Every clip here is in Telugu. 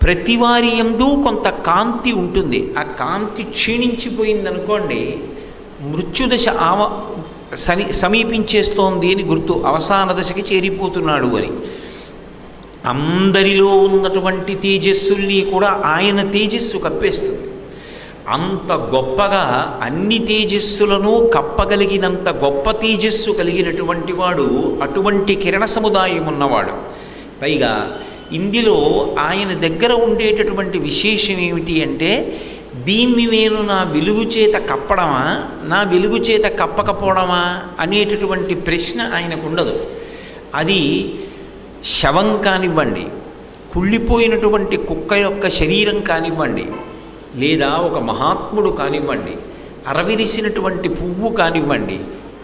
ప్రతివారి యందు కొంత కాంతి ఉంటుంది. ఆ కాంతి క్షీణించిపోయిందనుకోండి, మృత్యుదశ సమీపించేస్తోంది అని గుర్తు, అవసాన దశకి చేరిపోతున్నాడు అని. అందరిలో ఉన్నటువంటి తేజస్సుల్ని కూడా ఆయన తేజస్సు కప్పేస్తుంది. అంత గొప్పగా అన్ని తేజస్సులను కప్పగలిగినంత గొప్ప తేజస్సు కలిగినటువంటి వాడు, అటువంటి కిరణ సముదాయం ఉన్నవాడు. పైగా ఇందులో ఆయన దగ్గర ఉండేటటువంటి విశేషం ఏమిటి అంటే, దీన్ని నేను నా వెలుగు చేత కప్పడమా, నా వెలుగు చేత కప్పకపోవడమా అనేటటువంటి ప్రశ్న ఆయనకు ఉండదు. అది శవం కానివ్వండి, కుళ్ళిపోయినటువంటి కుక్క యొక్క శరీరం కానివ్వండి, లేదా ఒక మహాత్ముడు కానివ్వండి, అరవిరిసినటువంటి పువ్వు కానివ్వండి,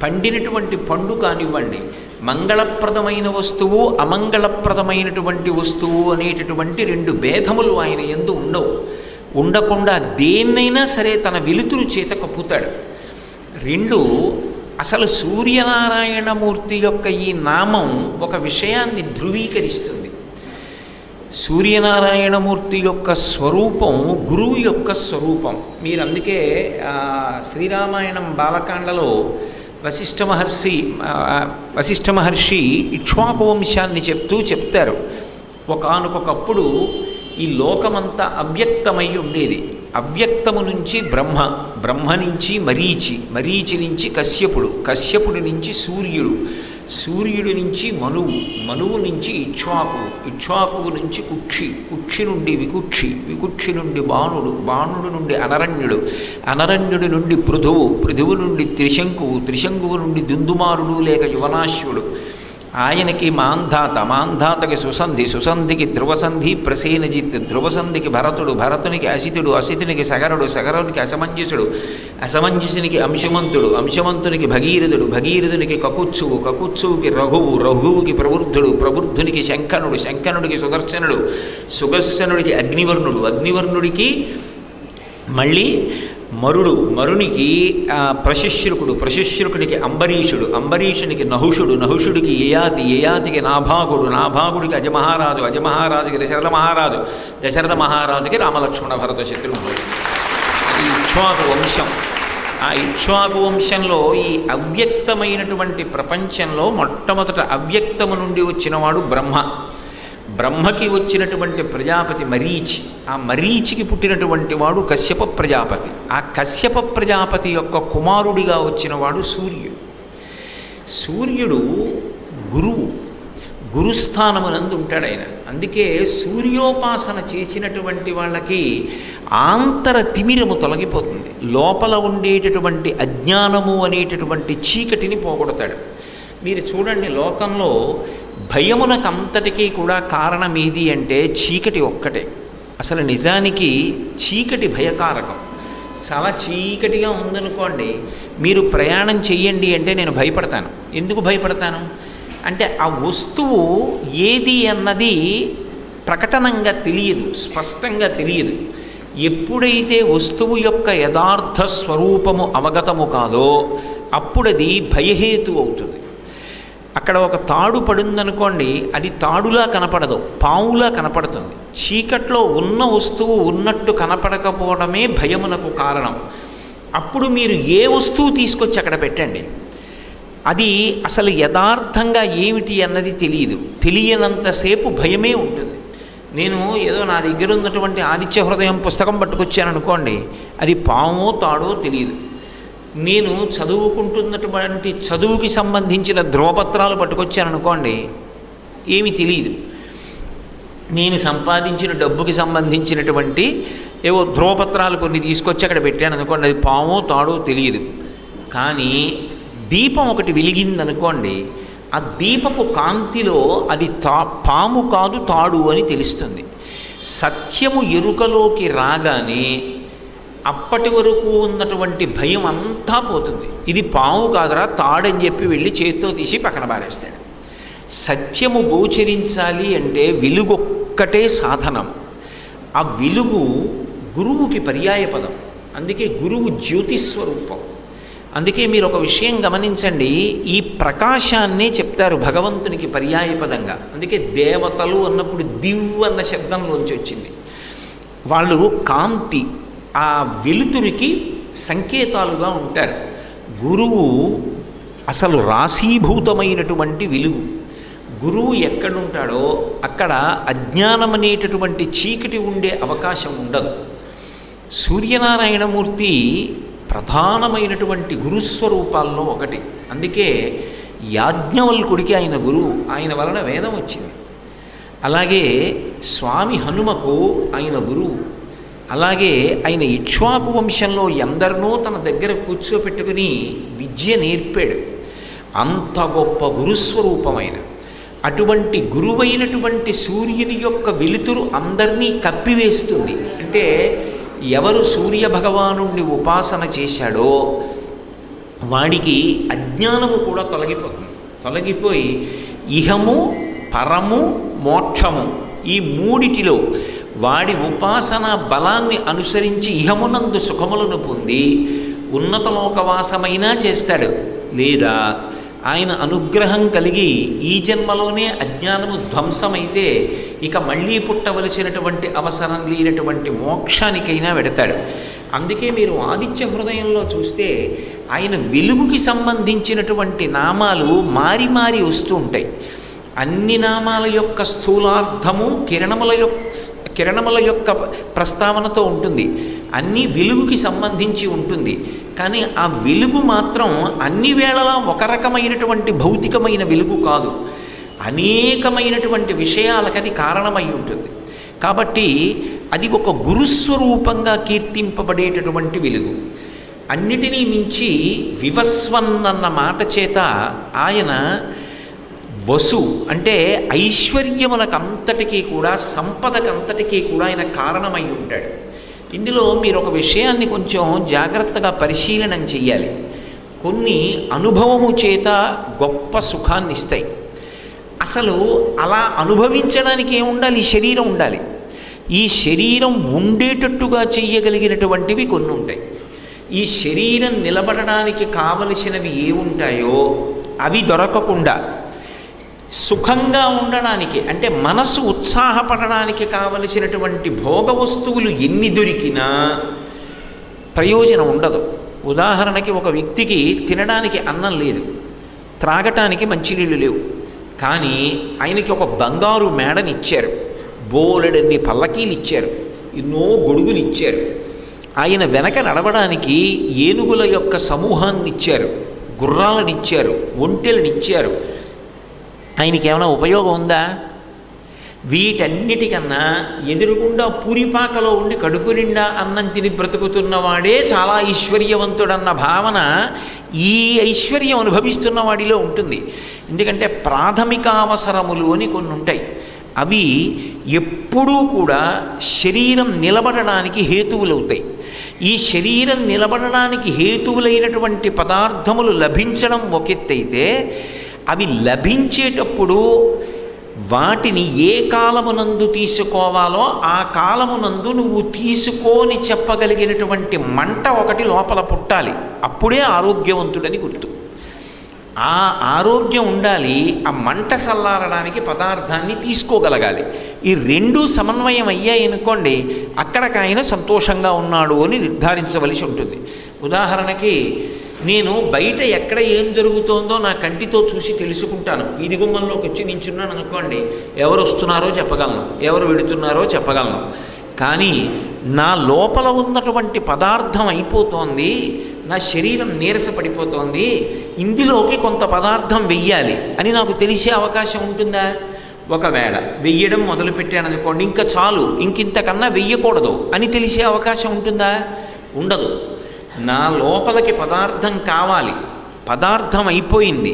పండినటువంటి పండు కానివ్వండి, మంగళప్రదమైన వస్తువు, అమంగళప్రదమైనటువంటి వస్తువు అనేటటువంటి రెండు భేదములు ఆయన యందు ఉండవు. ఉండకుండా దేన్నైనా సరే తన వెలుతురు చేత కప్పుతాడు. రెండు, అసలు సూర్యనారాయణమూర్తి యొక్క ఈ నామం ఒక విషయాన్ని ధృవీకరిస్తుంది. సూర్యనారాయణమూర్తి యొక్క స్వరూపం గురువు యొక్క స్వరూపం. మీరు అందుకే శ్రీరామాయణం బాలకాండలో వశిష్ఠ మహర్షి ఇక్ష్వాకు వంశాన్ని చెప్తారు. ఒకానొకప్పుడు ఈ లోకమంతా అవ్యక్తమై ఉండేది. అవ్యక్తము నుంచి బ్రహ్మ, బ్రహ్మ నుంచి మరీచి, మరీచి నుంచి కశ్యపుడు, కశ్యపుడి నుంచి సూర్యుడు, సూర్యుడి నుంచి మనువు, మనువు నుంచి ఇక్ష్వాకు, ఇక్ష్వాకువు నుంచి కుక్షి, కుక్షి నుండి వికుక్షి, వికుక్షి నుండి బాణుడు, బాణుడు నుండి అనరణ్యుడు, అనరణ్యుడి నుండి పృథువు, పృథువు నుండి త్రిశంకువు, త్రిశంకువు నుండి దుందుమారుడు లేక యువనాశ్వుడు, ఆయనకి మాంధాత, మాంధాతకి సుసంధి, సుసంధికి ధ్రువసంధి ప్రసేనజిత్, ధ్రువసంధికి భరతుడు, భరతునికి అసితుడు, అసితునికి సగరుడు, సగరునికి అసమంజసుడు, అసమంజసునికి అంశుమంతుడు, అంశమంతునికి భగీరథుడు, భగీరథునికి కకుత్సువు, కకుత్సువుకి రఘువు, రఘువుకి ప్రవృద్ధుడు, ప్రవృద్ధునికి శంఖనుడు, శంఖనుడికి సుదర్శనుడు, సుదర్శనుడికి అగ్నివర్ణుడు, అగ్నివర్ణుడికి మళ్ళీ మరుడు, మరునికి ప్రశుశ్రుకుడు, ప్రశుశ్రుకుడికి అంబరీషుడు, అంబరీషునికి నహుషుడు, నహుషుడికి యయాతి, యయాతికి నాభాగుడు, నాభాగుడికి అజమహారాజు, అజమహారాజుకి దశరథ మహారాజు, దశరథ మహారాజుకి రామలక్ష్మణ భరత శత్రుఘ్నుడు. ఈ ఇక్ష్వాకు వంశం. ఆ ఇక్ష్వాకు వంశంలో ఈ అవ్యక్తమైనటువంటి ప్రపంచంలో మొట్టమొదట అవ్యక్తము నుండి వచ్చినవాడు బ్రహ్మ. బ్రహ్మకి వచ్చినటువంటి ప్రజాపతి మరీచి, ఆ మరీచికి పుట్టినటువంటి వాడు కశ్యప ప్రజాపతి. ఆ కశ్యప ప్రజాపతి యొక్క కుమారుడిగా వచ్చినవాడు సూర్యుడు. సూర్యుడు గురువు, గురుస్థానమునందు ఉంటాడు ఆయన. అందుకే సూర్యోపాసన చేసినటువంటి వాళ్ళకి ఆంతర తిమిరము తొలగిపోతుంది. లోపల ఉండేటటువంటి అజ్ఞానము అనేటటువంటి చీకటిని పోగొడతాడు. మీరు చూడండి, లోకంలో భయమునకంతటికీ కూడా కారణం ఏది అంటే చీకటి ఒక్కటే. అసలు నిజానికి చీకటి భయకారకం. చాలా చీకటిగా ఉందనుకోండి, మీరు ప్రయాణం చెయ్యండి అంటే నేను భయపడతాను. ఎందుకు భయపడతాను అంటే ఆ వస్తువు ఏది అన్నది ప్రకటనంగా తెలియదు, స్పష్టంగా తెలియదు. ఎప్పుడైతే వస్తువు యొక్క యథార్థ స్వరూపము అవగతము కాదో అప్పుడది భయహేతు అవుతుంది. అక్కడ ఒక తాడు పడిందనుకోండి, అది తాడులా కనపడదు, పావులా కనపడుతుంది. చీకట్లో ఉన్న వస్తువు ఉన్నట్టు కనపడకపోవడమే భయమునకు కారణం. అప్పుడు మీరు ఏ వస్తువు తీసుకొచ్చి అక్కడ పెట్టండి, అది అసలు యథార్థంగా ఏమిటి అన్నది తెలియదు. తెలియనంతసేపు భయమే ఉంటుంది. నేను ఏదో నా దగ్గర ఉన్నటువంటి ఆదిత్య హృదయం పుస్తకం పట్టుకొచ్చాను అనుకోండి, అది పామో తాడో తెలియదు. నేను చదువుకుంటున్నటువంటి చదువుకి సంబంధించిన ధ్రువపత్రాలు పట్టుకొచ్చాను అనుకోండి, ఏమీ తెలియదు. నేను సంపాదించిన డబ్బుకి సంబంధించినటువంటి ఏవో ధ్రువపత్రాలు కొన్ని తీసుకొచ్చి అక్కడ పెట్టాను అనుకోండి, అది పామో తాడో తెలియదు. కానీ దీపం ఒకటి వెలిగిందనుకోండి, ఆ దీపపు కాంతిలో అది పాము కాదు తాడు అని తెలుస్తుంది. సత్యము ఎరుకలోకి రాగానే అప్పటి వరకు ఉన్నటువంటి భయం అంతా పోతుంది. ఇది పాము కాదురా తాడని చెప్పి వెళ్ళి చేతితో తీసి పక్కన పారేస్తాడు. సత్యము గోచరించాలి అంటే వెలుగొక్కటే సాధనం. ఆ వెలుగు గురువుకి పర్యాయపదం. అందుకే గురువు జ్యోతిస్వరూపం. అందుకే మీరు ఒక విషయం గమనించండి, ఈ ప్రకాశాన్నే చెప్తారు భగవంతునికి పర్యాయపదంగా. అందుకే దేవతలు అన్నప్పుడు దివ్ అన్న శబ్దంలోంచి వచ్చింది. వాళ్ళు కాంతి, ఆ వెలుతురికి సంకేతాలుగా ఉంటారు. గురువు అసలు రాశీభూతమైనటువంటి వెలుగు. గురువు ఎక్కడుంటాడో అక్కడ అజ్ఞానం అనేటటువంటి చీకటి ఉండే అవకాశం ఉండదు. సూర్యనారాయణమూర్తి ప్రధానమైనటువంటి గురుస్వరూపాల్లో ఒకటి. అందుకే యాజ్ఞవల్కుడికి ఆయన గురువు, ఆయన వలన వేదం వచ్చింది. అలాగే స్వామి హనుమకు ఆయన గురువు. అలాగే ఆయన ఇక్ష్వాకు వంశంలో ఎందరినో తన దగ్గర కూర్చోపెట్టుకుని విద్య నేర్పాడు. అంత గొప్ప గురుస్వరూపమైన అటువంటి గురువైనటువంటి సూర్యుని యొక్క వెలుతురు అందరినీ కప్పివేస్తుంది. అంటే ఎవరు సూర్య భగవానుణ్ణి ఉపాసన చేశాడో వాడికి అజ్ఞానము కూడా తొలగిపోయి ఇహము పరము మోక్షము ఈ మూడిటిలో వాడి ఉపాసన బలాన్ని అనుసరించి ఇహమునందు సుఖములను పొంది ఉన్నత లోకవాసమైనా చేస్తాడు. లేదా ఆయన అనుగ్రహం కలిగి ఈ జన్మలోనే అజ్ఞానము ధ్వంసమైతే ఇక మళ్ళీ పుట్టవలసినటువంటి అవసరం లేనటువంటి మోక్షానికైనా వెడతాడు. అందుకే మీరు ఆదిత్య హృదయంలో చూస్తే ఆయన వెలుగుకి సంబంధించినటువంటి నామాలు మారి మారి వస్తూ ఉంటాయి. అన్ని నామాల యొక్క స్థూలార్థము కిరణముల యొక్క ప్రస్తావనతో ఉంటుంది. అన్నీ వెలుగుకి సంబంధించి ఉంటుంది. కానీ ఆ వెలుగు మాత్రం అన్ని వేళలా ఒక రకమైనటువంటి భౌతికమైన వెలుగు కాదు, అనేకమైనటువంటి విషయాలకు అది కారణమై ఉంటుంది. కాబట్టి అది ఒక గురుస్వరూపంగా కీర్తింపబడేటటువంటి వెలుగు. అన్నిటినీ మించి వివస్వన్నన్న మాట చేత ఆయన వసు అంటే ఐశ్వర్యములకంతటికీ కూడా, సంపదకంతటికీ కూడా ఆయన కారణమై ఉంటాడు. ఇందులో మీరు ఒక విషయాన్ని కొంచెం జాగ్రత్తగా పరిశీలనం చెయ్యాలి. కొన్ని అనుభవము చేత గొప్ప సుఖాన్ని ఇస్తాయి. అసలు అలా అనుభవించడానికి ఏముండాలి? ఈ శరీరం ఉండాలి. ఈ శరీరం ఉండేటట్టుగా చెయ్యగలిగినటువంటివి కొన్ని ఉంటాయి. ఈ శరీరం నిలబడడానికి కావలసినవి ఏముంటాయో అవి దొరకకుండా సుఖంగా ఉండడానికి, అంటే మనసు ఉత్సాహపడడానికి కావలసినటువంటి భోగ వస్తువులు ఎన్ని దొరికినా ప్రయోజనం ఉండదు. ఉదాహరణకి ఒక వ్యక్తికి తినడానికి అన్నం లేదు, త్రాగటానికి మంచినీళ్ళు లేవు, కానీ ఆయనకి ఒక బంగారు మేడని ఇచ్చారు, బోలెడన్ని పల్లకీలు ఇచ్చారు, ఎన్నో గొడుగులు ఇచ్చారు, ఆయన వెనక నడవడానికి ఏనుగుల యొక్క సమూహాన్ని ఇచ్చారు, గుర్రాలను ఇచ్చారు, ఒంటెలను ఇచ్చారు. ఆయనకి ఏమైనా ఉపయోగం ఉందా? వీటన్నిటికన్నా ఎదురుగుండా పూరిపాకలో ఉండి కడుపు నిండా అన్నం తిని బ్రతుకుతున్నవాడే చాలా ఐశ్వర్యవంతుడన్న భావన ఈ ఐశ్వర్యం అనుభవిస్తున్న వాడిలో ఉంటుంది. ఎందుకంటే ప్రాథమిక అవసరములు అని కొన్ని ఉంటాయి. అవి ఎప్పుడూ కూడా శరీరం నిలబడడానికి హేతువులవుతాయి. ఈ శరీరం నిలబడడానికి హేతువులైనటువంటి పదార్థములు లభించడం ఒక ఎత్తైతే, అవి లభించేటప్పుడు వాటిని ఏ కాలమునందు తీసుకోవాలో ఆ కాలమునందు నువ్వు తీసుకొని చెప్పగలిగినటువంటి మంట ఒకటి లోపల పుట్టాలి. అప్పుడే ఆరోగ్యవంతుడని గుర్తు. ఆ ఆరోగ్యం ఉండాలి. ఆ మంట చల్లారడానికి పదార్థాన్ని తీసుకోగలగాలి. ఈ రెండూ సమన్వయం అయ్యాయనుకోండి, అక్కడికాయన సంతోషంగా ఉన్నాడు అని నిర్ధారించవలసి ఉంటుంది. ఉదాహరణకి నేను బయట ఎక్కడ ఏం జరుగుతోందో నా కంటితో చూసి తెలుసుకుంటాను. వీధి గుమ్మంలోకి వచ్చి నించున్నాను అనుకోండి, ఎవరు వస్తున్నారో చెప్పగలను, ఎవరు వెడుతున్నారో చెప్పగలను. కానీ నా లోపల ఉన్నటువంటి పదార్థం అయిపోతోంది, నా శరీరం నీరసపడిపోతోంది, ఇందులోకి కొంత పదార్థం వెయ్యాలి అని నాకు తెలిసే అవకాశం ఉంటుందా? ఒకవేళ వెయ్యడం మొదలుపెట్టాను అనుకోండి, ఇంకా చాలు, ఇంకింతకన్నా వెయ్యకూడదు అని తెలిసే అవకాశం ఉంటుందా? ఉండదు. నా లోపలికి పదార్థం కావాలి, పదార్థం అయిపోయింది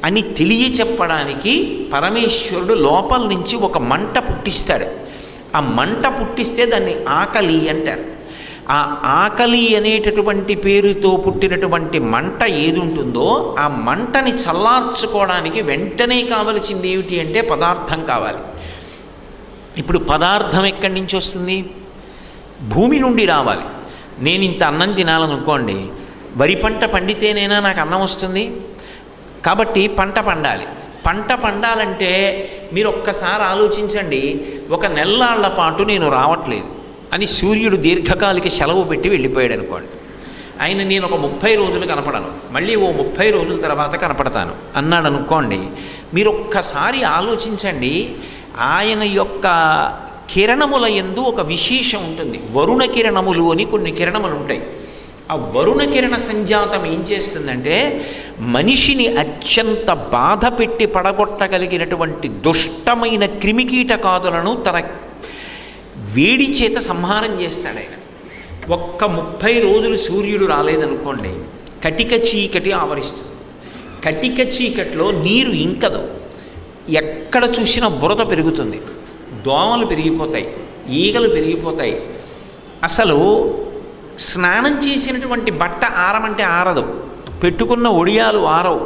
అని తెలియచెప్పడానికి పరమేశ్వరుడు లోపల నుంచి ఒక మంట పుట్టిస్తాడు. ఆ మంట పుట్టిస్తే దాన్ని ఆకలి అంటారు. ఆ ఆకలి అనేటటువంటి పేరుతో పుట్టినటువంటి మంట ఏది ఉంటుందో ఆ మంటని చల్లార్చుకోవడానికి వెంటనే కావలసింది ఏమిటి అంటే పదార్థం కావాలి. ఇప్పుడు పదార్థం ఎక్కడి నుంచి వస్తుంది? భూమి నుండి రావాలి. నేను ఇంత అన్నం తినాలనుకోండి, వరి పంట పండితేనైనా నాకు అన్నం వస్తుంది. కాబట్టి పంట పండాలి. పంట పండాలంటే మీరు ఒక్కసారి ఆలోచించండి, ఒక నెల్లాళ్ల పాటు నేను రావట్లేదు, అని సూర్యుడు దీర్ఘకాలిక సెలవు పెట్టి వెళ్ళిపోయాడు అనుకోండి. ఆయన నేను ఒక 30 రోజులు కనపడను, మళ్ళీ ఓ 30 రోజుల తర్వాత కనపడతాను అన్నాడు అనుకోండి. మీరు ఒక్కసారి ఆలోచించండి, ఆయన యొక్క కిరణముల యందు ఒక విశేషం ఉంటుంది. వరుణ కిరణములు అని కొన్ని కిరణములు ఉంటాయి. ఆ వరుణ కిరణ సంజాతం ఏం చేస్తుందంటే మనిషిని అత్యంత బాధ పెట్టి పడగొట్టగలిగినటువంటి దుష్టమైన క్రిమికీటకాదులను తన వేడి చేత సంహారం చేస్తాడు ఆయన. ఒక్క 30 రోజులు సూర్యుడు రాలేదనుకోండి, కటిక చీకటి ఆవరిస్తుంది. కటిక చీకట్లో నీరు ఇంకదు, ఎక్కడ చూసినా బురద పెరుగుతుంది, దోమలు పెరిగిపోతాయి, ఈగలు పెరిగిపోతాయి. అసలు స్నానం చేసినటువంటి బట్ట ఆరమంటే ఆరదు, పెట్టుకున్న ఒడియాలు ఆరవు.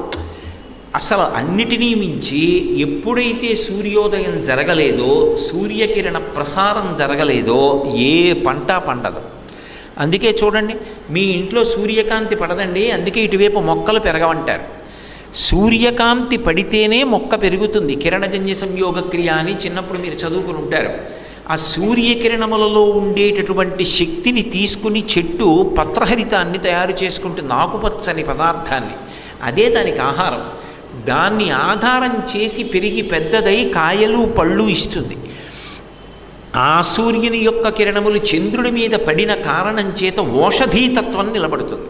అసలు అన్నిటినీ మించి ఎప్పుడైతే సూర్యోదయం జరగలేదో, సూర్యకిరణ ప్రసారం జరగలేదో ఏ పంట పండదు. అందుకే చూడండి, మీ ఇంట్లో సూర్యకాంతి పడదండి, అందుకే ఇటువైపు మొక్కలు పెరగవంటారు. సూర్యకాంతి పడితేనే మొక్క పెరుగుతుంది. కిరణజన్య సంయోగ క్రియ అని చిన్నప్పుడు మీరు చదువుకుని ఉంటారు. ఆ సూర్యకిరణములలో ఉండేటటువంటి శక్తిని తీసుకుని చెట్టు పత్రహరితాన్ని తయారు చేసుకుంటుంది, ఆకుపచ్చని పదార్థాన్ని. అదే దానికి ఆహారం. దాన్ని ఆధారం చేసి పెరిగి పెద్దదై కాయలు పళ్ళు ఇస్తుంది. ఆ సూర్యుని యొక్క కిరణములు చంద్రుడి మీద పడిన కారణం చేత ఓషధీతత్వం నిలబడుతుంది.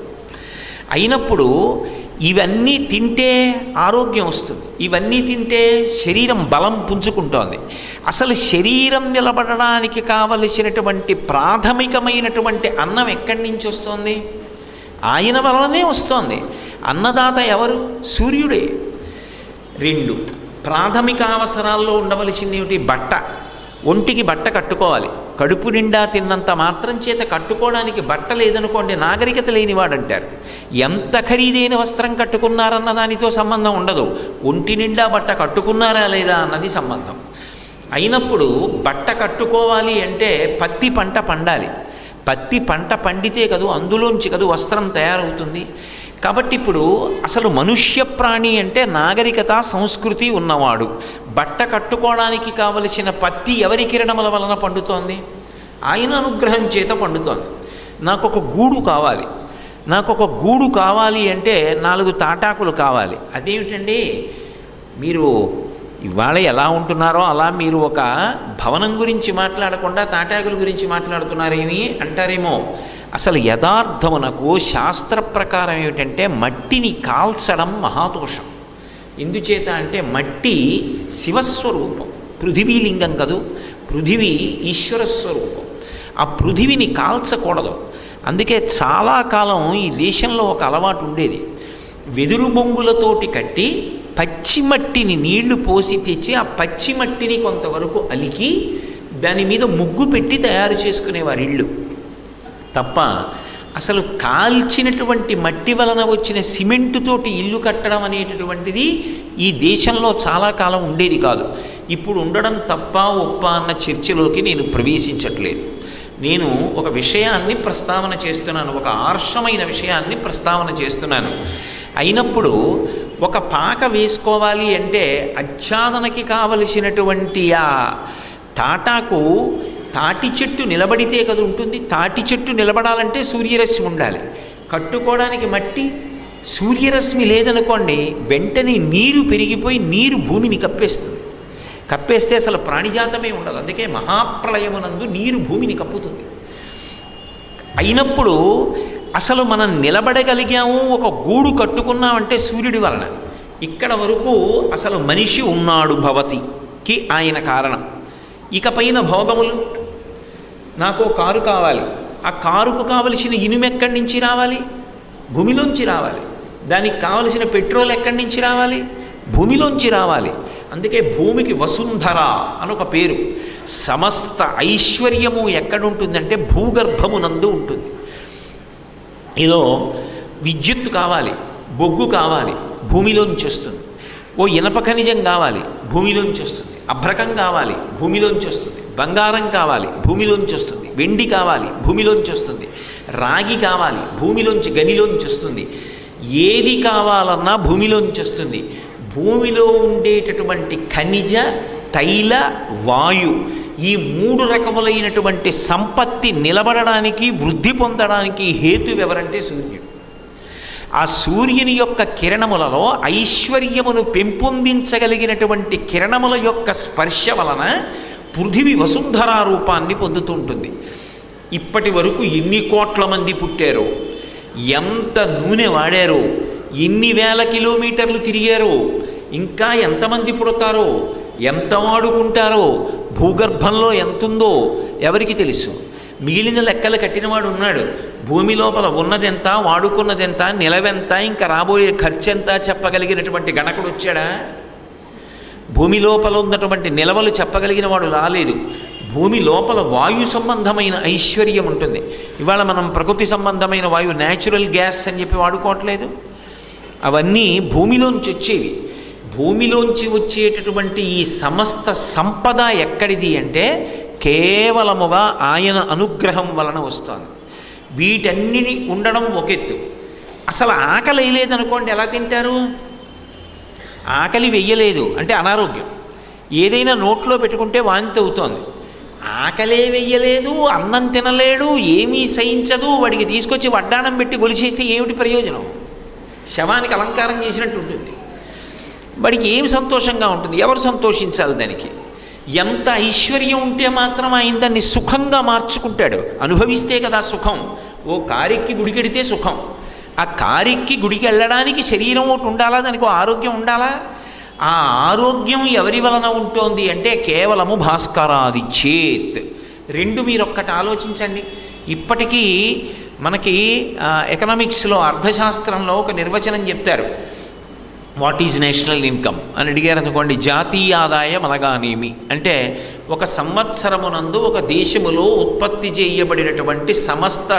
అయినప్పుడు ఇవన్నీ తింటే ఆరోగ్యం వస్తుంది, ఇవన్నీ తింటే శరీరం బలం పుంజుకుంటోంది. అసలు శరీరం నిలబడడానికి కావలసినటువంటి ప్రాథమికమైనటువంటి అన్నం ఎక్కడి నుంచి వస్తోంది? ఆయన వలనే వస్తోంది. అన్నదాత ఎవరు? సూర్యుడే. 2 ప్రాథమిక అవసరాల్లో ఉండవలసింది ఏమిటి? బట్ట. ఒంటికి బట్ట కట్టుకోవాలి. కడుపు నిండా తిన్నంత మాత్రం చేత కట్టుకోవడానికి బట్ట లేదనుకోండి, నాగరికత లేనివాడంటారు. ఎంత ఖరీదైన వస్త్రం కట్టుకున్నారన్న దానితో సంబంధం ఉండదు, ఒంటి నిండా బట్ట కట్టుకున్నారా లేదా అన్నది సంబంధం. అయినప్పుడు బట్ట కట్టుకోవాలి అంటే పత్తి పంట పండాలి. పత్తి పంట పండితే కదూ, అందులోంచి కదూ వస్త్రం తయారవుతుంది. కాబట్టి ఇప్పుడు అసలు మనుష్య ప్రాణి అంటే నాగరికత సంస్కృతి ఉన్నవాడు. బట్ట కట్టుకోవడానికి కావలసిన పత్తి ఎవరి కిరణముల వలన పండుతోంది? ఆయన అనుగ్రహం చేత పండుతోంది. నాకొక గూడు కావాలి, నాకొక గూడు కావాలి అంటే 4 తాటాకులు కావాలి. అదేమిటండి, మీరు ఇవాళ ఎలా ఉంటున్నారో అలా మీరు ఒక భవనం గురించి మాట్లాడకుండా తాటాకుల గురించి మాట్లాడుతున్నారేమి అంటారేమో. అసలు యథార్థమునకు శాస్త్ర ప్రకారం ఏమిటంటే మట్టిని కాల్చడం మహాదోషం. ఎందుచేత అంటే మట్టి శివస్వరూపం, పృథివీలింగం కదూ, పృథివీ ఈశ్వరస్వరూపం. ఆ పృథివిని కాల్చకూడదు. అందుకే చాలా కాలం ఈ దేశంలో ఒక అలవాటు ఉండేది. వెదురు బొంగులతోటి కట్టి పచ్చిమట్టిని నీళ్లు పోసి తెచ్చి ఆ పచ్చిమట్టిని కొంతవరకు అలికి దాని మీద ముగ్గు పెట్టి తయారు చేసుకునేవారు ఇళ్ళు. తప్ప అసలు కాల్చినటువంటి మట్టి వలన వచ్చిన సిమెంటుతోటి ఇల్లు కట్టడం అనేటటువంటిది ఈ దేశంలో చాలా కాలం ఉండేది కాదు. ఇప్పుడు ఉండడం తప్ప ఒప్ప అన్న చర్చలోకి నేను ప్రవేశించట్లేదు. నేను ఒక విషయాన్ని ప్రస్తావన చేస్తున్నాను, ఒక ఆర్షమైన విషయాన్ని ప్రస్తావన చేస్తున్నాను. అయినప్పుడు ఒక పాక వేసుకోవాలి అంటే ఆచ్ఛాదనకి కావలసినటువంటి ఆ తాటాకు, తాటి చెట్టు నిలబడితే కదా ఉంటుంది. తాటి చెట్టు నిలబడాలంటే సూర్యరశ్మి ఉండాలి. కట్టుకోవడానికి మట్టి, సూర్యరశ్మి లేదనుకోండి వెంటనే నీరు పెరిగిపోయి నీరు భూమిని కప్పేస్తుంది. కప్పేస్తే అసలు ప్రాణిజాతమే ఉండదు. అందుకే మహాప్రళయమునందు నీరు భూమిని కప్పుతుంది. అయినప్పుడు అసలు మనం నిలబడగలిగాము, ఒక గూడు కట్టుకున్నామంటే సూర్యుడి వలన. ఇక్కడ వరకు అసలు మనిషి ఉన్నాడు భవతికి ఆయన కారణం. ఇకపైన భోగములు, నాకు కారు కావాలి, ఆ కారుకు కావలసిన ఇనుము ఎక్కడి నుంచి రావాలి? భూమిలోంచి రావాలి. దానికి కావలసిన పెట్రోల్ ఎక్కడి నుంచి రావాలి? భూమిలోంచి రావాలి. అందుకే భూమికి వసుంధర అని ఒక పేరు. సమస్త ఐశ్వర్యము ఎక్కడుంటుందంటే భూగర్భమునందు ఉంటుంది. ఏదో విద్యుత్తు కావాలి, బొగ్గు కావాలి, భూమిలోంచి వస్తుంది. ఓ ఇనప ఖనిజం కావాలి, భూమిలోంచి వస్తుంది. అభ్రకం కావాలి, భూమిలోంచి వస్తుంది. బంగారం కావాలి, భూమిలోంచి వస్తుంది. వెండి కావాలి, భూమిలోంచి వస్తుంది. రాగి కావాలి, భూమిలోంచి గనిలోంచి వస్తుంది. ఏది కావాలన్నా భూమిలోంచి వస్తుంది. భూమిలో ఉండేటటువంటి ఖనిజ, తైల, వాయు ఈ 3 రకములైనటువంటి సంపత్తి నిలబడడానికి వృద్ధి పొందడానికి హేతు ఎవరంటే సూర్యుడు. ఆ సూర్యుని యొక్క కిరణములలో ఐశ్వర్యమును పెంపొందించగలిగినటువంటి కిరణముల యొక్క స్పర్శ వలన పృథివి వసుంధరా రూపాన్ని పొందుతూ ఉంటుంది. ఇప్పటి వరకు ఎన్ని కోట్ల మంది పుట్టారో, ఎంత నూనె వాడారో, ఎన్ని వేల కిలోమీటర్లు తిరిగారో, ఇంకా ఎంతమంది పుడతారో, ఎంత వాడుకుంటారో, భూగర్భంలో ఎంతుందో ఎవరికి తెలుసు? మిగిలిన లెక్కలు కట్టినవాడు ఉన్నాడు. భూమి లోపల ఉన్నదెంత, వాడుకున్నదెంత, నిలవెంత, ఇంకా రాబోయే ఖర్చు ఎంత చెప్పగలిగినటువంటి గణకుడు వచ్చాడా? భూమి లోపల ఉన్నటువంటి నిలవలు చెప్పగలిగిన వాడు రాలేదు. భూమి లోపల వాయు సంబంధమైన ఐశ్వర్యం ఉంటుంది. ఇవాళ మనం ప్రకృతి సంబంధమైన వాయువు, న్యాచురల్ గ్యాస్ అని చెప్పి వాడుకోవట్లేదు. అవన్నీ భూమిలోంచి వచ్చేవి. భూమిలోంచి వచ్చేటటువంటి ఈ సమస్త సంపద ఎక్కడిది అంటే కేవలముగా ఆయన అనుగ్రహం వలన వస్తుంది. వీటన్నిటి ఉండడం ఒకెత్తు. అసలు ఆకలి వేయలేదనుకోండి, ఎలా తింటారు? ఆకలి వెయ్యలేదు అంటే అనారోగ్యం. ఏదైనా నోట్లో పెట్టుకుంటే వాంతి అవుతోంది. ఆకలే వెయ్యలేదు, అన్నం తినలేడు, ఏమీ సహించదు, వాడికి తీసుకొచ్చి వడ్డాణం పెట్టి గొలిచేస్తే ఏమిటి ప్రయోజనం? శవానికి అలంకారం చేసినట్టు ఉంటుంది. వాడికి ఏమి సంతోషంగా ఉంటుంది? ఎవరు సంతోషించాలి దానికి? ఎంత ఐశ్వర్యం ఉంటే మాత్రం ఆయన దాన్ని సుఖంగా మార్చుకుంటాడు. అనుభవిస్తే కదా సుఖం. ఓ కారెక్కి గుడికెడితే సుఖం. ఆ కారెక్కి గుడికి వెళ్ళడానికి శరీరం ఒకటి ఉండాలా, దానికి ఆరోగ్యం ఉండాలా. ఆ ఆరోగ్యం ఎవరి వలన ఉంటుంది అంటే కేవలము భాస్కరాది చేత్. 2 మీరు ఒక్కటి ఆలోచించండి. ఇప్పటికీ మనకి ఎకనామిక్స్లో, అర్థశాస్త్రంలో ఒక నిర్వచనం చెప్తారు. వాట్ ఈజ్ నేషనల్ ఇన్కమ్ అని అడిగారు అనుకోండి, జాతీయ ఆదాయం అనగానేమి అంటే ఒక సంవత్సరమునందు ఒక దేశములో ఉత్పత్తి చేయబడినటువంటి సమస్త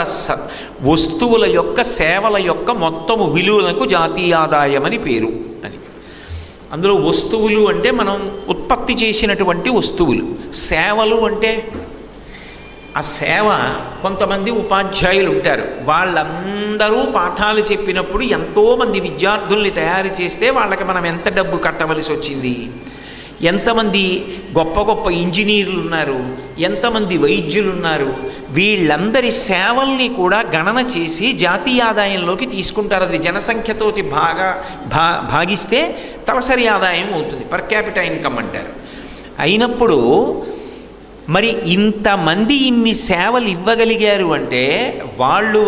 వస్తువుల యొక్క, సేవల యొక్క మొత్తము విలువలకు జాతీయ ఆదాయం అని పేరు అని. అందులో వస్తువులు అంటే మనం ఉత్పత్తి చేసినటువంటి వస్తువులు, సేవలు అంటే ఆ సేవ. కొంతమంది ఉపాధ్యాయులు ఉంటారు, వాళ్ళందరూ పాఠాలు చెప్పినప్పుడు ఎంతోమంది విద్యార్థుల్ని తయారు చేస్తే వాళ్ళకి మనం ఎంత డబ్బు కట్టవలసి వచ్చింది. ఎంతమంది గొప్ప గొప్ప ఇంజనీర్లు ఉన్నారు, ఎంతమంది వైద్యులు ఉన్నారు. వీళ్ళందరి సేవల్ని కూడా గణన చేసి జాతీయ ఆదాయంలోకి తీసుకుంటారు. అది జనసంఖ్యతో భాగిస్తే తలసరి ఆదాయం అవుతుంది, పర్ క్యాపిటల్ ఇన్కమ్ అంటారు. అయినప్పుడు మరి ఇంతమంది ఇన్ని సేవలు ఇవ్వగలిగారు అంటే వాళ్ళు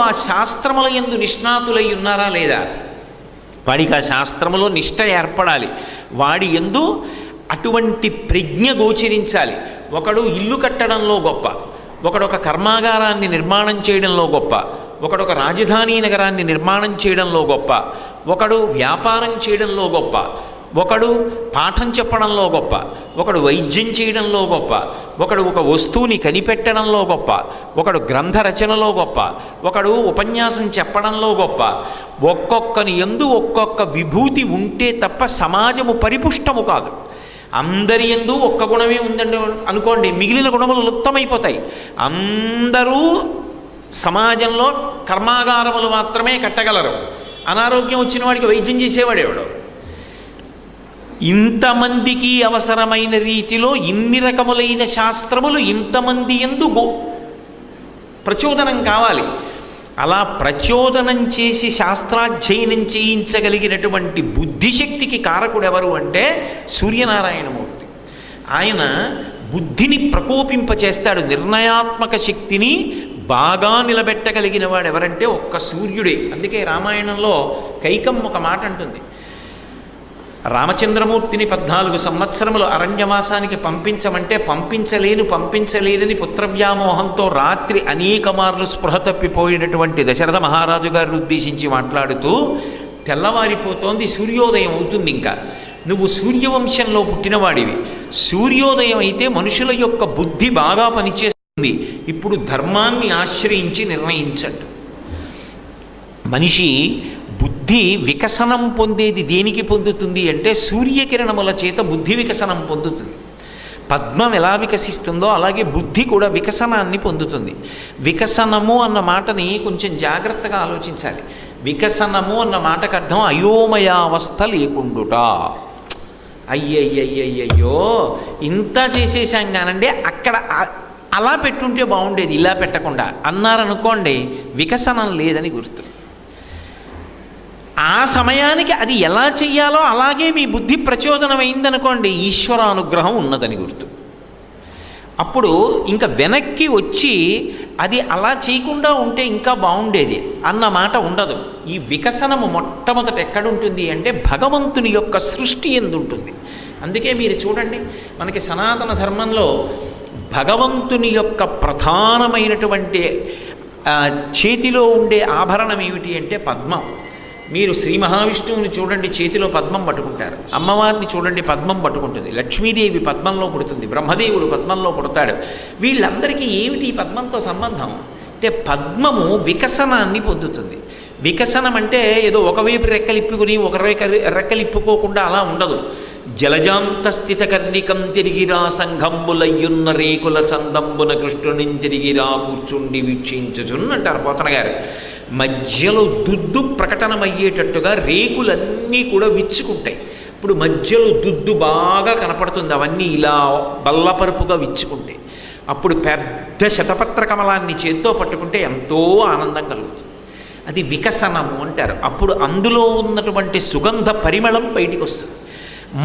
ఆ శాస్త్రముల యందు నిష్ణాతులై ఉన్నారా లేదా? వాడికి ఆ శాస్త్రములో నిష్ట ఏర్పడాలి. వాడి యందు అటువంటి ప్రజ్ఞ గోచరించాలి. ఒకడు ఇల్లు కట్టడంలో గొప్ప, ఒకడు ఒక కర్మాగారాన్ని నిర్మాణం చేయడంలో గొప్ప, ఒకడు ఒక రాజధాని నగరాన్ని నిర్మాణం చేయడంలో గొప్ప, ఒకడు వ్యాపారం చేయడంలో గొప్ప, ఒకడు పాఠం చెప్పడంలో గొప్ప, ఒకడు వైద్యం చేయడంలో గొప్ప, ఒకడు ఒక వస్తువుని కనిపెట్టడంలో గొప్ప, ఒకడు గ్రంథ రచనలో గొప్ప, ఒకడు ఉపన్యాసం చెప్పడంలో గొప్ప. ఒక్కొక్కని యందు ఒక్కొక్క విభూతి ఉంటే తప్ప సమాజము పరిపుష్టము కాదు. అందరి యందు ఒక్క గుణమే ఉందండి అనుకోండి, మిగిలిన గుణములు లుప్తమైపోతాయి. అందరూ సమాజంలో కర్మాగారములు మాత్రమే కట్టగలరు. అనారోగ్యం వచ్చిన వాడికి వైద్యం చేసేవాడేవాడు. ఇంతమందికి అవసరమైన రీతిలో ఇన్ని రకములైన శాస్త్రములు ఇంతమంది యందు ప్రచోదనం కావాలి. అలా ప్రచోదనం చేసి శాస్త్రాధ్యయనం చేయించగలిగినటువంటి బుద్ధిశక్తికి కారకుడు ఎవరు అంటే సూర్యనారాయణమూర్తి. ఆయన బుద్ధిని ప్రకోపింపచేస్తాడు. నిర్ణయాత్మక శక్తిని బాగా నిలబెట్టగలిగిన వాడు ఎవరంటే ఒక్క సూర్యుడే. అందుకే రామాయణంలో కైకమ్మ ఒక మాట అంటుంది, రామచంద్రమూర్తిని 14 సంవత్సరములు అరణ్యవాసానికి పంపించమంటే పంపించలేనని పుత్రవ్యామోహంతో రాత్రి అనేక మార్లు స్పృహ తప్పిపోయినటువంటి దశరథ మహారాజు గారిని ఉద్దేశించి మాట్లాడుతూ, తెల్లవారిపోతోంది, సూర్యోదయం అవుతుంది, ఇంకా నువ్వు సూర్యవంశంలో పుట్టినవాడివి, సూర్యోదయం అయితే మనుషుల యొక్క బుద్ధి బాగా పనిచేస్తుంది, ఇప్పుడు ధర్మాన్ని ఆశ్రయించి నిర్ణయించండి. మనిషి బుద్ధి వికసనం పొందేది దేనికి పొందుతుంది అంటే సూర్యకిరణముల చేత బుద్ధి వికసనం పొందుతుంది. పద్మం ఎలా వికసిస్తుందో అలాగే బుద్ధి కూడా వికసనాన్ని పొందుతుంది. వికసనము అన్న మాటని కొంచెం జాగ్రత్తగా ఆలోచించాలి. వికసనము అన్న మాటకు అర్థం అయోమయావస్థ లేకుండుట. అయ్యయ్యయ్యయ్యో ఇంత చేసేసాం కానండి, అక్కడ అలా పెట్టుంటే బాగుండేది ఇలా పెట్టకుండా అన్నారనుకోండి, వికసనం లేదని గుర్తు. ఆ సమయానికి అది ఎలా చెయ్యాలో అలాగే మీ బుద్ధి ప్రచోదనమైందనుకోండి, ఈశ్వరానుగ్రహం ఉన్నదని గుర్తు. అప్పుడు ఇంకా వెనక్కి వచ్చి అది అలా చేయకుండా ఉంటే ఇంకా బాగుండేది అన్న మాట ఉండదు. ఈ వికసనము మొట్టమొదట ఎక్కడుంటుంది అంటే భగవంతుని యొక్క సృష్టి ఎందు ఉంటుంది. అందుకే మీరు చూడండి, మనకి సనాతన ధర్మంలో భగవంతుని యొక్క ప్రధానమైనటువంటి చేతిలో ఉండే ఆభరణం ఏమిటి అంటే పద్మం. మీరు శ్రీ మహావిష్ణువుని చూడండి, చేతిలో పద్మం పట్టుకుంటారు. అమ్మవారిని చూడండి, పద్మం పట్టుకుంటుంది. లక్ష్మీదేవి పద్మంలో పుడుతుంది, బ్రహ్మదేవుడు పద్మంలో పుడతాడు. వీళ్ళందరికీ ఏమిటి ఈ పద్మంతో సంబంధం అంటే పద్మము వికసనాన్ని పొందుతుంది. వికసనం అంటే ఏదో ఒకవైపు రెక్కలిప్పుకుని ఒక రెక్కలిప్పుకోకుండా అలా ఉండదు. జలజాంత స్థిత కర్ణికం తిరిగిరా సంఘంబులయ్యున్న రేకుల చందంబున కృష్ణుని తిరిగిరా కూర్చుండి వీక్షించుచున్నంటారు పోతన గారు. మధ్యలో దుద్దు ప్రకటనమయ్యేటట్టుగా రేకులన్నీ కూడా విచ్చుకుంటాయి. ఇప్పుడు మధ్యలో దుద్దు బాగా కనపడుతుంది, అవన్నీ ఇలా బల్లపరుపుగా విచ్చుకుంటాయి. అప్పుడు పెద్ద శతపత్ర కమలాన్ని చేత్తో పట్టుకుంటే ఎంతో ఆనందం కలుగుతుంది. అది వికసనము అంటారు. అప్పుడు అందులో ఉన్నటువంటి సుగంధ పరిమళం బయటికి వస్తుంది.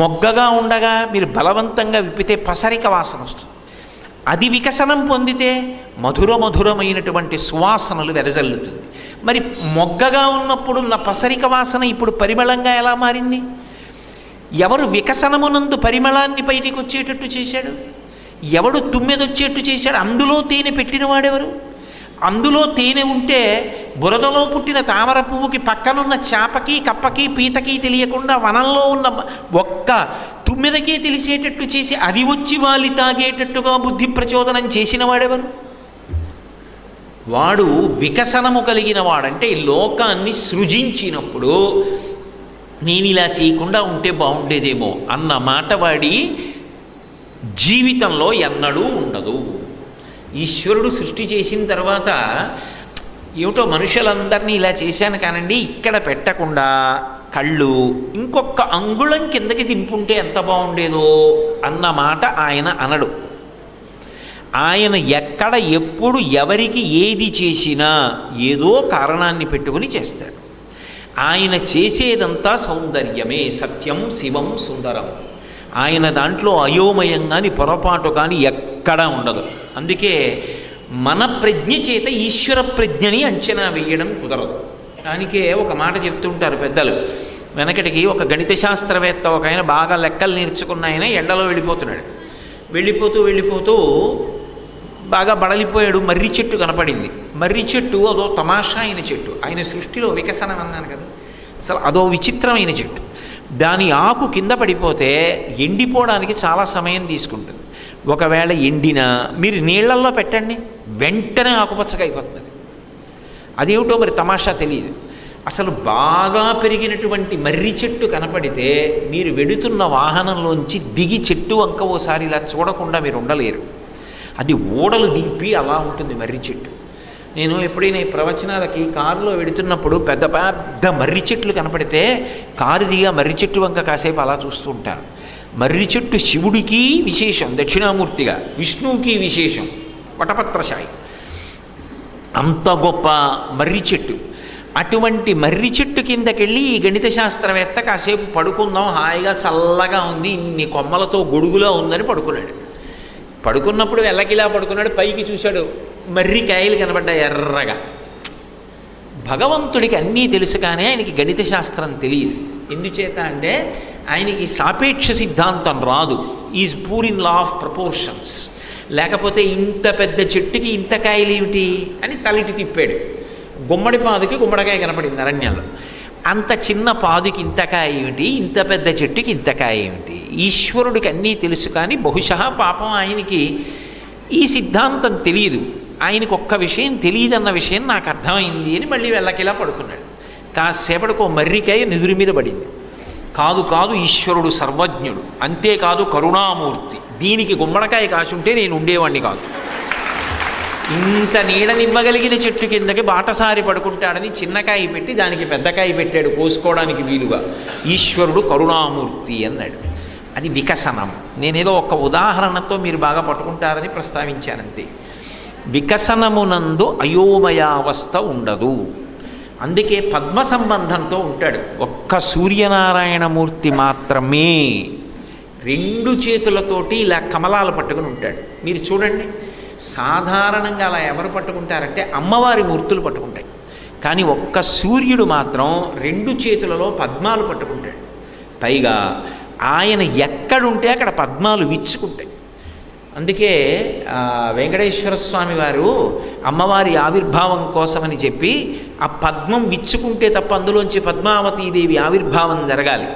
మొగ్గగా ఉండగా మీరు బలవంతంగా విప్పితే పసరిక వాసన వస్తుంది. అది వికసనం పొందితే మధురమైనటువంటి సువాసనలు వెదజల్లుతుంది. మరి మొగ్గగా ఉన్నప్పుడు ఉన్న పసరిక వాసన ఇప్పుడు పరిమళంగా ఎలా మారింది? ఎవరు వికసనమునందు పరిమళాన్ని బయటికి వచ్చేటట్టు చేశాడు? ఎవడు తుమ్మెదొచ్చేట్టు చేశాడు? అందులో తేనె పెట్టినవాడెవరు? అందులో తేనె ఉంటే బురదలో పుట్టిన తామర పువ్వుకి పక్కనున్న చేపకి కప్పకి పీతకి తెలియకుండా వనంలో ఉన్న ఒక్క తుమ్మెదకే తెలిసేటట్టు చేసి అది వచ్చి వాలి తాగేటట్టుగా బుద్ధి ప్రచోదనం చేసిన వాడెవరు? వాడు వికసనము కలిగిన వాడంటే ఈ లోకాన్ని సృజించినప్పుడు నేను ఇలా చేయకుండా ఉంటే బాగుండేదేమో అన్న మాట వాడి జీవితంలో ఎన్నడూ ఉండదు. ఈశ్వరుడు సృష్టి చేసిన తర్వాత ఏమిటో మనుషులందరినీ ఇలా చేశాను కానండి, ఇక్కడ పెట్టకుండా కళ్ళు ఇంకొక అంగుళం కిందకి దింపుంటే ఎంత బాగుండేదో అన్న మాట ఆయన అనడు. ఆయన ఎక్కడ ఎప్పుడు ఎవరికి ఏది చేసినా ఏదో కారణాన్ని పెట్టుకుని చేస్తాడు. ఆయన చేసేదంతా సౌందర్యమే, సత్యం శివం సుందరం. ఆయన దాంట్లో అయోమయం కానీ పొరపాటు కానీ ఎక్కడా ఉండదు. అందుకే మన ప్రజ్ఞ చేత ఈశ్వర ప్రజ్ఞని అంచనా వేయడం కుదరదు. దానికే ఒక మాట చెప్తుంటారు పెద్దలు. వెనకటికి ఒక గణిత శాస్త్రవేత్త ఒక ఆయన బాగా లెక్కలు నేర్చుకున్న ఆయన ఎండలో వెళ్ళిపోతున్నాడు. వెళ్ళిపోతూ బాగా బడలిపోయాడు. మర్రి చెట్టు కనపడింది. మర్రి చెట్టు అదో తమాషా అయిన చెట్టు. ఆయన సృష్టిలో వికసనం అన్నాను కదా, అసలు అదో విచిత్రమైన చెట్టు. దాని ఆకు కింద పడిపోతే ఎండిపోవడానికి చాలా సమయం తీసుకుంటుంది. ఒకవేళ ఎండినా మీరు నీళ్లల్లో పెట్టండి, వెంటనే ఆకుపచ్చగా అయిపోతుంది. అదేమిటో మరి తమాషా తెలియదు. అసలు బాగా పెరిగినటువంటి మర్రి చెట్టు కనపడితే మీరు వెడుతున్న వాహనంలోంచి దిగి చెట్టు వంక ఓసారి ఇలా చూడకుండా మీరు ఉండలేరు. అది ఓడలు దింపి అలా ఉంటుంది మర్రి చెట్టు. నేను ఎప్పుడైనా ఈ ప్రవచనాలకి కారులో వెడుతున్నప్పుడు పెద్ద పెద్ద మర్రి చెట్లు కనపడితే కారు దిగా మర్రి చెట్టు వంక కాసేపు అలా చూస్తూ ఉంటాను. మర్రి చెట్టు శివుడికి విశేషం దక్షిణామూర్తిగా, విష్ణువుకి విశేషం వటపత్రశాయి. అంత గొప్ప మర్రి చెట్టు. అటువంటి మర్రి చెట్టు కిందకెళ్ళి ఈ గణిత శాస్త్రవేత్త కాసేపు పడుకుందాం, హాయిగా చల్లగా ఉంది, ఇన్ని కొమ్మలతో గొడుగులా ఉందని పడుకున్నాడు. పడుకున్నప్పుడు వెళ్ళకిలా పడుకున్నాడు. పైకి చూశాడు, మర్రి కాయలు కనబడ్డాయి ఎర్రగా. భగవంతుడికి అన్నీ తెలుసు కానీ ఆయనకి గణిత శాస్త్రం తెలియదు. ఎందుచేత అంటే ఆయనకి సాపేక్ష సిద్ధాంతం రాదు. Is poor in law of proportions. లేకపోతే ఇంత పెద్ద చెట్టుకి ఇంత కాయలు ఏమిటి అని తలిటి తిప్పాడు. గుమ్మడి పాదుకి గుమ్మడికాయ కనపడింది అరణ్యంలో. అంత చిన్న పాదుకి ఇంతకాయ ఏమిటి, ఇంత పెద్ద చెట్టుకి ఇంతకాయ ఏమిటి? ఈశ్వరుడికి అన్నీ తెలుసు కానీ బహుశా పాపం ఆయనకి ఈ సిద్ధాంతం తెలియదు. ఆయనకు ఒక్క విషయం తెలియదన్న విషయం నాకు అర్థమైంది అని మళ్ళీ వెళ్ళకిలా పడుకున్నాడు. కాసేపటికో మర్రికాయ నిదురి మీద పడింది. కాదు ఈశ్వరుడు సర్వజ్ఞుడు, అంతేకాదు కరుణామూర్తి. దీనికి గుమ్మడికాయ కాచుంటే నేను ఉండేవాడిని కాదు. ఇంత నీడనివ్వగలిగిన చెట్టు కిందకి బాటసారి పడుకుంటాడని చిన్నకాయ పెట్టి దానికి పెద్దకాయ పెట్టాడు కోసుకోవడానికి వీలుగా. ఈశ్వరుడు కరుణామూర్తి అన్నాడు. అది వికసనం. నేనేదో ఒక ఉదాహరణతో మీరు బాగా పట్టుకుంటారని ప్రస్తావించానంతే. వికసనమునందు అయోమయావస్థ ఉండదు. అందుకే పద్మ సంబంధంతో ఉంటాడు. ఒక్క సూర్యనారాయణమూర్తి మాత్రమే 2 చేతులతోటి ఇలా కమలాలు పట్టుకుని ఉంటాడు. మీరు చూడండి, సాధారణంగా అలా ఎవరు పట్టుకుంటారంటే అమ్మవారి మూర్తులు పట్టుకుంటాయి. కానీ ఒక్క సూర్యుడు మాత్రం 2 చేతులలో పద్మాలు పట్టుకుంటాడు. పైగా ఆయన ఎక్కడుంటే అక్కడ పద్మాలు విచ్చుకుంటాయి. అందుకే వెంకటేశ్వర స్వామి వారు అమ్మవారి ఆవిర్భావం కోసమని చెప్పి ఆ పద్మం విచ్చుకుంటే తప్ప అందులోంచి పద్మావతీదేవి ఆవిర్భావం జరగాలి.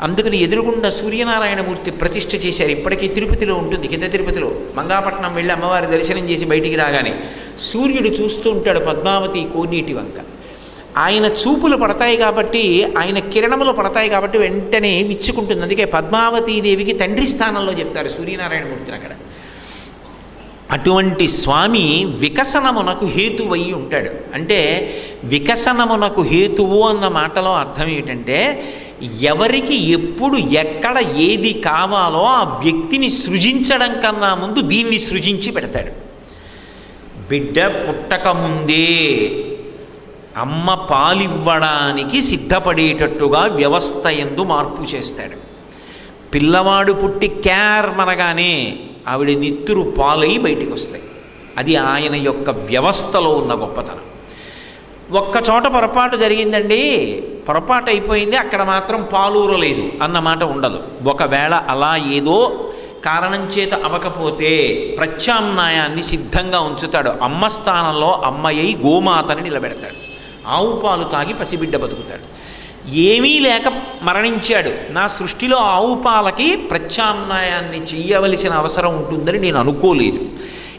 అందుకని ఎదురుగుండా సూర్యనారాయణమూర్తి ప్రతిష్ఠ చేశారు. ఇప్పటికీ తిరుపతిలో ఉంటుంది, కింద తిరుపతిలో. మంగాపట్నం వెళ్ళి అమ్మవారి దర్శనం చేసి బయటికి రాగానే సూర్యుడు చూస్తూ ఉంటాడు పద్మావతి కోనేటి వంక. ఆయన చూపులు పడతాయి కాబట్టి, ఆయన కిరణములు పడతాయి కాబట్టి వెంటనే విచ్చుకుంటుంది. అందుకే పద్మావతీదేవికి తండ్రి స్థానంలో చెప్తారు సూర్యనారాయణమూర్తిని అక్కడ. అటువంటి స్వామి వికసనమునకు హేతువై ఉంటాడు. అంటే వికసనమునకు హేతువు అన్న మాటలో అర్థం ఏమిటంటే, ఎవరికి ఎప్పుడు ఎక్కడ ఏది కావాలో ఆ వ్యక్తిని సృజించడం కన్నా ముందు దీన్ని సృజించి పెడతాడు. బిడ్డ పుట్టక ముందే అమ్మ పాలివ్వడానికి సిద్ధపడేటట్టుగా వ్యవస్థ యందు మార్పు చేస్తాడు. పిల్లవాడు పుట్టి క్యార్మనగానే ఆవిడ నిత్తురు పాలై బయటికి వస్తాయి. అది ఆయన యొక్క వ్యవస్థలో ఉన్న గొప్పతనం. ఒక్కచోట పొరపాటు జరిగిందండి, పొరపాటు అయిపోయింది, అక్కడ మాత్రం పాలూరలేదు అన్నమాట ఉండదు. ఒకవేళ అలా ఏదో కారణం చేత అవ్వకపోతే ప్రత్యామ్నాయాన్ని సిద్ధంగా ఉంచుతాడు. అమ్మ స్థానంలో అమ్మయ్యి గోమాతని నిలబెడతాడు. ఆవు పాలు తాగి పసిబిడ్డ బతుకుతాడు. ఏమీ లేక మరణించాడు, నా సృష్టిలో ఆవు పాలకి ప్రత్యామ్నాయాన్ని చెయ్యవలసిన అవసరం ఉంటుందని నేను అనుకోలేదు,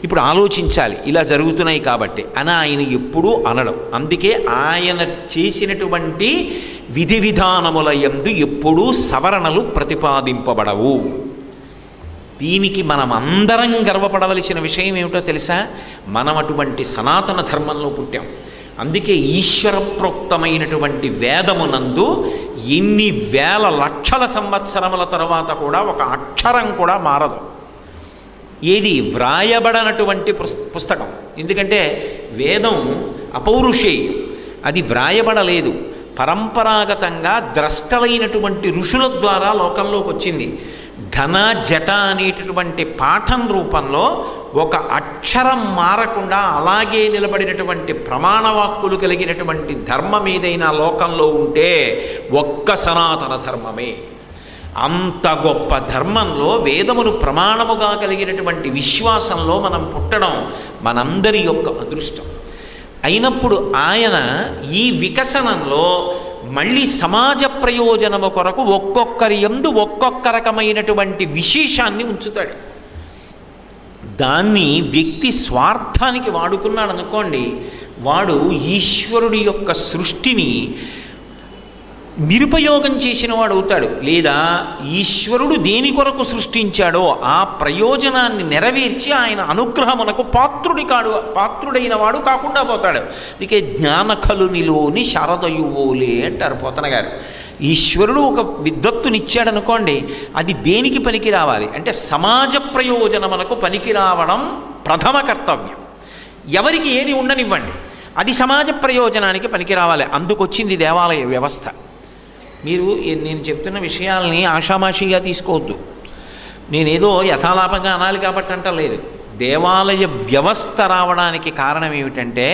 ఇప్పుడు ఆలోచించాలి, ఇలా జరుగుతున్నాయి కాబట్టి అని ఆయన ఎప్పుడూ అనడం. అందుకే ఆయన చేసినటువంటి విధి విధానముల యందు ఎప్పుడూ సవరణలు ప్రతిపాదింపబడవు. దీనికి మనం అందరం గర్వపడవలసిన విషయం ఏమిటో తెలుసా? మనం అటువంటి సనాతన ధర్మంలో పుట్టాం. అందుకే ఈశ్వర ప్రోక్తమైనటువంటి వేదమునందు ఎన్ని వేల లక్షల సంవత్సరముల తర్వాత కూడా ఒక అక్షరం కూడా మారదు. ఏది వ్రాయబడనటువంటి పుస్తకం. ఎందుకంటే వేదం అపౌరుషేయం, అది వ్రాయబడలేదు, పరంపరాగతంగా ద్రష్టలైనటువంటి ఋషుల ద్వారా లోకంలోకి వచ్చింది. ధన జట అనేటటువంటి పాఠం రూపంలో ఒక అక్షరం మారకుండా అలాగే నిలబడినటువంటి ప్రమాణవాక్కులు కలిగినటువంటి ధర్మం ఏదైనా లోకంలో ఉంటే ఒక్క సనాతన ధర్మమే. అంత గొప్ప ధర్మంలో వేదమును ప్రమాణముగా కలిగినటువంటి విశ్వాసంలో మనం పుట్టడం మనందరి యొక్క అదృష్టం. అయినప్పుడు ఆయన ఈ వికసనంలో మళ్ళీ సమాజ ప్రయోజనము కొరకు ఒక్కొక్కరి యందు ఒక్కొక్క రకమైనటువంటి విశేషాన్ని ఉంచుతాడు. దాన్ని వ్యక్తి స్వార్థానికి వాడుకున్నాడు అనుకోండి, వాడు ఈశ్వరుడి యొక్క సృష్టిని నిరుపయోగం చేసిన వాడు అవుతాడు. లేదా ఈశ్వరుడు దేని కొరకు సృష్టించాడో ఆ ప్రయోజనాన్ని నెరవేర్చి ఆయన అనుగ్రహమునకు పాత్రుడైన వాడు కాకుండా పోతాడు. అందుకే జ్ఞానకలునిలోని శారదయువోలే అంటారు పోతన గారు. ఈశ్వరుడు ఒక విద్వత్తునిచ్చాడనుకోండి, అది దేనికి పనికి రావాలి అంటే సమాజ ప్రయోజనమునకు పనికి రావడం ప్రథమ కర్తవ్యం. ఎవరికి ఏది ఉండనివ్వండి, అది సమాజ ప్రయోజనానికి పనికి రావాలి. అందుకొచ్చింది దేవాలయ వ్యవస్థ. మీరు నేను చెప్తున్న విషయాల్ని ఆషామాషిగా తీసుకోవద్దు, నేనేదో యథాలాపంగా అనాలి కాబట్టి అంటలేదు. దేవాలయ వ్యవస్థ రావడానికి కారణం ఏమిటంటే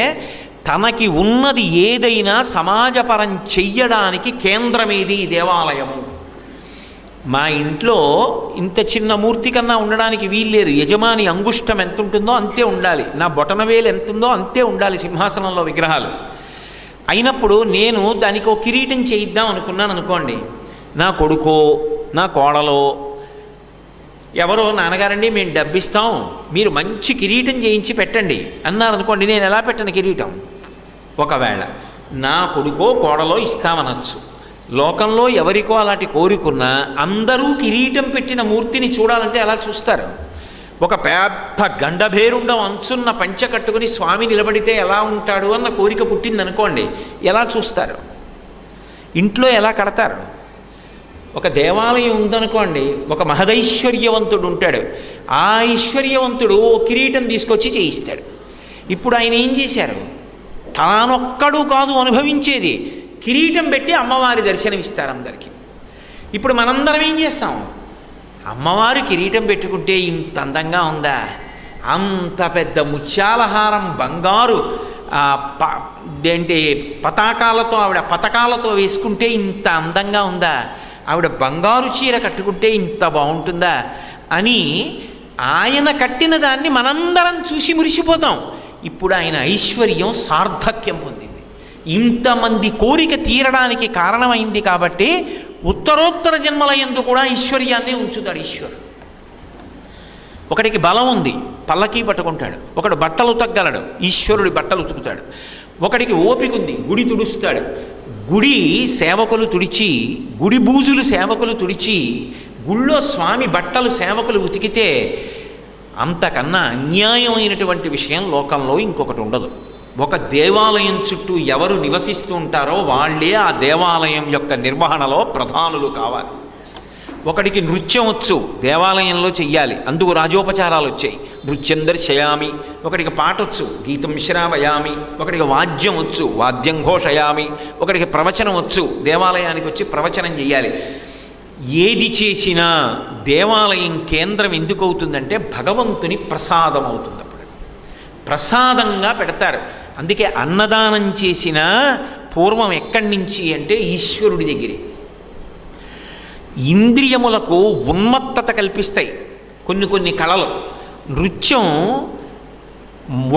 తనకి ఉన్నది ఏదైనా సమాజపరం చెయ్యడానికి కేంద్రమేది దేవాలయము. మా ఇంట్లో ఇంత చిన్న మూర్తి కన్నా ఉండడానికి వీల్లేదు. యజమాని అంగుష్టం ఎంత ఉంటుందో అంతే ఉండాలి, నా బొటనవేలు ఎంత ఉందో అంతే ఉండాలి సింహాసనంలో విగ్రహాలు. అయినప్పుడు నేను దానికి ఒక కిరీటం చేయిద్దాం అనుకున్నాను అనుకోండి, నా కొడుకో నా కోడలో ఎవరో నాన్నగారండి మేము డబ్బిస్తాం మీరు మంచి కిరీటం చేయించి పెట్టండి అన్నారు అనుకోండి, నేను ఎలా పెట్టను కిరీటం? ఒకవేళ నా కొడుకో కోడలో ఇస్తామనొచ్చు. లోకంలో ఎవరికో అలాంటి కోరుకున్నా అందరూ కిరీటం పెట్టిన మూర్తిని చూడాలంటే ఎలా చూస్తారు? ఒక పెద్ద గండభేరుండం అంచున్న పంచె కట్టుకుని స్వామి నిలబడితే ఎలా ఉంటాడు అన్న కోరిక పుట్టిందనుకోండి, ఎలా చూస్తారు? ఇంట్లో ఎలా కడతారు? ఒక దేవాలయం ఉందనుకోండి, ఒక మహదైశ్వర్యవంతుడు ఉంటాడు. ఆ ఐశ్వర్యవంతుడు ఓ కిరీటం తీసుకొచ్చి చేయిస్తాడు. ఇప్పుడు ఆయన ఏం చేశారు? తానొక్కడు కాదు అనుభవించేది, కిరీటం పెట్టి అమ్మవారి దర్శనం ఇస్తారు అందరికీ. ఇప్పుడు మనందరం ఏం చేస్తాం? అమ్మవారు కిరీటం పెట్టుకుంటే ఇంత అందంగా ఉందా, అంత పెద్ద ముత్యాలహారం బంగారు ఏంటి పతాకాలతో, ఆవిడ పతకాలతో వేసుకుంటే ఇంత అందంగా ఉందా, ఆవిడ బంగారు చీర కట్టుకుంటే ఇంత బాగుంటుందా అని ఆయన కట్టిన దాన్ని మనందరం చూసి మురిసిపోతాం. ఇప్పుడు ఆయన ఐశ్వర్యం సార్థక్యం పొందింది, ఇంతమంది కోరిక తీరడానికి కారణమైంది. కాబట్టి ఉత్తరోత్తర జన్మల యందు కూడా ఐశ్వర్యాన్ని ఉంచుతాడు ఈశ్వరుడు. ఒకడికి బలం ఉంది, పల్లకీ పట్టుకుంటాడు. ఒకడు బట్టలు ఉతకగలడు, ఈశ్వరుడి బట్టలు ఉతుకుతాడు. ఒకడికి ఓపిక ఉంది, గుడి తుడుస్తాడు. గుడి సేవకులు తుడిచి, గుడి బూజులు సేవకులు తుడిచి, గుళ్ళో స్వామి బట్టలు సేవకులు ఉతికితే అంతకన్నా అన్యాయమైనటువంటి విషయం లోకంలో ఇంకొకటి ఉండదు. ఒక దేవాలయం చుట్టూ ఎవరు నివసిస్తూ ఉంటారో వాళ్ళే ఆ దేవాలయం యొక్క నిర్వహణలో ప్రధానులు కావాలి. ఒకడికి నృత్యం వచ్చు, దేవాలయంలో చెయ్యాలి, అందుకు రాజోపచారాలు వచ్చాయి, నృత్యం దర్శయామి. ఒకడికి పాట వచ్చు, గీతం శ్రావయామి. ఒకడికి వాద్యం వచ్చు, వాద్యం ఘోషయామి. ఒకడికి ప్రవచనం వచ్చు, దేవాలయానికి వచ్చి ప్రవచనం చెయ్యాలి. ఏది చేసినా దేవాలయం కేంద్రం ఎందుకు అవుతుందంటే భగవంతుని ప్రసాదం అవుతుంది. అప్పుడు ప్రసాదంగా పెడతారు. అందుకే అన్నదానం చేసిన పూర్వం ఎక్కడి నుంచి అంటే ఈశ్వరుడి దగ్గరే. ఇంద్రియములకు ఉన్మత్తత కల్పిస్తాయి కొన్ని కళలు. నృత్యం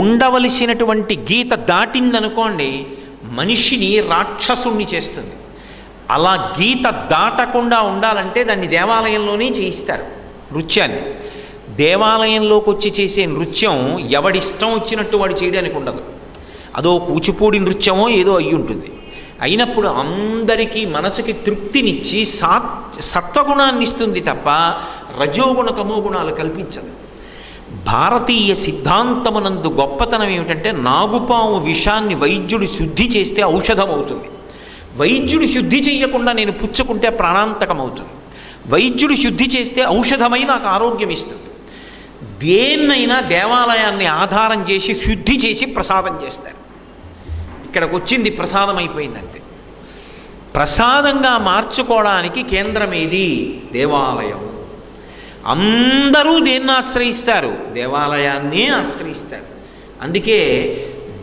ఉండవలసినటువంటి గీత దాటిందనుకోండి, మనిషిని రాక్షసుణ్ణి చేస్తుంది. అలా గీత దాటకుండా ఉండాలంటే దాన్ని దేవాలయంలోనే చేయిస్తారు నృత్యాన్ని. దేవాలయంలోకి వచ్చి చేసే నృత్యం ఎవడిష్టం వచ్చినట్టు వాడు చేయడానికి ఉండదు. అదో కూచిపూడి నృత్యమో ఏదో అయ్యి ఉంటుంది. అయినప్పుడు అందరికీ మనసుకి తృప్తినిచ్చి సత్వగుణాన్ని ఇస్తుంది తప్ప రజోగుణ తమోగుణాలు కల్పించదు. భారతీయ సిద్ధాంతమునందు గొప్పతనం ఏమిటంటే నాగుపాము విషాన్ని వైద్యుడు శుద్ధి చేస్తే ఔషధం అవుతుంది. వైద్యుడు శుద్ధి చేయకుండా నేను పుచ్చుకుంటే ప్రాణాంతకం అవుతుంది. వైద్యుడు శుద్ధి చేస్తే ఔషధమై నాకు ఆరోగ్యం ఇస్తుంది. దేన్నైనా దేవాలయాన్ని ఆధారం చేసి శుద్ధి చేసి ప్రసాదం చేస్తారు. ఇక్కడికి వచ్చింది ప్రసాదం అయిపోయిందంతే. ప్రసాదంగా మార్చుకోవడానికి కేంద్రం ఏది? దేవాలయం. అందరూ దేన్ని ఆశ్రయిస్తారు? దేవాలయాన్నే ఆశ్రయిస్తారు. అందుకే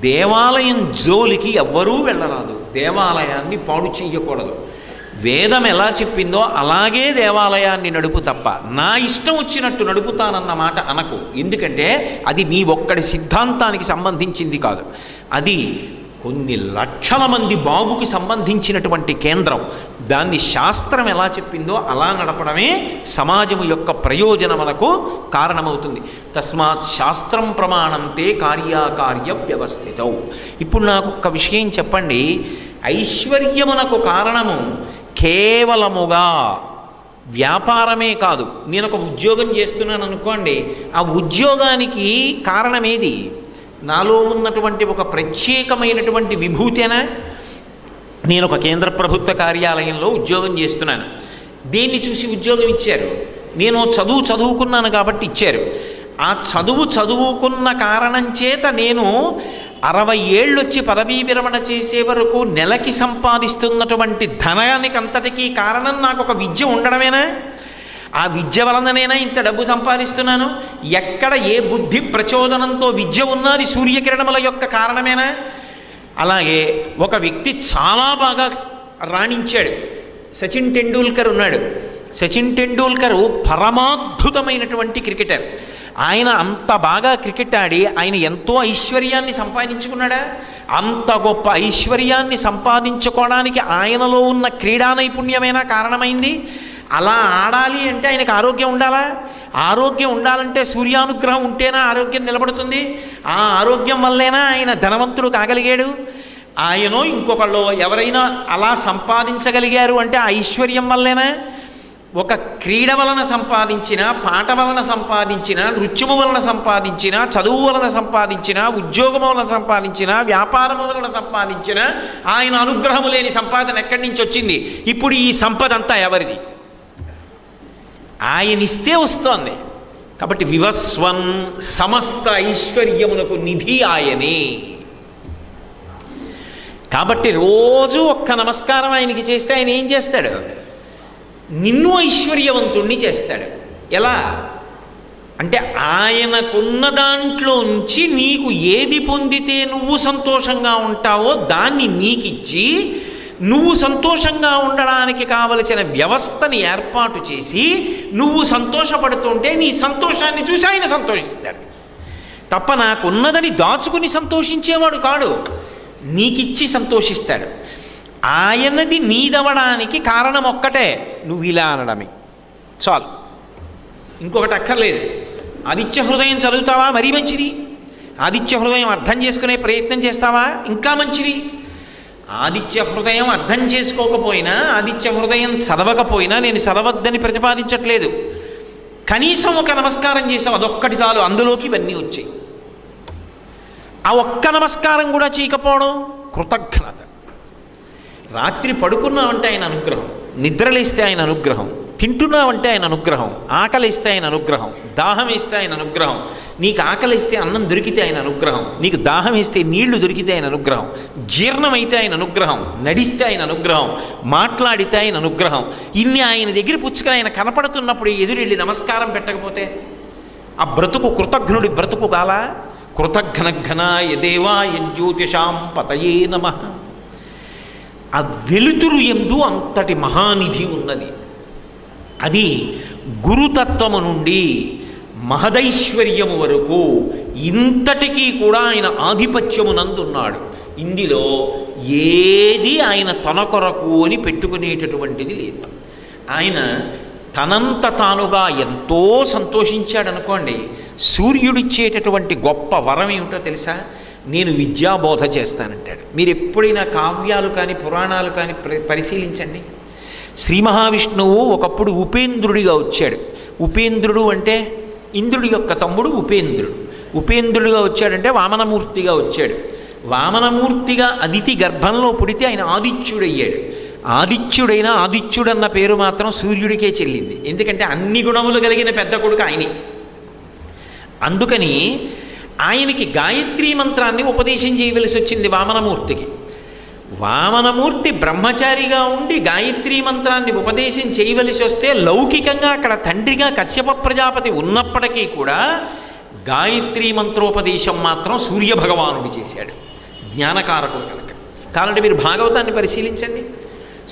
దేవాలయం జోలికి ఎవ్వరూ వెళ్ళరాదు, దేవాలయాన్ని పాడు చెయ్యకూడదు. వేదం ఎలా చెప్పిందో అలాగే దేవాలయాన్ని నడుపు తప్ప నా ఇష్టం వచ్చినట్టు నడుపుతానన్న మాట అనకు. ఎందుకంటే అది నీ ఒక్కడి సిద్ధాంతానికి సంబంధించింది కాదు, అది కొన్ని లక్షల మంది బాగుకి సంబంధించినటువంటి కేంద్రం. దాన్ని శాస్త్రం ఎలా చెప్పిందో అలా నడపడమే సమాజము యొక్క ప్రయోజనమునకు కారణమవుతుంది. తస్మాత్ శాస్త్రం ప్రమాణంతే కార్యాకార్య వ్యవస్థితౌ. ఇప్పుడు నాకు ఒక విషయం చెప్పండి. ఐశ్వర్యమునకు కారణము కేవలముగా వ్యాపారమే కాదు. నేను ఒక ఉద్యోగం చేస్తున్నాను అనుకోండి, ఆ ఉద్యోగానికి కారణమేది? నాలో ఉన్నటువంటి ఒక ప్రత్యేకమైనటువంటి విభూతేనా? నేను ఒక కేంద్ర ప్రభుత్వ కార్యాలయంలో ఉద్యోగం చేస్తున్నాను. దేన్ని చూసి ఉద్యోగం ఇచ్చారు? నేను చదువుకున్నాను కాబట్టి ఇచ్చారు. ఆ చదువుకున్న కారణం చేత నేను 60 ఏళ్ళు వచ్చి పదవీ విరమణ చేసే వరకు నెలకి సంపాదిస్తున్నటువంటి ధనానికి అంతటికీ కారణం నాకు ఒక విద్య ఉండడమేనా? ఆ విద్య వలననేనా ఇంత డబ్బు సంపాదిస్తున్నాను? ఎక్కడ ఏ బుద్ధి ప్రచోదనంతో విద్య ఉన్నది సూర్యకిరణముల యొక్క కారణమేనా? అలాగే ఒక వ్యక్తి చాలా బాగా రాణించాడు. సచిన్ టెండూల్కర్ ఉన్నాడు. సచిన్ టెండూల్కర్ పరమాద్భుతమైనటువంటి క్రికెటర్. ఆయన అంత బాగా క్రికెట్ ఆడి ఆయన ఎంతో ఐశ్వర్యాన్ని సంపాదించుకున్నాడా? అంత గొప్ప ఐశ్వర్యాన్ని సంపాదించుకోవడానికి ఆయనలో ఉన్న క్రీడా నైపుణ్యమైనా కారణమైంది. అలా ఆడాలి అంటే ఆయనకు ఆరోగ్యం ఉండాలా? ఆరోగ్యం ఉండాలంటే సూర్యానుగ్రహం ఉంటేనా ఆరోగ్యం నిలబడుతుంది. ఆ ఆరోగ్యం వల్లేనా ఆయన ధనవంతుడు కాగలిగాడు. ఆయనో ఇంకొకళ్ళు ఎవరైనా అలా సంపాదించగలిగారు అంటే ఆ ఐశ్వర్యం వల్లేనా? ఒక క్రీడ వలన సంపాదించిన, పాట వలన సంపాదించిన, నృత్యము వలన సంపాదించిన, చదువు వలన సంపాదించిన, ఉద్యోగం వలన సంపాదించిన, వ్యాపారము వలన సంపాదించిన ఆయన అనుగ్రహము లేని సంపాదన ఎక్కడి నుంచి వచ్చింది? ఇప్పుడు ఈ సంపద అంతా ఎవరిది? ఆయన ఇస్తే వస్తోంది. కాబట్టి వివస్వన్ సమస్త ఐశ్వర్యమునకు నిధి ఆయనే. కాబట్టి రోజు ఒక్క నమస్కారం ఆయనకి చేస్తే ఆయన ఏం చేస్తాడు? నిన్ను ఐశ్వర్యవంతుణ్ణి చేస్తాడు. ఎలా అంటే ఆయనకున్న దాంట్లోంచి నీకు ఏది పొందితే నువ్వు సంతోషంగా ఉంటావో దాన్ని నీకిచ్చి నువ్వు సంతోషంగా ఉండడానికి కావలసిన వ్యవస్థని ఏర్పాటు చేసి నువ్వు సంతోషపడుతుంటే నీ సంతోషాన్ని చూసి ఆయన సంతోషిస్తాడు తప్ప నాకున్నదని దాచుకుని సంతోషించేవాడు కాడు. నీకిచ్చి సంతోషిస్తాడు. ఆయనది నీదవడానికి కారణం ఒక్కటే, నువ్వు ఇలా అనడమే చాలు, ఇంకొకటి అక్కర్లేదు. ఆదిత్య హృదయం చదువుతావా? మరీ మంచిది. ఆదిత్య హృదయం అర్థం చేసుకునే ప్రయత్నం చేస్తావా? ఇంకా మంచిది. ఆదిత్య హృదయం అర్థం చేసుకోకపోయినా, ఆదిత్య హృదయం చదవకపోయినా నేను చదవద్దని ప్రతిపాదించట్లేదు. కనీసం ఒక నమస్కారం చేసావు, అదొక్కటి చాలు, అందులోకి ఇవన్నీ వచ్చాయి. ఆ ఒక్క నమస్కారం కూడా చేయకపోవడం కృతజ్ఞత. రాత్రి పడుకున్నావంటే ఆయన అనుగ్రహం, నిద్రలేస్తే ఆయన అనుగ్రహం, తింటున్నావంటే ఆయన అనుగ్రహం, ఆకలిస్తే ఆయన అనుగ్రహం, దాహం వేస్తే ఆయన అనుగ్రహం, నీకు ఆకలిస్తే అన్నం దొరికితే ఆయన అనుగ్రహం, నీకు దాహం వేస్తే నీళ్లు దొరికితే ఆయన అనుగ్రహం, జీర్ణమైతే ఆయన అనుగ్రహం, నడిస్తే ఆయన అనుగ్రహం, మాట్లాడితే ఆయన అనుగ్రహం. ఇన్ని ఆయన దగ్గర పుచ్చుకొని ఆయన కనపడుతున్నప్పుడు ఎదురెళ్ళి నమస్కారం పెట్టకపోతే ఆ బ్రతుకు కృతజ్ఞుడి బ్రతుకు కాలా? కృతఘ్నఘ్నాయ దేవాయ జ్యోతిషాం పతయే నమః. ఆ వెలుతురు యందు అంతటి మహానిధి ఉన్నది. అది గురుతత్వము నుండి మహదైశ్వర్యము వరకు ఇంతటికీ కూడా ఆయన ఆధిపత్యమునందున్నాడు. ఇందులో ఏది ఆయన తన కొరకు అని పెట్టుకునేటటువంటిది లేదు. ఆయన తనంత తానుగా ఎంతో సంతోషించాడనుకోండి. సూర్యుడిచ్చేటటువంటి గొప్ప వరం ఏమిటో తెలుసా? నేను విద్యాబోధ చేస్తానంటాడు. మీరు ఎప్పుడైనా కావ్యాలు కానీ పురాణాలు కానీ పరిశీలించండి. శ్రీ మహావిష్ణువు ఒకప్పుడు ఉపేంద్రుడిగా వచ్చాడు. ఉపేంద్రుడు అంటే ఇంద్రుడి యొక్క తమ్ముడు ఉపేంద్రుడు. ఉపేంద్రుడిగా వచ్చాడంటే వామనమూర్తిగా వచ్చాడు. వామనమూర్తిగా అదితి గర్భంలో పుడితే ఆయన ఆదిత్యుడయ్యాడు. ఆదిత్యుడైన ఆదిత్యుడన్న పేరు మాత్రం సూర్యుడికే చెల్లింది. ఎందుకంటే అన్ని గుణములు కలిగిన పెద్ద కొడుకు ఆయనే. అందుకని ఆయనకి గాయత్రీ మంత్రాన్ని ఉపదేశం చేయవలసి వచ్చింది వామనమూర్తికి. వామనమూర్తి బ్రహ్మచారిగా ఉండి గాయత్రీ మంత్రాన్ని ఉపదేశం చేయవలసి వస్తే లౌకికంగా అక్కడ తండ్రిగా కశ్యప ప్రజాపతి ఉన్నప్పటికీ కూడా గాయత్రీ మంత్రోపదేశం మాత్రం సూర్యభగవానుడు చేశాడు, జ్ఞానకారకుడు కనుక. కావాలంటే మీరు భాగవతాన్ని పరిశీలించండి.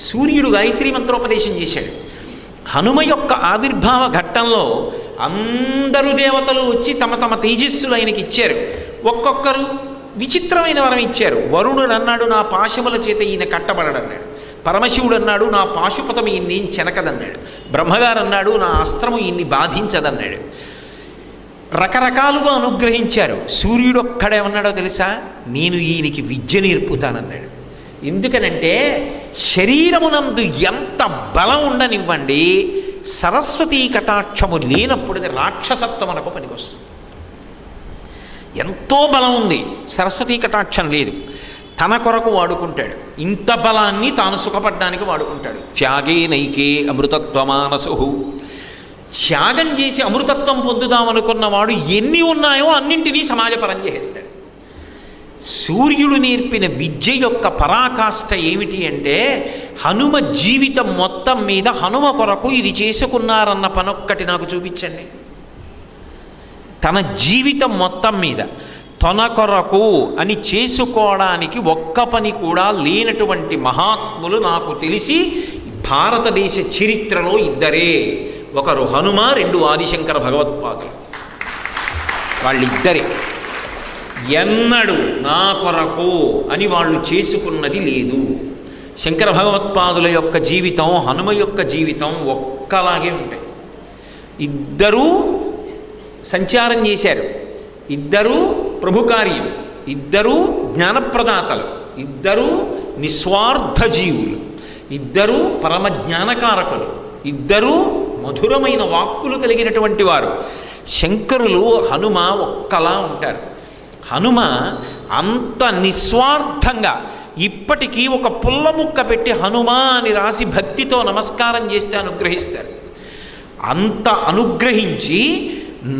సూర్యుడు గాయత్రీ మంత్రోపదేశం చేశాడు. హనుమ యొక్క ఆవిర్భావ ఘట్టంలో అందరూ దేవతలు వచ్చి తమ తమ తేజస్సులు ఆయనకి ఇచ్చారు. ఒక్కొక్కరు విచిత్రమైన వరం ఇచ్చారు. వరుణుడు అన్నాడు, నా పాశముల చేత ఈయన కట్టబడడన్నాడు. పరమశివుడు అన్నాడు, నా పాశుపతము ఈయన్ని చెనకదన్నాడు. బ్రహ్మగారు అన్నాడు, నా అస్త్రము ఈయన్ని బాధించదన్నాడు. రకరకాలుగా అనుగ్రహించారు. సూర్యుడు ఒక్కడేమన్నాడో తెలుసా? నేను ఈయనకి విద్య నేర్పుతానన్నాడు. ఎందుకనంటే శరీరమునందు ఎంత బలం ఉండనివ్వండి, సరస్వతీ కటాక్షము లేనప్పుడు రాక్షసత్వమునకు పనికొస్తుంది. ఎంతో బలం ఉంది, సరస్వతీ కటాక్షం లేదు, తన కొరకు వాడుకుంటాడు. ఇంత బలాన్ని తాను సుఖపడ్డానికి వాడుకుంటాడు. త్యాగే నైకే అమృతత్వమానసు. త్యాగం చేసి అమృతత్వం పొందుదామనుకున్నవాడు ఎన్ని ఉన్నాయో అన్నింటినీ సమాజపరం చేసేస్తాడు. సూర్యుడు నేర్పిన విద్య యొక్క పరాకాష్ఠ ఏమిటి అంటే, హనుమ జీవితం మొత్తం మీద హనుమ కొరకు ఇది చేసుకున్నారన్న పనొక్కటి నాకు చూపించండి. తన జీవితం మొత్తం మీద తన కొరకు అని చేసుకోవడానికి ఒక్క పని కూడా లేనటువంటి మహాత్ములు నాకు తెలిసి భారతదేశ చరిత్రలో ఇద్దరే. ఒకరు హనుమ, రెండు ఆదిశంకర భగవత్పాదులు. వాళ్ళిద్దరే ఎన్నడూ నా కొరకు అని వాళ్ళు చేసుకున్నది లేదు. శంకర భగవత్పాదుల యొక్క జీవితం, హనుమ యొక్క జీవితం ఒక్కలాగే ఉంటాయి. ఇద్దరూ సంచారం చేశారు, ఇద్దరూ ప్రభు కార్యం, ఇద్దరూ జ్ఞానప్రదాతలు, ఇద్దరూ నిస్వార్థ జీవులు, ఇద్దరూ పరమ జ్ఞానకారకులు, ఇద్దరూ మధురమైన వాక్కులు కలిగినటువంటి వారు. శంకరులు హనుమ ఒక్కలా ఉంటారు. హనుమ అంత నిస్వార్థంగా ఇప్పటికీ ఒక పుల్ల ముక్క పెట్టి హనుమ అని రాసి భక్తితో నమస్కారం చేస్తే అనుగ్రహిస్తారు. అంత అనుగ్రహించి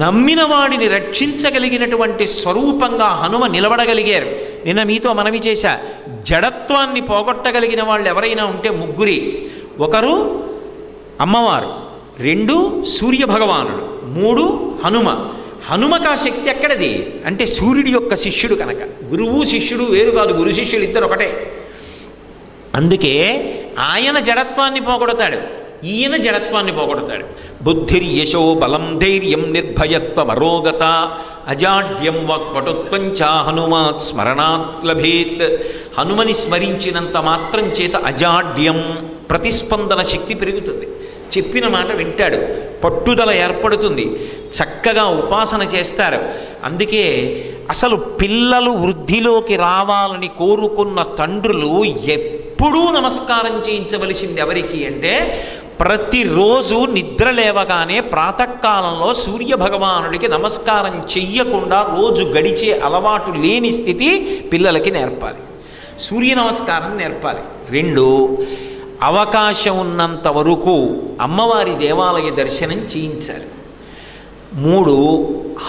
నమ్మిన వాడిని రక్షించగలిగినటువంటి స్వరూపంగా హనుమ నిలబడగలిగారు. నిన్న మీతో మనవి చేశా, జడత్వాన్ని పోగొట్టగలిగిన వాళ్ళు ఎవరైనా ఉంటే ముగ్గురి. ఒకరు అమ్మవారు, 2 సూర్యభగవానుడు, 3 హనుమ. హనుమకు ఆ శక్తి ఎక్కడది అంటే సూర్యుడి యొక్క శిష్యుడు కనుక. గురువు శిష్యుడు వేరు కాదు, గురు శిష్యుడు ఇద్దరు ఒకటే. అందుకే ఆయన జడత్వాన్ని పోగొడతాడు, ఈయన జడత్వాన్ని పోగొడతాడు. బుద్ధిర్యశో బలం ధైర్యం నిర్భయత్వం అరోగత అజాడ్యం వాక్పటుత్వం చ హనుమాత్ స్మరణాత్ లభేత్. హనుమని స్మరించినంత మాత్రం చేత అజాడ్యం, ప్రతిస్పందన శక్తి పెరుగుతుంది, చెప్పిన మాట వింటాడు, పట్టుదల ఏర్పడుతుంది, చక్కగా ఉపాసన చేస్తారు. అందుకే అసలు పిల్లలు వృద్ధిలోకి రావాలని కోరుకున్న తండ్రులు ఎప్పుడూ నమస్కారం చేయించవలసింది ఎవరికి అంటే, ప్రతిరోజు నిద్ర లేవగానే ప్రాతకాలంలో సూర్యభగవానుడికి నమస్కారం చెయ్యకుండా రోజు గడిచే అలవాటు లేని స్థితి పిల్లలకి నేర్పాలి. సూర్య నమస్కారం నేర్పాలి. 2, అవకాశం ఉన్నంత వరకు అమ్మవారి దేవాలయ దర్శనం చేయించాలి. 3,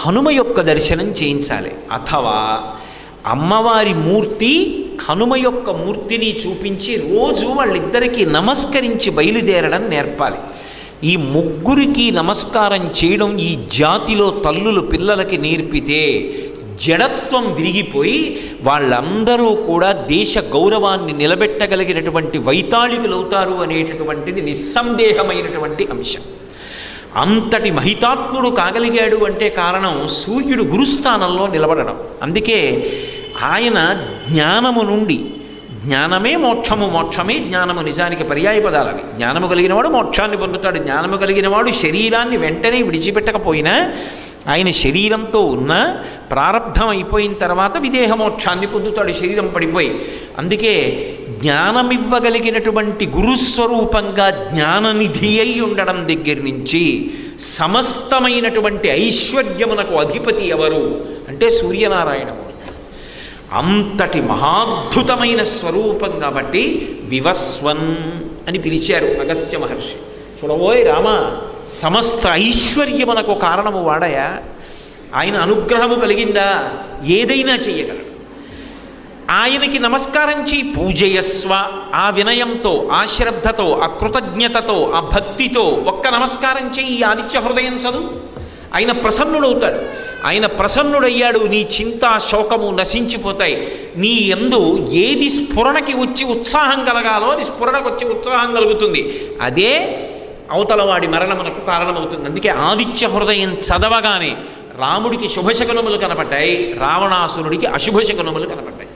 హనుమ యొక్క దర్శనం చేయించాలి. అథవా అమ్మవారి మూర్తి హనుమ యొక్క మూర్తిని చూపించి రోజు వాళ్ళిద్దరికీ నమస్కరించి బయలుదేరడం నేర్పాలి. ఈ ముగ్గురికి నమస్కారం చేయడం ఈ జాతిలో తల్లులు పిల్లలకి నేర్పితే జడత్వం విరిగిపోయి వాళ్ళందరూ కూడా దేశ గౌరవాన్ని నిలబెట్టగలిగినటువంటి వైతాళికులవుతారు అనేటటువంటిది నిస్సందేహమైనటువంటి అంశం. అంతటి మహితాత్ముడు కాగలిగాడు అంటే కారణం సూర్యుడు గురుస్థానంలో నిలబడడం. అందుకే ఆయన జ్ఞానము నుండి, జ్ఞానమే మోక్షము, మోక్షమే జ్ఞానము, నిజానికి పర్యాయ పదాలవి. జ్ఞానము కలిగినవాడు మోక్షాన్ని పొందుతాడు. జ్ఞానము కలిగినవాడు శరీరాన్ని వెంటనే విడిచిపెట్టకపోయినా ఆయన శరీరంతో ఉన్న ప్రారబ్ధం అయిపోయిన తర్వాత విదేహ మోక్షాన్ని పొందుతాడు, శరీరం పడిపోయి. అందుకే జ్ఞానమివ్వగలిగినటువంటి గురుస్వరూపంగా జ్ఞాననిధి అయి ఉండడం దగ్గర నుంచి సమస్తమైనటువంటి ఐశ్వర్యమునకు అధిపతి ఎవరు అంటే సూర్యనారాయణమూర్తి. అంతటి మహాద్భుతమైన స్వరూపం కాబట్టి వివస్వన్ అని పిలిచారు అగస్త్య మహర్షి. చూడబోయ్ రామ, సమస్త ఐశ్వర్యమునకు కారణము వాడయా. ఆయన అనుగ్రహము కలిగిందా ఏదైనా చెయ్యగలడు. ఆయనకి నమస్కారం చేయి, పూజయస్వ. ఆ వినయంతో, ఆ శ్రద్ధతో, ఆ కృతజ్ఞతతో, ఆ భక్తితో ఒక్క నమస్కారం చేయి, ఆదిత్య హృదయం చదువు. ఆయన ప్రసన్నుడవుతాడు. ఆయన ప్రసన్నుడయ్యాడు, నీ చింత శోకము నశించిపోతాయి. నీ యందు ఏది స్ఫురణకి వచ్చి ఉత్సాహం కలగాలో అది స్ఫురణకు వచ్చి ఉత్సాహం కలుగుతుంది. అదే అవతలవాడి మరణమునకు కారణమవుతుంది. అందుకే ఆదిత్య హృదయం చదవగానే రాముడికి శుభశకునములు కనపడ్డాయి, రావణాసురుడికి అశుభశకునములు కనపడ్డాయి.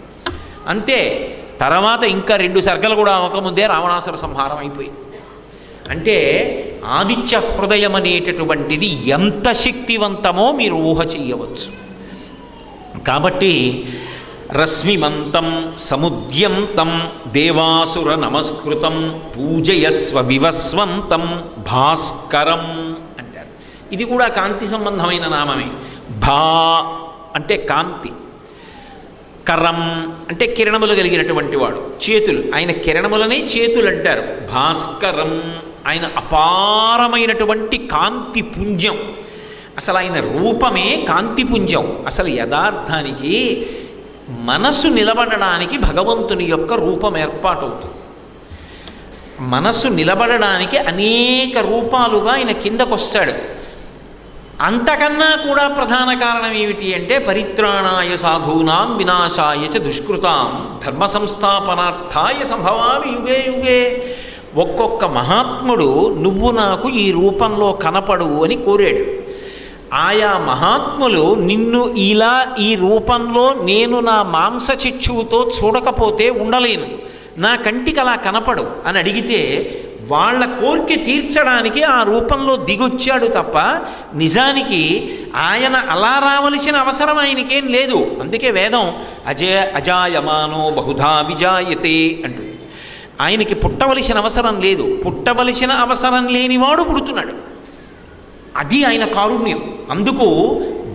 అంతే. తర్వాత ఇంకా 2 సర్గలు కూడా అవ్వకముందే రావణాసుర సంహారం అయిపోయింది. అంటే ఆదిత్య హృదయం అనేటటువంటిది ఎంత శక్తివంతమో మీరు ఊహ చెయ్యవచ్చు. కాబట్టి రశ్మిమంతం సముద్యంతం దేవాసుర నమస్కృతం పూజయస్వ వివస్వంతం భాస్కరం అంటారు. ఇది కూడా కాంతి సంబంధమైన నామమే. భా అంటే కాంతి, కరం అంటే కిరణములు కలిగినటువంటి వాడు, చేతులు. ఆయన కిరణములనే చేతులు అంటారు. భాస్కరం ఆయన అపారమైనటువంటి కాంతి పుంజం. అసలు ఆయన రూపమే కాంతి పుంజం. అసలు యథార్థానికి మనసు నిలబడడానికి భగవంతుని యొక్క రూపం ఏర్పాటవుతుంది. మనసు నిలబడడానికి అనేక రూపాలుగా ఆయన కిందకొస్తాడు. అంతకన్నా కూడా ప్రధాన కారణం ఏమిటి అంటే పరిత్రాణాయ సాధూనాం వినాశాయ చ దుష్కృతాం ధర్మ సంస్థాపనార్థాయ సంభవామి యుగే యుగే. ఒక్కొక్క మహాత్ముడు నువ్వు నాకు ఈ రూపంలో కనపడు అని కోరాడు. ఆయా మహాత్ములు నిన్ను ఇలా ఈ రూపంలో నేను నా మాంసచిక్షువుతో చూడకపోతే ఉండలేను, నా కంటికి అలా కనపడు అని అడిగితే వాళ్ళ కోరిక తీర్చడానికి ఆ రూపంలో దిగొచ్చాడు తప్ప నిజానికి ఆయన అలా రావలసిన అవసరం ఆయనకేం లేదు. అందుకే వేదం అజాయమానో బహుధా విజాయతే అంటుంది. ఆయనకి పుట్టవలసిన అవసరం లేదు. పుట్టవలసిన అవసరం లేనివాడు పుడుతున్నాడు. అది ఆయన కారుణ్యం. అందుకు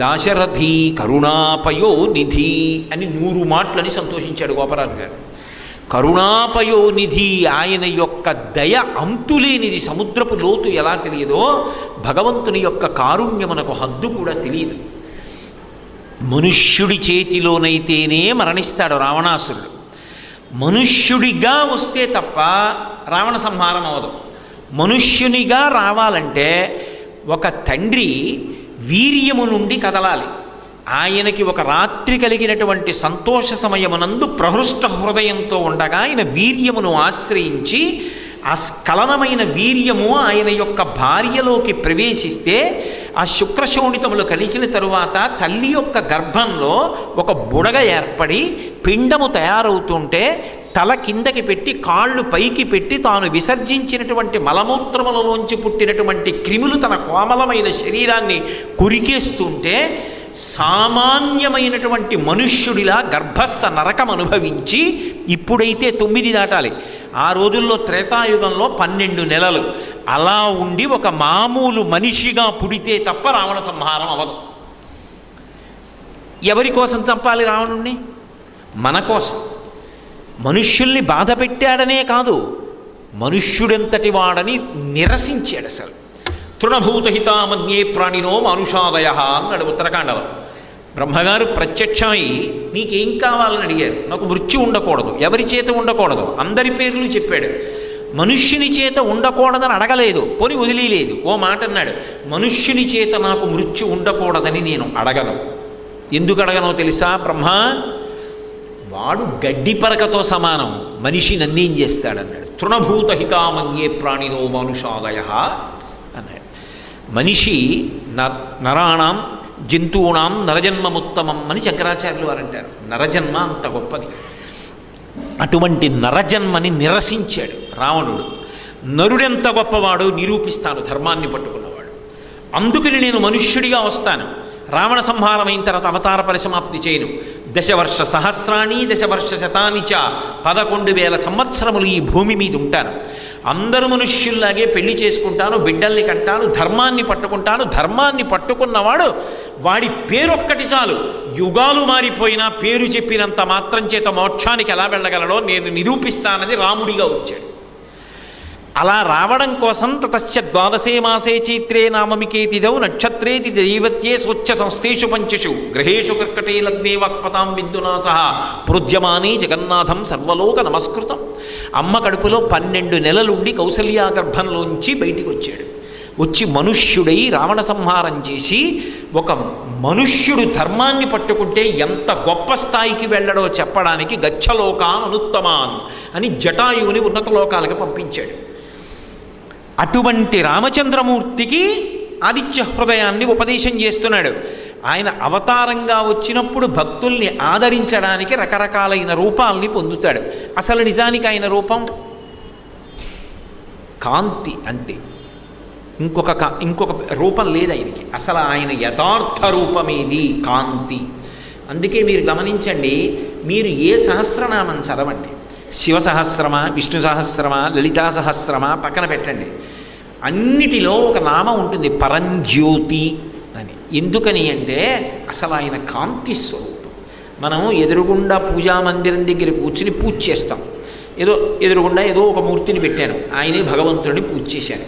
దాశరథి కరుణాపయో నిధి అని 100 మాటలని సంతోషించాడు గోపరాజు గారు. కరుణాపయోనిధి, ఆయన యొక్క దయ అంతులేనిది. సముద్రపు లోతు ఎలా తెలియదో భగవంతుని యొక్క కారుణ్యమునకు హద్దు కూడా తెలియదు. మనుష్యుడి చేతిలోనైతేనే మరణిస్తాడు రావణాసురుడు. మనుష్యుడిగా వస్తే తప్ప రావణ సంహారం అవదు. మనుష్యునిగా రావాలంటే ఒక తండ్రి వీర్యము నుండి కదలాలి. ఆయనకి ఒక రాత్రి కలిగినటువంటి సంతోష సమయమునందు ప్రహృష్ట హృదయంతో ఉండగా ఆయన వీర్యమును ఆశ్రయించి ఆ స్ఖలనమైన వీర్యము ఆయన యొక్క భార్యలోకి ప్రవేశిస్తే ఆ శుక్రశోణితములు కలిసిన తరువాత తల్లి యొక్క గర్భంలో ఒక బుడగ ఏర్పడి పిండము తయారవుతుంటే తల కిందకి పెట్టి కాళ్ళు పైకి పెట్టి తాను విసర్జించినటువంటి మలమూత్రములలోంచి పుట్టినటువంటి క్రిములు తన కోమలమైన శరీరాన్ని కురికేస్తుంటే సామాన్యమైనటువంటి మనుష్యుడిలా గర్భస్థ నరకం అనుభవించి, ఇప్పుడైతే 9 దాటాలి, ఆ రోజుల్లో త్రేతాయుగంలో 12 నెలలు అలా ఉండి ఒక మామూలు మనిషిగా పుడితే తప్ప రావణ సంహారం అవదు. ఎవరి కోసం చంపాలి రావణుణ్ణి? మన కోసం. మనుష్యుల్ని బాధ పెట్టాడనే కాదు, మనుష్యుడెంతటి వాడని నిరసించాడు. అసలు తృణభూతహితామన్యే ప్రాణినో మానుషాదయ అన్నాడు ఉత్తరాఖండలో. బ్రహ్మగారు ప్రత్యక్షమై నీకేం కావాలని అడిగారు. నాకు మృత్యు ఉండకూడదు. ఎవరి చేత ఉండకూడదు? అందరి పేర్లు చెప్పాడు. మనుష్యుని చేత ఉండకూడదని అడగలేదు, పోని వదిలేదు. ఓ మాట అన్నాడు, మనుష్యుని చేత నాకు మృత్యు ఉండకూడదని నేను అడగను. ఎందుకు అడగనో తెలుసా? బ్రహ్మ, వాడు గడ్డి పరకతో సమానం, మనిషి నన్నేం చేస్తాడన్నాడు. తృణభూతహితామన్యే ప్రాణినో మానుషాదయ అన్నాడు. మనిషి నరాణం జంతువునాం నరజన్మముత్తమం అని శంకరాచార్యులు వారు అంటారు. నరజన్మ అంత గొప్పది. అటువంటి నరజన్మని నిరసించాడు రావణుడు. నరుడెంత గొప్పవాడు నిరూపిస్తాను, ధర్మాన్ని పట్టుకున్నవాడు. అందుకని నేను మనుష్యుడిగా వస్తాను. రావణ సంహారమైన తర్వాత అవతార పరిసమాప్తి చేయను. 10 వర్ష సహస్రాణి 10 వర్ష శతాని చ 11,000 సంవత్సరములు ఈ భూమి మీద ఉంటాను. అందరు మనుష్యుల్లాగే పెళ్లి చేసుకుంటాను, బిడ్డల్ని కంటాను, ధర్మాన్ని పట్టుకుంటాను. ధర్మాన్ని పట్టుకున్నవాడు వాడి పేరొక్కటి చాలు, యుగాలు మారిపోయినా పేరు చెప్పినంత మాత్రం చేత మోక్షానికి ఎలా వెళ్ళగలడో నేను నిరూపిస్తానని రాముడిగా వచ్చాడు. అలా రావడం కోసం తతశ్చ 12 మాసే చైత్రే నామమికేతిదౌ నక్షత్రేతి దైవత్యే స్వచ్ఛ సంస్థేషు పంచషు గ్రహేషు కర్కటే లగ్నే వాక్పతాం బిందునా సహా ప్రోద్యమానే జగన్నాథం సర్వలోక నమస్కృతం. అమ్మ కడుపులో 12 నెలలుండి కౌసల్యా గర్భంలోంచి బయటికి వచ్చాడు. వచ్చి మనుష్యుడై రావణ సంహారం చేసి, ఒక మనుష్యుడు ధర్మాన్ని పట్టుకుంటే ఎంత గొప్ప స్థాయికి వెళ్ళడో చెప్పడానికి గచ్చలోకాన్ అనుత్తమాన్ అని జటాయువుని ఉన్నత లోకాలకు పంపించాడు. అటువంటి రామచంద్రమూర్తికి ఆదిత్య హృదయాన్ని ఉపదేశం చేస్తున్నాడు. ఆయన అవతారంగా వచ్చినప్పుడు భక్తుల్ని ఆదరించడానికి రకరకాలైన రూపాలని పొందుతాడు. అసలు నిజానికి ఆయన రూపం కాంతి అంతే, ఇంకొక రూపం లేదు ఆయనకి. అసలు ఆయన యథార్థ రూపమేది కాంతి. అందుకే మీరు గమనించండి, మీరు ఏ సహస్రనామం చదవండి, శివ సహస్రమా, విష్ణు సహస్రమా, లలితా సహస్రమా పక్కన పెట్టండి, అన్నిటిలో ఒక నామం ఉంటుంది పరంజ్యోతి అని. ఎందుకని అంటే అసలు ఆయన కాంతి స్వరూపం. మనం ఎదురుగుండా పూజామందిరం దగ్గర కూర్చుని పూజ చేస్తాం. ఎదురుగుండా ఏదో ఒక మూర్తిని పెట్టాను, ఆయనే భగవంతుడిని పూజ చేశాను.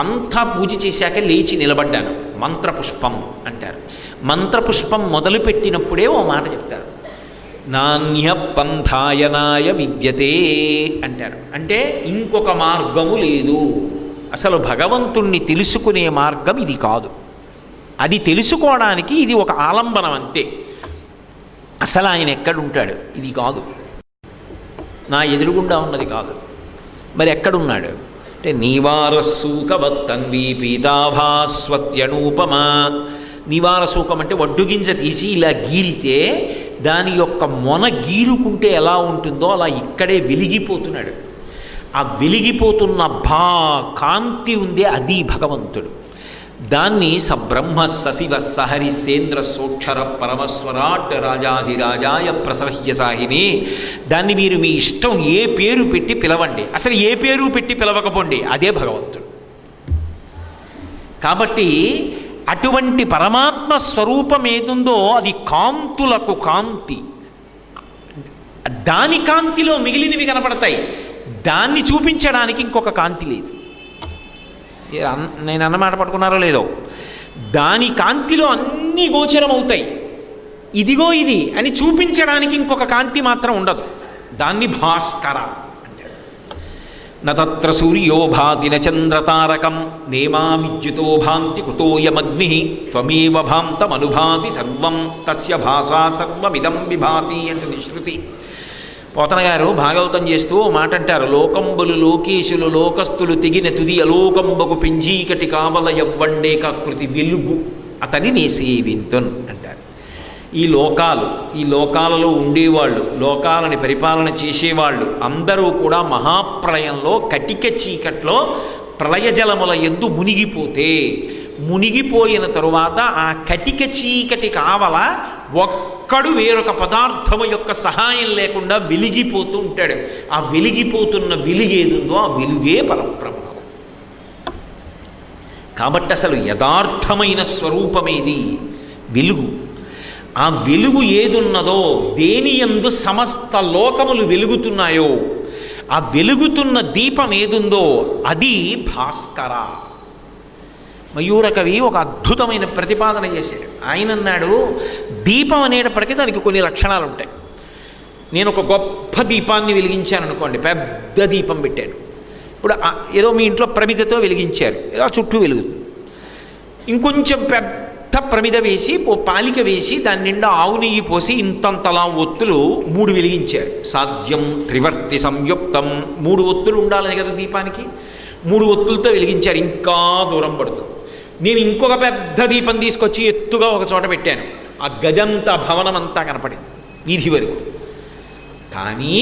అంతా పూజ చేశాక లేచి నిలబడ్డాను, మంత్రపుష్పం అంటారు. మంత్రపుష్పం మొదలుపెట్టినప్పుడే ఓ మాట చెప్తారు, నాణ్య పంథాయనాయ విద్యతే అంటారు. అంటే ఇంకొక మార్గము లేదు, అసలు భగవంతుణ్ణి తెలుసుకునే మార్గం ఇది కాదు. అది తెలుసుకోవడానికి ఇది ఒక ఆలంబనం అంతే. అసలు ఆయన ఎక్కడుంటాడు? ఇది కాదు, నా ఎదురుగుండా ఉన్నది కాదు. మరి ఎక్కడున్నాడు అంటే నీవారసూకవత్తన్వీ పీతాభాస్వత్యనూపమా. నివారసూకం అంటే వడ్డుగింజ తీసి ఇలా గీరితే దాని యొక్క మొన గీరుకుంటే ఎలా ఉంటుందో అలా ఇక్కడే వెలిగిపోతున్నాడు. ఆ వెలిగిపోతున్న కాంతి ఉందే అది భగవంతుడు. దాన్ని సబ్రహ్మ సశివ సహరి సేంద్ర సోక్షర పరమస్వరాట్ రాజాధిరాజాయ ప్రసహ్య సాహిని. దాన్ని మీరు మీ ఇష్టం ఏ పేరు పెట్టి పిలవండి, అసలు ఏ పేరు పెట్టి పిలవకపోండి, అదే భగవంతుడు. కాబట్టి అటువంటి పరమాత్మ స్వరూపం ఏదుందో అది కాంతులకు కాంతి. దాని కాంతిలో మిగిలినవి కనపడతాయి. దాన్ని చూపించడానికి ఇంకొక కాంతి లేదు. నేను అన్నమాట పట్టుకున్నారో లేదో, దాని కాంతిలో అన్నీ గోచరమవుతాయి. ఇదిగో ఇది అని చూపించడానికి ఇంకొక కాంతి మాత్రం ఉండదు. దాన్ని భాస్కర అంటే. నత్ర సూర్యో భాతి న చంద్రతారకం నేమా విద్యుతో భాంతి కుతోయమగ్ని త్వమేవ భాంతమనుభాతి సర్వం తస్య భాషా సర్వమిదం విభాతి అంటే శృతి. పోతన గారు భాగవతం చేస్తూ మాట అంటారు, లోకంబులు లోకేశులు లోకస్తులు తెగిన తుది అలోకంబకు పింజీకటి కావల యవ్వండే కాకృతి వెలుగు అతని నేసేవింతున్ అంటారు. ఈ లోకాలలో ఉండేవాళ్ళు, లోకాలని పరిపాలన చేసేవాళ్ళు అందరూ కూడా మహాప్రళయంలో కటిక చీకట్లో ప్రళయజలముల యందు మునిగిపోయిన తరువాత ఆ కటిక చీకటి కావల ఒక్కడు వేరొక పదార్థము యొక్క సహాయం లేకుండా వెలిగిపోతూ ఉంటాడు. ఆ వెలిగిపోతున్న వెలుగేదుందో ఆ వెలుగే పరబ్రహ్మం. కాబట్టి అసలు యథార్థమైన స్వరూపమేది? వెలుగు. ఆ వెలుగు ఏదున్నదో, దేనియందు సమస్త లోకములు వెలుగుతున్నాయో, ఆ వెలుగుతున్న దీపం ఏదుందో అది భాస్కర. మయూర కవి ఒక అద్భుతమైన ప్రతిపాదన చేశాడు. ఆయన అన్నాడు, దీపం అనేటప్పటికీ దానికి కొన్ని లక్షణాలు ఉంటాయి. నేను ఒక గొప్ప దీపాన్ని వెలిగించాను అనుకోండి, పెద్ద దీపం పెట్టాను. ఇప్పుడు ఏదో మీ ఇంట్లో ప్రమిదతో వెలిగించారు, ఏదో చుట్టూ వెలుగుతుంది. ఇంకొంచెం పెద్ద ప్రమిద వేసి ఓ పాలిక వేసి దాని నిండా ఆవు నెయ్యి పోసి ఇంతంతలా ఒత్తులు 3 వెలిగించారు. సాధ్యం త్రివర్తి సంయుక్తం, 3 ఒత్తులు ఉండాలని కదా దీపానికి. 3 ఒత్తులతో వెలిగించారు. ఇంకా దూరం పడుతుంది. నేను ఇంకొక పెద్ద దీపం తీసుకొచ్చి ఎత్తుగా ఒక చోట పెట్టాను. ఆ గదంతా భవనం అంతా కనపడింది వీధి వరకు. కానీ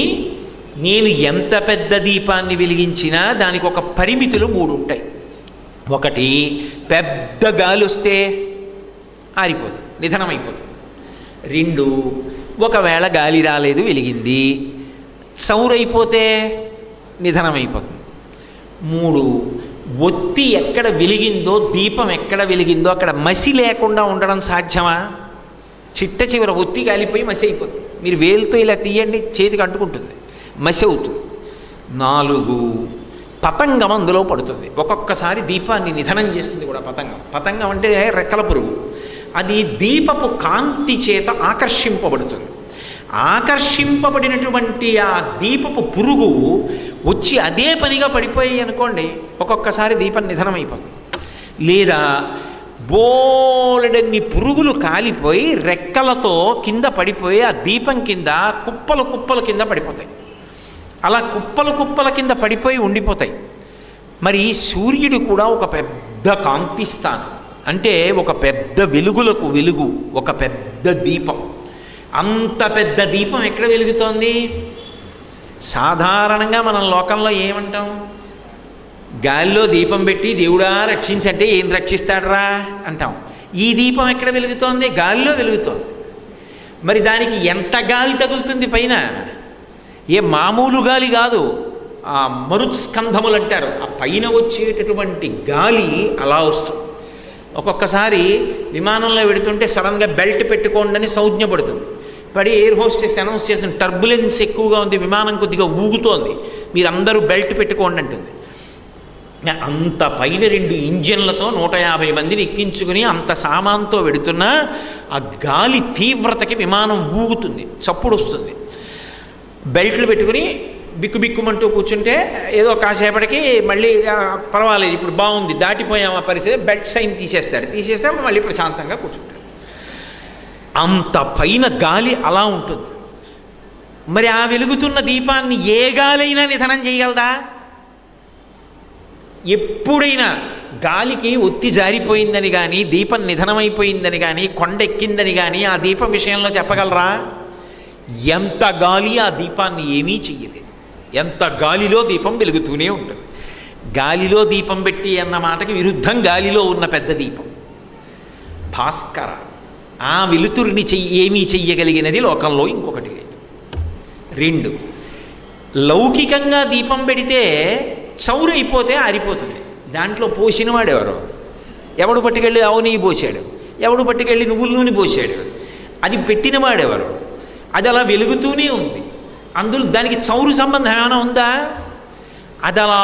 నేను ఎంత పెద్ద దీపాన్ని వెలిగించినా దానికి ఒక పరిమితులు 3 ఉంటాయి. ఒకటి, పెద్ద గాలి వస్తే ఆరిపోతుంది, నిధనమైపోతుంది. 2, ఒకవేళ గాలి రాలేదు వెలిగింది, చౌరైపోతే నిధనమైపోతుంది. 3, ఒత్తి ఎక్కడ వెలిగిందో, దీపం ఎక్కడ వెలిగిందో అక్కడ మసి లేకుండా ఉండడం సాధ్యమా? చిట్ట చివర ఒత్తి కాలిపోయి మసి అయిపోతుంది. మీరు వేలుతో ఇలా తీయండి, చేతికి అంటుకుంటుంది, మసి అవుతుంది. 4, పతంగం అందులో పడుతుంది. ఒక్కొక్కసారి దీపాన్ని నిధనం చేస్తుంది కూడా పతంగం. పతంగం అంటే రెక్కల పురుగు. అది దీపపు కాంతి చేత ఆకర్షింపబడుతుంది. ఆకర్షింపబడినటువంటి ఆ దీపపు పురుగు వచ్చి అదే పనిగా పడిపోయి అనుకోండి, ఒక్కొక్కసారి దీపం నిధనమైపోతుంది. లేదా బోలెడన్ని పురుగులు కాలిపోయి రెక్కలతో కింద పడిపోయి ఆ దీపం కింద కుప్పలు కుప్పల కింద పడిపోతాయి. అలా కుప్పలు కుప్పల కింద పడిపోయి ఉండిపోతాయి. మరి సూర్యుడు కూడా ఒక పెద్ద కాంతిస్థానం, అంటే ఒక పెద్ద వెలుగులకు వెలుగు, ఒక పెద్ద దీపం. అంత పెద్ద దీపం ఎక్కడ వెలుగుతోంది? సాధారణంగా మనం లోకంలో ఏమంటాం? గాలిలో దీపం పెట్టి దేవుడా రక్షించంటే ఏం రక్షిస్తాడరా అంటాం. ఈ దీపం ఎక్కడ వెలుగుతోంది? గాలిలో వెలుగుతోంది. మరి దానికి ఎంత గాలి తగులుతుంది పైన? ఏ మామూలు గాలి కాదు, ఆ మరుత్స్కంధములు అంటారు. ఆ పైన వచ్చేటటువంటి గాలి అలా వస్తుంది. ఒక్కొక్కసారి విమానంలో పెడుతుంటే సడన్గా బెల్ట్ పెట్టుకోండి అని సంజ్ఞ పడుతుంది. పడి ఎయిర్ హోస్టెస్ అనౌన్స్ చేసిన టర్బులెన్స్ ఎక్కువగా ఉంది, విమానం కొద్దిగా ఊగుతోంది, మీరందరూ బెల్ట్ పెట్టుకోండి అంటుంది. అంత పైన 2 ఇంజన్లతో 150 మందిని ఎక్కించుకుని అంత సామాన్తో పెడుతున్నా ఆ గాలి తీవ్రతకి విమానం ఊగుతుంది, చప్పుడు వస్తుంది. బెల్ట్లు పెట్టుకుని బిక్కుబిక్కుమంటూ కూర్చుంటే ఏదో కాసేపటికి మళ్ళీ పర్వాలేదు ఇప్పుడు బాగుంది దాటిపోయామా పరిస్థితి, బెల్ట్ సైన్ తీసేస్తే మళ్ళీ ప్రశాంతంగా కూర్చుంటాడు. అంత పైన గాలి అలా ఉంటుంది. మరి ఆ వెలుగుతున్న దీపాన్ని ఏ గాలైనా నిధనం చేయగలదా? ఎప్పుడైనా గాలికి ఒత్తి జారిపోయిందని కానీ, దీపం నిధనమైపోయిందని కానీ, కొండెక్కిందని కానీ ఆ దీపం విషయంలో చెప్పగలరా? ఎంత గాలి ఆ దీపాన్ని ఏమీ చెయ్యలేదు. ఎంత గాలిలో దీపం వెలుగుతూనే ఉంటుంది. గాలిలో దీపం పెట్టి అన్న మాటకి విరుద్ధం గాలిలో ఉన్న పెద్ద దీపం భాస్కర. ఆ వెలుతురిని ఏమీ చెయ్యగలిగినది లోకంలో ఇంకొకటి లేదు. 2, లౌకికంగా దీపం పెడితే చౌరైపోతే ఆరిపోతుంది. దాంట్లో పోసినవాడెవరో, ఎవడు పట్టుకెళ్ళి ఆవు నెయ్యి పోసాడు, ఎవడు పట్టుకెళ్ళి నువ్వుల నూనె పోసాడు, అది పెట్టినవాడెవరు, అది అలా వెలుగుతూనే ఉంది. అందులో దానికి చౌరు సంబంధం ఏమైనా ఉందా? అది అలా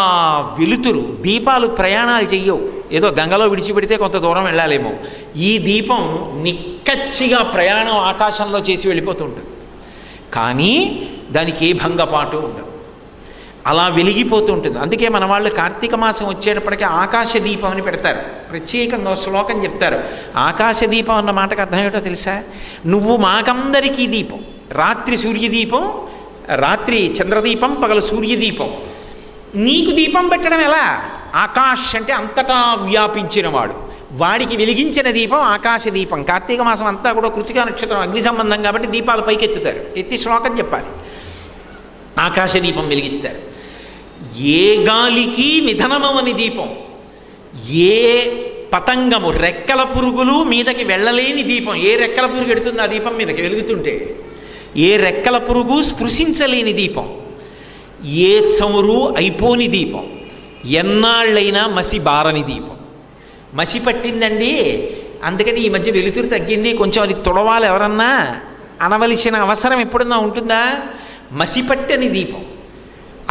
వెలుతురు. దీపాలు ప్రయాణాలు చెయ్యవు, ఏదో గంగలో విడిచిపెడితే కొంత దూరం వెళ్ళాలేమో. ఈ దీపం నిక్కచ్చిగా ప్రయాణం ఆకాశంలో చేసి వెళ్ళిపోతుంటుంది, కానీ దానికి ఏ భంగపాటు ఉండదు, అలా వెలిగిపోతూ ఉంటుంది. అందుకే మన వాళ్ళు కార్తీక మాసం వచ్చేటప్పటికీ ఆకాశ దీపం అని పెడతారు, ప్రత్యేకంగా శ్లోకం చెప్తారు. ఆకాశ దీపం అన్న మాటకు అర్థం ఏమిటో తెలుసా? నువ్వు మాకందరికీ దీపం, రాత్రి సూర్యదీపం, రాత్రి చంద్రదీపం, పగలు సూర్యదీపం. నీకు దీపం పెట్టడం ఎలా? ఆకాశ్ అంటే అంతటా వ్యాపించినవాడు, వాడికి వెలిగించిన దీపం ఆకాశ దీపం. కార్తీక మాసం అంతా కూడా కృతికా నక్షత్రం అగ్ని సంబంధం కాబట్టి దీపాలు పైకెత్తుతారు, ఎత్తి శ్లోకం చెప్పాలి, ఆకాశ దీపం వెలిగిస్తారు. ఏ గాలికి నిధనమవని దీపం, ఏ పతంగము రెక్కల పురుగులు మీదకి వెళ్ళలేని దీపం. ఏ రెక్కల పురుగు ఎడుతుంది ఆ దీపం మీదకి వెలుగుతుంటే? ఏ రెక్కల పురుగు స్పృశించలేని దీపం, ఏ చమురు అయిపోని దీపం, ఎన్నాళ్ళైనా మసి బారని దీపం. మసి పట్టిందండి, అందుకని ఈ మధ్య వెలుతురు తగ్గింది, కొంచెం అది తుడవాలి ఎవరన్నా అనవలసిన అవసరం ఎప్పుడన్నా ఉంటుందా? మసిపట్టని దీపం.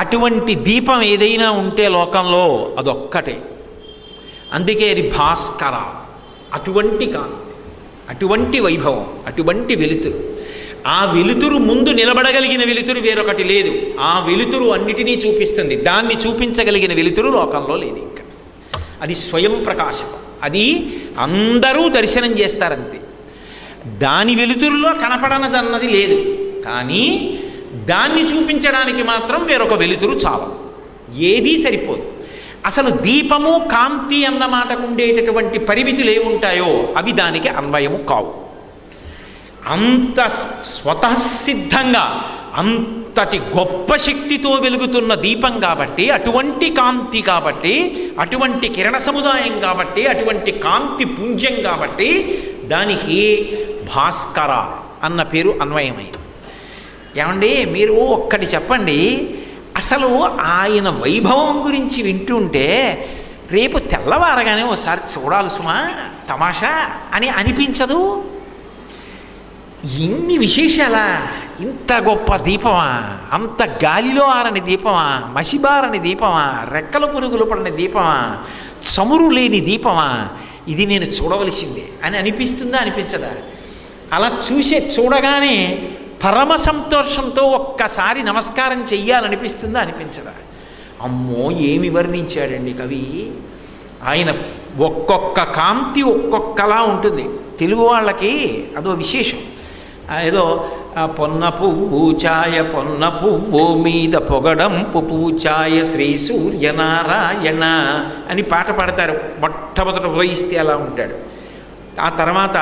అటువంటి దీపం ఏదైనా ఉంటే లోకంలో అదొక్కటే. అందుకే అది భాస్కర. అటువంటి కాంతి, అటువంటి వైభవం, అటువంటి వెలుతురు. ఆ వెలుతురు ముందు నిలబడగలిగిన వెలుతురు వేరొకటి లేదు. ఆ వెలుతురు అన్నిటినీ చూపిస్తుంది. దాన్ని చూపించగలిగిన వెలుతురు లోకంలో లేదు ఇంకా. అది స్వయం ప్రకాశం, అది అందరూ దర్శనం చేస్తారంతే. దాని వెలుతురులో కనపడనదన్నది లేదు, కానీ దాన్ని చూపించడానికి మాత్రం వేరొక వెలుతురు చాలు, ఏదీ సరిపోదు. అసలు దీపము కాంతి అన్న మాటకు ఉండేటటువంటి పరిమితులు ఏముంటాయో అవి దానికి అన్వయము కావు. అంత స్వతసిద్ధంగా అంతటి గొప్ప శక్తితో వెలుగుతున్న దీపం కాబట్టి, అటువంటి కాంతి కాబట్టి, అటువంటి కిరణ సముదాయం కాబట్టి, అటువంటి కాంతి పుంజం కాబట్టి దానికి భాస్కర అన్న పేరు అన్వయమైంది. ఏమండి, మీరు ఒక్కటి చెప్పండి, అసలు ఆయన వైభవం గురించి వింటుంటే రేపు తెల్లవారగానే ఒకసారి చూడాలి సుమా తమాషా అని అనిపించదు? ఇన్ని విశేషాలా? ఇంత గొప్ప దీపమా, అంత గాలిలో ఆరని దీపమా, మసిబారని దీపమా, రెక్కల పురుగులు పడిన దీపమా, చమురు లేని దీపమా, ఇది నేను చూడవలసిందే అని అనిపిస్తుందా అనిపించదా? అలా చూడగానే పరమ సంతోషంతో ఒక్కసారి నమస్కారం చెయ్యాలనిపిస్తుందా అనిపించదా? అమ్మో, ఏమి వర్ణించాడండి కవి. ఆయన ఒక్కొక్క కాంతి ఒక్కొక్కలా ఉంటుంది. తెలుగు వాళ్ళకి అదో విశేషం. ఏదో పొన్న పువ్వు ఛాయ, పొన్న పువ్వు మీద పొగడంపు పూచాయ శ్రీ సూర్యనారాయణ అని పాట పాడతారు. మొట్టమొదట ఉదయిస్తే ఎలా ఉంటాడు, ఆ తర్వాత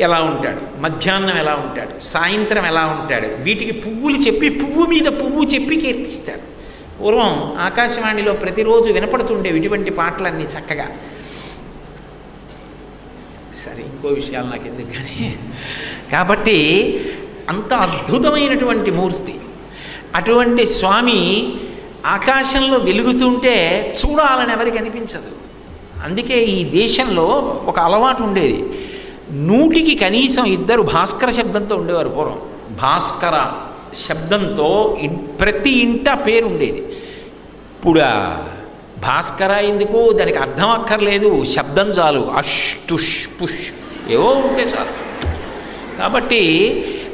ఎలా ఉంటాడు, మధ్యాహ్నం ఎలా ఉంటాడు, సాయంత్రం ఎలా ఉంటాడు, వీటికి పువ్వులు చెప్పి, పువ్వు మీద పువ్వు చెప్పి కీర్తిస్తారు. పూర్వం ఆకాశవాణిలో ప్రతిరోజు వినపడుతుండేవి ఇటువంటి పాటలన్నీ చక్కగా. సరే, ఇంకో విషయాలు నాకు ఎందుకు కానీ. కాబట్టి అంత అద్భుతమైనటువంటి మూర్తి, అటువంటి స్వామి ఆకాశంలో వెలుగుతుంటే చూడాలని ఎవరికి అనిపించదు. అందుకే ఈ దేశంలో ఒక అలవాటు ఉండేది, 100కి కనీసం 2 భాస్కర శబ్దంతో ఉండేవారు పూర్వం. భాస్కర శబ్దంతో ప్రతి ఇంట పేరు ఉండేది. ఇప్పుడు భాస్కర ఎందుకు, దానికి అర్థం అక్కర్లేదు, శబ్దం చాలు, అష్ తుష్ పుష్ ఏవో ఉంటే చాలు. కాబట్టి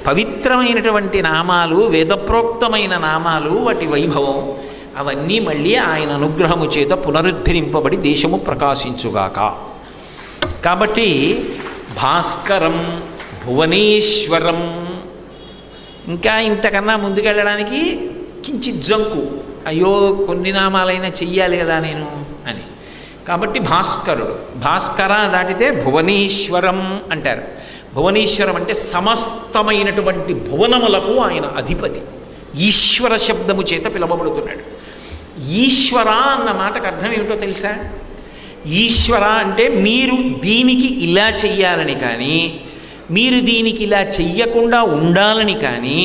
పవిత్రమైనటువంటి నామాలు, వేదప్రోక్తమైన నామాలు, వాటి వైభవం అవన్నీ మళ్ళీ ఆయన అనుగ్రహము చేత పునరుద్ధరింపబడి దేశము ప్రకాశించుగాక. కాబట్టి భాస్కరం, భువనేశ్వరం, ఇంకా ఇంతకన్నా ముందుకెళ్ళడానికి కించిత్ జంకు, అయ్యో కొన్ని నామాలైనా చెయ్యాలి కదా నేను అని. కాబట్టి భాస్కరుడు, భాస్కర దాటితే భువనేశ్వరం అంటారు. భువనేశ్వరం అంటే సమస్తమైనటువంటి భువనములకు ఆయన అధిపతి, ఈశ్వర శబ్దము చేత పిలవబడుతున్నాడు. ఈశ్వర అన్న మాటకు అర్థం ఏమిటో తెలుసా? ఈశ్వర అంటే మీరు దీనికి ఇలా చెయ్యాలని కానీ, మీరు దీనికి ఇలా చెయ్యకుండా ఉండాలని కానీ,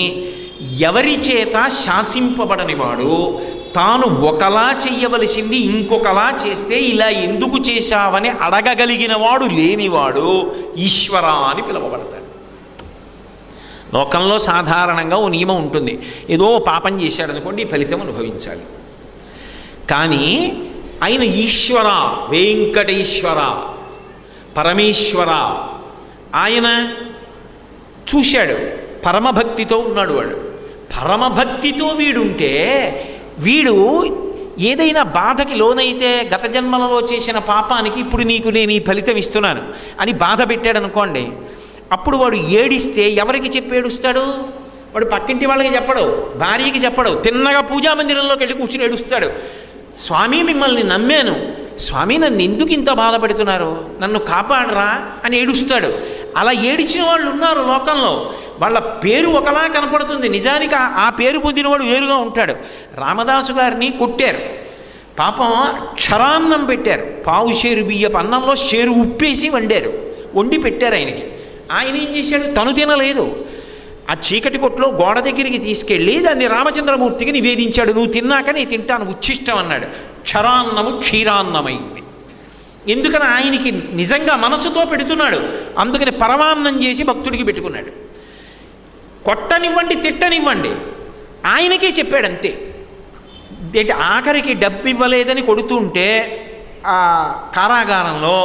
ఎవరి చేత శాసింపబడనివాడు, తాను ఒకలా చెయ్యవలసింది ఇంకొకలా చేస్తే ఇలా ఎందుకు చేశావని అడగగలిగిన వాడు లేనివాడు ఈశ్వర అని పిలువబడతాడు. లోకంలో సాధారణంగా ఓ నియమం ఉంటుంది, ఏదో పాపం చేశాడు అనుకోండి ఫలితం అనుభవించాలి. కానీ ఆయన ఈశ్వర, వెంకటేశ్వర, పరమేశ్వర, ఆయన చూశాడు, పరమభక్తితో ఉన్నాడు. వాడు పరమభక్తితో వీడుంటే వీడు ఏదైనా బాధకి లోనైతే గత జన్మలలో చేసిన పాపానికి ఇప్పుడు నీకు నేను ఈ ఫలితం ఇస్తున్నాను అని బాధ పెట్టాడు అనుకోండి, అప్పుడు వాడు ఏడిస్తే ఎవరికి చెప్పి ఏడుస్తాడు? వాడు పక్కింటి వాళ్ళకి చెప్పడు, భార్యకి చెప్పడు, తిన్నగా పూజా మందిరంలోకి వెళ్ళి కూర్చుని ఏడుస్తాడు. స్వామి మిమ్మల్ని నమ్మాను, స్వామి నన్ను ఎందుకు ఇంత బాధ పెడుతున్నారు, నన్ను కాపాడరా అని ఏడుస్తాడు. అలా ఏడిచిన వాళ్ళు ఉన్నారు లోకంలో. వాళ్ళ పేరు ఒకలా కనపడుతుంది, నిజానికి ఆ పేరు పొందినవాడు వేరుగా ఉంటాడు. రామదాసు గారిని కొట్టారు, పాపం క్షరాన్నం పెట్టారు, పావు షేరు బియ్యపు అన్నంలో షేరు ఉప్పేసి వండి పెట్టారు ఆయనకి. ఆయన ఏం చేశాడు? తను తినలేదు. ఆ చీకటి కొట్లో గోడ దగ్గరికి తీసుకెళ్ళి దాన్ని రామచంద్రమూర్తికి నివేదించాడు. నువ్వు తిన్నాక నేను తింటాను, ఉచ్ఛిష్టం అన్నాడు. క్షరాన్నము క్షీరాన్నమైంది. ఎందుకని ఆయనకి నిజంగా మనసుతో పెడుతున్నాడు, అందుకని పరమాన్నం చేసి భక్తుడికి పెట్టుకున్నాడు. కొట్టనివ్వండి తిట్టనివ్వండి ఆయనకే చెప్పాడు అంతే. ఏంటి ఆఖరికి డబ్బు ఇవ్వలేదని కొడుతుంటే ఆ కారాగారంలో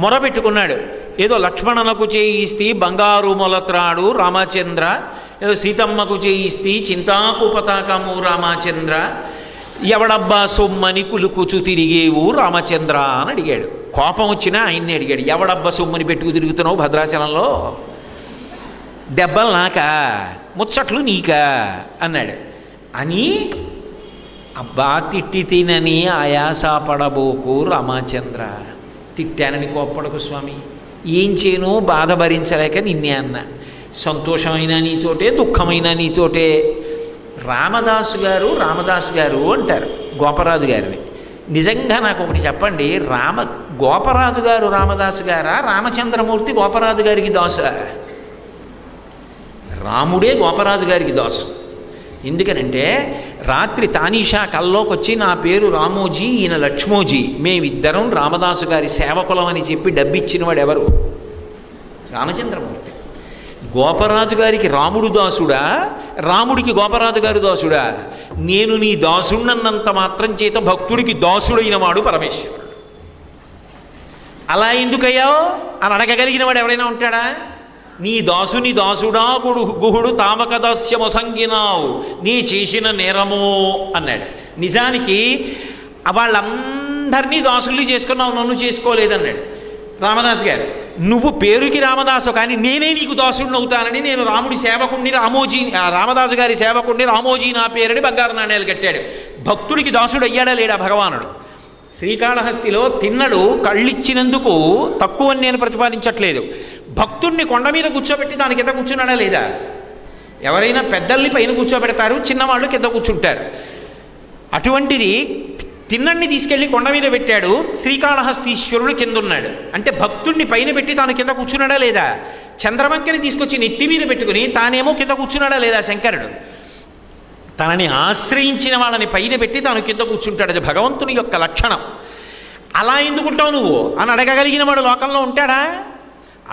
మొరబెట్టుకున్నాడు. ఏదో లక్ష్మణనకు చేయిస్తే బంగారు మొలత్రాడు రామచంద్ర, ఏదో సీతమ్మకు చేయిస్తే చింతాకు పతాకము రామచంద్ర, ఎవడబ్బా సొమ్మని కులుకుచు తిరిగేవు రామచంద్ర అని అడిగాడు. కోపం వచ్చినా ఆయన్ని అడిగాడు, ఎవడబ్బా సొమ్మని పెట్టుకు తిరుగుతున్నావు భద్రాచలంలో, దెబ్బలు నాకా, ముచ్చట్లు నీకా అన్నాడు. అని అబ్బా తిట్టి తినని ఆయాసపడబోకు రామచంద్ర, తిట్టానని కోప్పడకు స్వామి, ఏం చేయను బాధ భరించలేక నిన్నే అన్న, సంతోషమైన నీతోటే దుఃఖమైన నీతోటే. రామదాసు గారు అంటారు గోపరాజు గారిని. నిజంగా నాకు ఒకటి చెప్పండి, గోపరాజు గారు రామదాసు గారా, రామచంద్రమూర్తి గోపరాజు గారికి దాస? రాముడే గోపరాజు గారికి దాసు. ఎందుకనంటే రాత్రి తానీషా కల్లోకి వచ్చి నా పేరు రామోజీ, ఈయన లక్ష్మోజీ, మేమిద్దరం రామదాసు గారి సేవకులం అని చెప్పి డబ్బిచ్చిన వాడు ఎవరు? రామచంద్రమూర్తి. గోపరాజు గారికి రాముడు దాసుడా, రాముడికి గోపరాజు గారు దాసుడా? నేను నీ దాసుడన్నంత మాత్రం చేత భక్తుడికి దాసుడైన వాడు పరమేశ్వరుడు. అలా ఎందుకయ్యావు అని అడగగలిగిన వాడు ఎవరైనా ఉంటాడా? నీ దాసుని దాసుడా గుహుడు తామక దాస్యమొసంగినావు, నీ చేసిన నేరమో అన్నాడు. నిజానికి వాళ్ళందరినీ దాసుల్ని చేసుకున్నావు, నన్ను చేసుకోలేదన్నాడు రామదాసు గారు. నువ్వు పేరుకి రామదాసు, కానీ నేనే నీకు దాసుడిని అవుతానని నేను రాముడి సేవకుడిని, రామదాసు గారి సేవకుడిని, రామోజీ నా పేరుని బంగారు నాణ్యాలు కట్టాడు. భక్తుడికి దాసుడు అయ్యాడా లేడా భగవానుడు? శ్రీకాళహస్తిలో తిన్నడు కళ్ళిచ్చినందుకు తక్కువని నేను ప్రతిపాదించట్లేదు. భక్తుడిని కొండ మీద కూర్చోబెట్టి దాని కింద కూర్చున్నాడా లేదా? ఎవరైనా పెద్దల్ని పైన కూర్చోబెడతారు, చిన్నవాళ్ళు కింద కూర్చుంటారు. అటువంటిది తిన్నడిని తీసుకెళ్ళి కొండ మీద పెట్టాడు, శ్రీకాళహస్తీశ్వరుడు కింద ఉన్నాడు. అంటే భక్తుడిని పైన పెట్టి తాను కింద కూర్చున్నాడా లేదా? చంద్రవంకని తీసుకొచ్చి నెత్తి మీద పెట్టుకుని తానేమో కింద కూర్చున్నాడా లేదా? శంకరుడు తనని ఆశ్రయించిన వాళ్ళని పైన పెట్టి తాను కింద కూర్చుంటాడు. అది భగవంతుని యొక్క లక్షణం. అలా ఎందుకుంటావు నువ్వు అని అడగగలిగిన వాడు లోకంలో ఉంటాడా?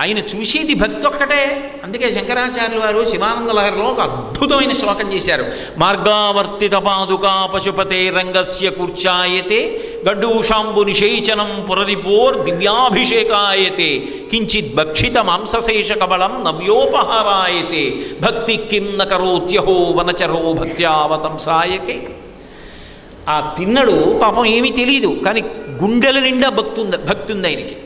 ఆయన చూసేది భక్తి ఒక్కటే. అందుకే శంకరాచార్యులు వారు శివానంద లహరిలో ఒక అద్భుతమైన శ్లోకం చేశారు. మార్గావర్తిత పాదుకా పశుపతే రంగస్య కూర్చాయతే గడ్డూషాంబు నిషేచనం పురరిపోర్ దివ్యాభిషేకాయతే కించిత్ భక్షిత మాంసశేష కబలం నవ్యోపహారాయతే భక్తి కిన్న కరోత్యహో వనచరో భక్త్యావతంసాయకే. ఆ తిన్నడు పాపం ఏమీ తెలియదు, కానీ గుండెల నిండా భక్తి ఉంది ఆయనకి.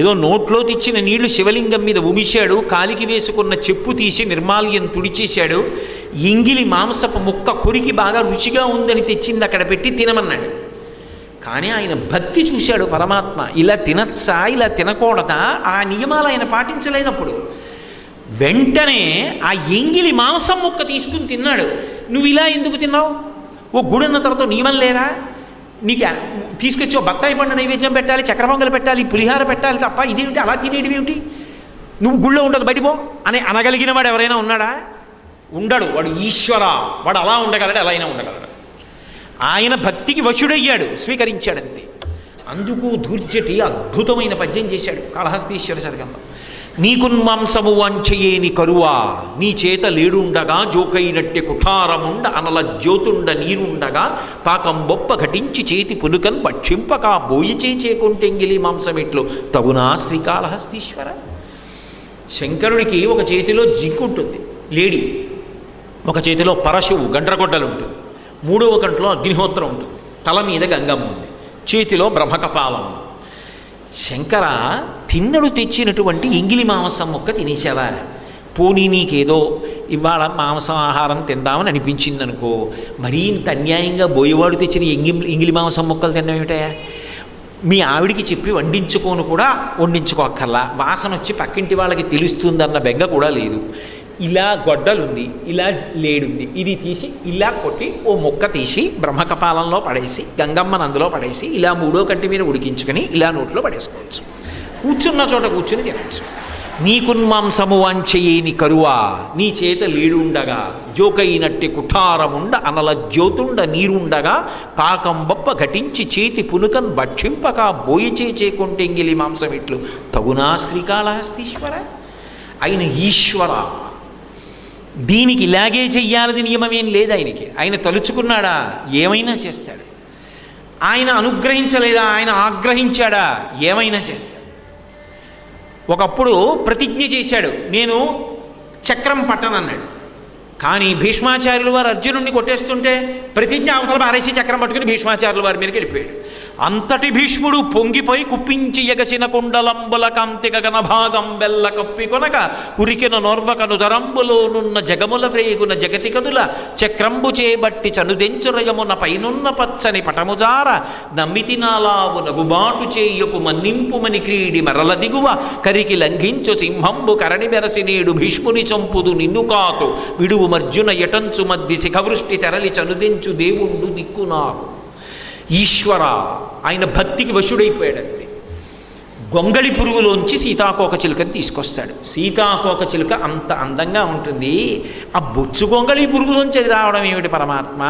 ఏదో నోట్లో తెచ్చిన నీళ్లు శివలింగం మీద ఉమిశాడు, కాలికి వేసుకున్న చెప్పు తీసి నిర్మాల్యం తుడిచేశాడు, ఇంగిలి మాంసపు ముక్క కొరికి బాగా రుచిగా ఉందని తెచ్చింది అక్కడ పెట్టి తినమన్నాడు. కానీ ఆయన భక్తి చూశాడు పరమాత్మ. ఇలా తినచ్చా, ఇలా తినకూడదా, ఆ నియమాలు ఆయన పాటించలేనప్పుడు వెంటనే ఆ ఎంగిలి మాంసం ముక్క తీసుకుని తిన్నాడు. నువ్వు ఇలా ఎందుకు తిన్నావు? ఓ గుడన్న తర్వాత నియమం లేదా? నీకు తీసుకొచ్చి బత్తాయి పండు నైవేద్యం పెట్టాలి, చక్రపొంగలు పెట్టాలి, పులిహార పెట్టాలి తప్ప ఇదేమిటి అలా తినేటివి ఏమిటి? నువ్వు గుళ్ళో ఉండదు బయటిపో అని అనగలిగిన వాడు ఎవరైనా ఉన్నాడా? ఉండడు. వాడు ఈశ్వర, వాడు అలా ఉండగలడు, ఎలా అయినా ఉండగలడు. ఆయన భక్తికి వశుడయ్యాడు, స్వీకరించాడంతే. అందుకు ధూర్జటి అద్భుతమైన పద్యం చేశాడు కాళహస్తీశ్వర సర్గంలో. నీకున్మాంసము వంచయేని కరువా నీ చేత లేడుండగా జోకైనట్టె కుఠారముండ అనల జ్యోతుండ నీరుండగా పాకం బొప్ప ఘటించి చేతి పునుకన్ భక్షింపక బోయి చేకుంటెంగిలి మాంసమెట్లు తగునా శ్రీకాళహస్తీశ్వర. శంకరుడికి ఒక చేతిలో జింకుంటుంది లేడి, ఒక చేతిలో పరశువు గండ్రగొడ్డలు ఉంటుంది, మూడవ కంట్లో అగ్నిహోత్రం ఉంటుంది, తల మీద గంగమ్మ ఉంది, చేతిలో బ్రహ్మకపాలం. శంకర, తిన్నడు తెచ్చినటువంటి ఎంగిలి మాంసం ముక్క తినేసావా? పోనీ నీకేదో ఇవాళ మాంసం ఆహారం తిందామని అనిపించిందనుకో, మరీ ఇంత అన్యాయంగా బోయేవాడు తెచ్చిన ఎంగిలి మాంసం ముక్కలు తినడం ఏమిటయా? మీ ఆవిడికి చెప్పి వండించుకోక్కర్లా, వాసన వచ్చి పక్కింటి వాళ్ళకి తెలుస్తుందన్న బెంగ కూడా లేదు. ఇలా గొడ్డలుంది, ఇలా లేడుంది, ఇది తీసి ఇలా కొట్టి ఓ ముక్క తీసి బ్రహ్మకపాలంలో పడేసి గంగమ్మను అందులో పడేసి ఇలా మూడో కంటి మీద ఉడికించుకొని ఇలా నోట్లో పడేసుకోవచ్చు, కూర్చున్న చోట కూర్చుని తినచ్చు. నీకున్మాంసము వంచయేని కరువా నీ చేత లేడుండగా జోకైనట్టి కుఠారముండ అనల జ్యోతుండ నీరుండగా పాకం బొప్ప ఘటించి చేతి పునుకన్ భక్షింపక బోయి చేకుంటెంగిలి మాంసమిట్లు తగునా శ్రీకాళహస్తీశ్వర. ఆయన ఈశ్వర, దీనికి ఇలాగే చెయ్యాలది నియమమేం లేదు ఆయనకి. ఆయన తలుచుకున్నాడా ఏమైనా చేస్తాడు. ఆయన అనుగ్రహించలేదా, ఆయన ఆగ్రహించాడా ఏమైనా చేస్తాడు. ఒకప్పుడు ప్రతిజ్ఞ చేశాడు, నేను చక్రం పట్టనన్నాడు. కానీ భీష్మాచార్యులు వారు అర్జునుడిని కొట్టేస్తుంటే ప్రతిజ్ఞ అవతల పారేసి చక్రం పట్టుకుని భీష్మాచార్యుల వారి మీదకి వెళ్ళిపోయాడు. అంతటి భీష్ముడు పొంగిపోయి కుప్పించి ఎగసిన కుండలంబుల కాంతి గగన భాగం బెల్ల కప్పి కొనక ఉరికిన నోర్వకను దరంబులోనున్న జగముల వ్రేగున జగతి కదుల చక్రంబు చేబట్టి చనుదెంచురయమున పైనున్న పచ్చని పటముజార నమ్మితి నాలావు నగుబాటు చేయకు మన్నింపుమని క్రీడి మరల దిగువ కరికి లంఘించు సింహంబు కరణి మెరసి నేడు భీష్ముని చంపుదు నిన్ను కాతు విడువు మర్జున ఎటంచు మధ్య శిఖవృష్టి తెరలి చనుదెంచు దేవుండు దిక్కునాకు. ఈశ్వర, ఆయన భక్తికి వశుడైపోయాడండి. గొంగళి పురుగులోంచి సీతాకోక చిలుకని తీసుకొస్తాడు. సీతాకోక చిలుక అంత అందంగా ఉంటుంది, ఆ బొచ్చు గొంగళి పురుగులోంచి అది రావడం ఏమిటి పరమాత్మ?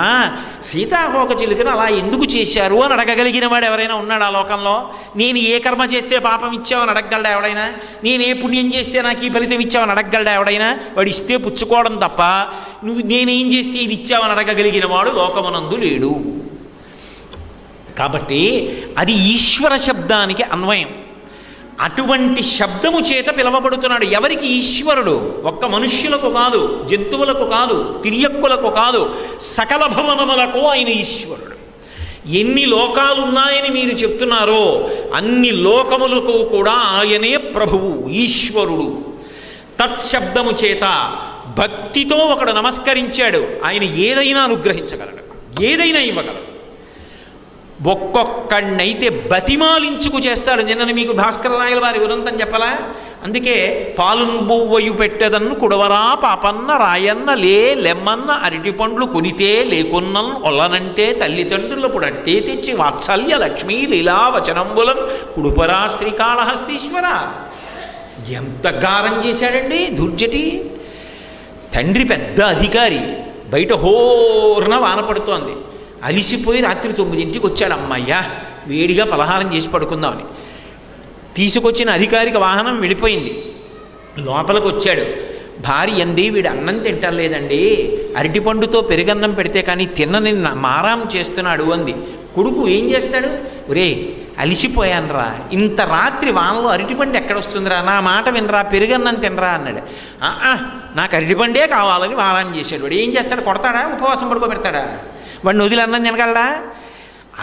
సీతాకోక చిలుకను అలా ఎందుకు చేశారు అని అడగగలిగిన వాడు ఎవరైనా ఉన్నాడు ఆ లోకంలో? నేను ఏ కర్మ చేస్తే పాపం ఇచ్చావని అడగగలడా ఎవడైనా? నేను ఏ పుణ్యం చేస్తే నాకు ఈ ఫలితం ఇచ్చావని అడగగలడా ఎవడైనా? వాడు ఇస్తే పుచ్చుకోవడం తప్ప నేనేం చేస్తే ఇది ఇచ్చావని అడగగలిగిన వాడు లోకమునందు లేడు. కాబట్టి అది ఈశ్వర శబ్దానికి అన్వయం. అటువంటి శబ్దము చేత పిలవబడుతున్నాడు. ఎవరికి ఈశ్వరుడు? ఒక్క మనుష్యులకు కాదు, జంతువులకు కాదు, తిర్యక్కులకు కాదు, సకల భవనములకు ఆయన ఈశ్వరుడు. ఎన్ని లోకాలున్నాయని మీరు చెప్తున్నారో అన్ని లోకములకు కూడా ఆయనే ప్రభువు, ఈశ్వరుడు. తత్శబ్దము చేత భక్తితో ఒకడు నమస్కరించాడు, ఆయన ఏదైనా అనుగ్రహించగలడు, ఏదైనా ఇవ్వగలడు. ఒక్కొక్కడినైతే బతిమాలించుకు చేస్తాడు. నిన్న మీకు భాస్కర రాయల వారి ఉదంతం చెప్పలా? అందుకే పాలున్బువ్వయు పెట్టెదన్ను కుడవరా పాపన్న రాయన్న లెమ్మన్న అరటి పండ్లు కొనితే లేకున్నన్ ఒల్లనంటే తల్లిదండ్రుల పుడట్టే తెచ్చి వాత్సల్య లక్ష్మీ లీలా వచనంబులం కుడుపరా శ్రీకాళహస్తీశ్వర. ఎంత గారం చేశాడండి దుర్జటి. తండ్రి పెద్ద అధికారి, బయట హోర్న వాన పడుతోంది, అలిసిపోయి రాత్రి 9ంటికి వచ్చాడు. అమ్మయ్యా వేడిగా పలహారం చేసి పడుకుందామని తీసుకొచ్చిన అధికారికి వాహనం వెళ్ళిపోయింది. లోపలికి వచ్చాడు. భార్య అంది, వీడు అన్నం తింటలేదండి, అరటిపండుతో పెరుగన్నం పెడితే కానీ తిన్నని మారాం చేస్తున్నాడు అంది. కొడుకు ఏం చేస్తాడు? ఒరే అలిసిపోయానరా, ఇంత రాత్రి వానలో అరటిపండు ఎక్కడొస్తుందిరా, నా మాట వినరా, పెరుగన్నం తినరా అన్నాడు. నాకు అరటిపండే కావాలని వారాం చేశాడు. వాడు ఏం చేస్తాడు? కొడతాడా? ఉపవాసం పడుకోబెడతాడా? వాడిని వదిలి అన్నం తినగలడా?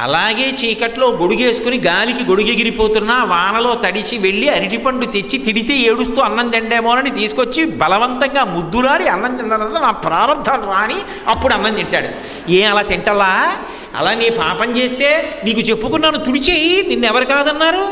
అలాగే చీకట్లో గొడుగేసుకుని గాలికి గొడుగెగిరిపోతున్నా వానలో తడిసి వెళ్ళి అరటిపండు తెచ్చి తిడితే ఏడుస్తూ అన్నం తిండేమోనని తీసుకొచ్చి బలవంతంగా ముద్దులాడి అన్నం తిన్న నా ప్రారంభాలు రాని అప్పుడు అన్నం తింటాడు. అలా తింటలా? అలా నీ పాపం చేస్తే నీకు చెప్పుకున్నాను తుడిచేయి, నిన్నెవరు కాదన్నారు?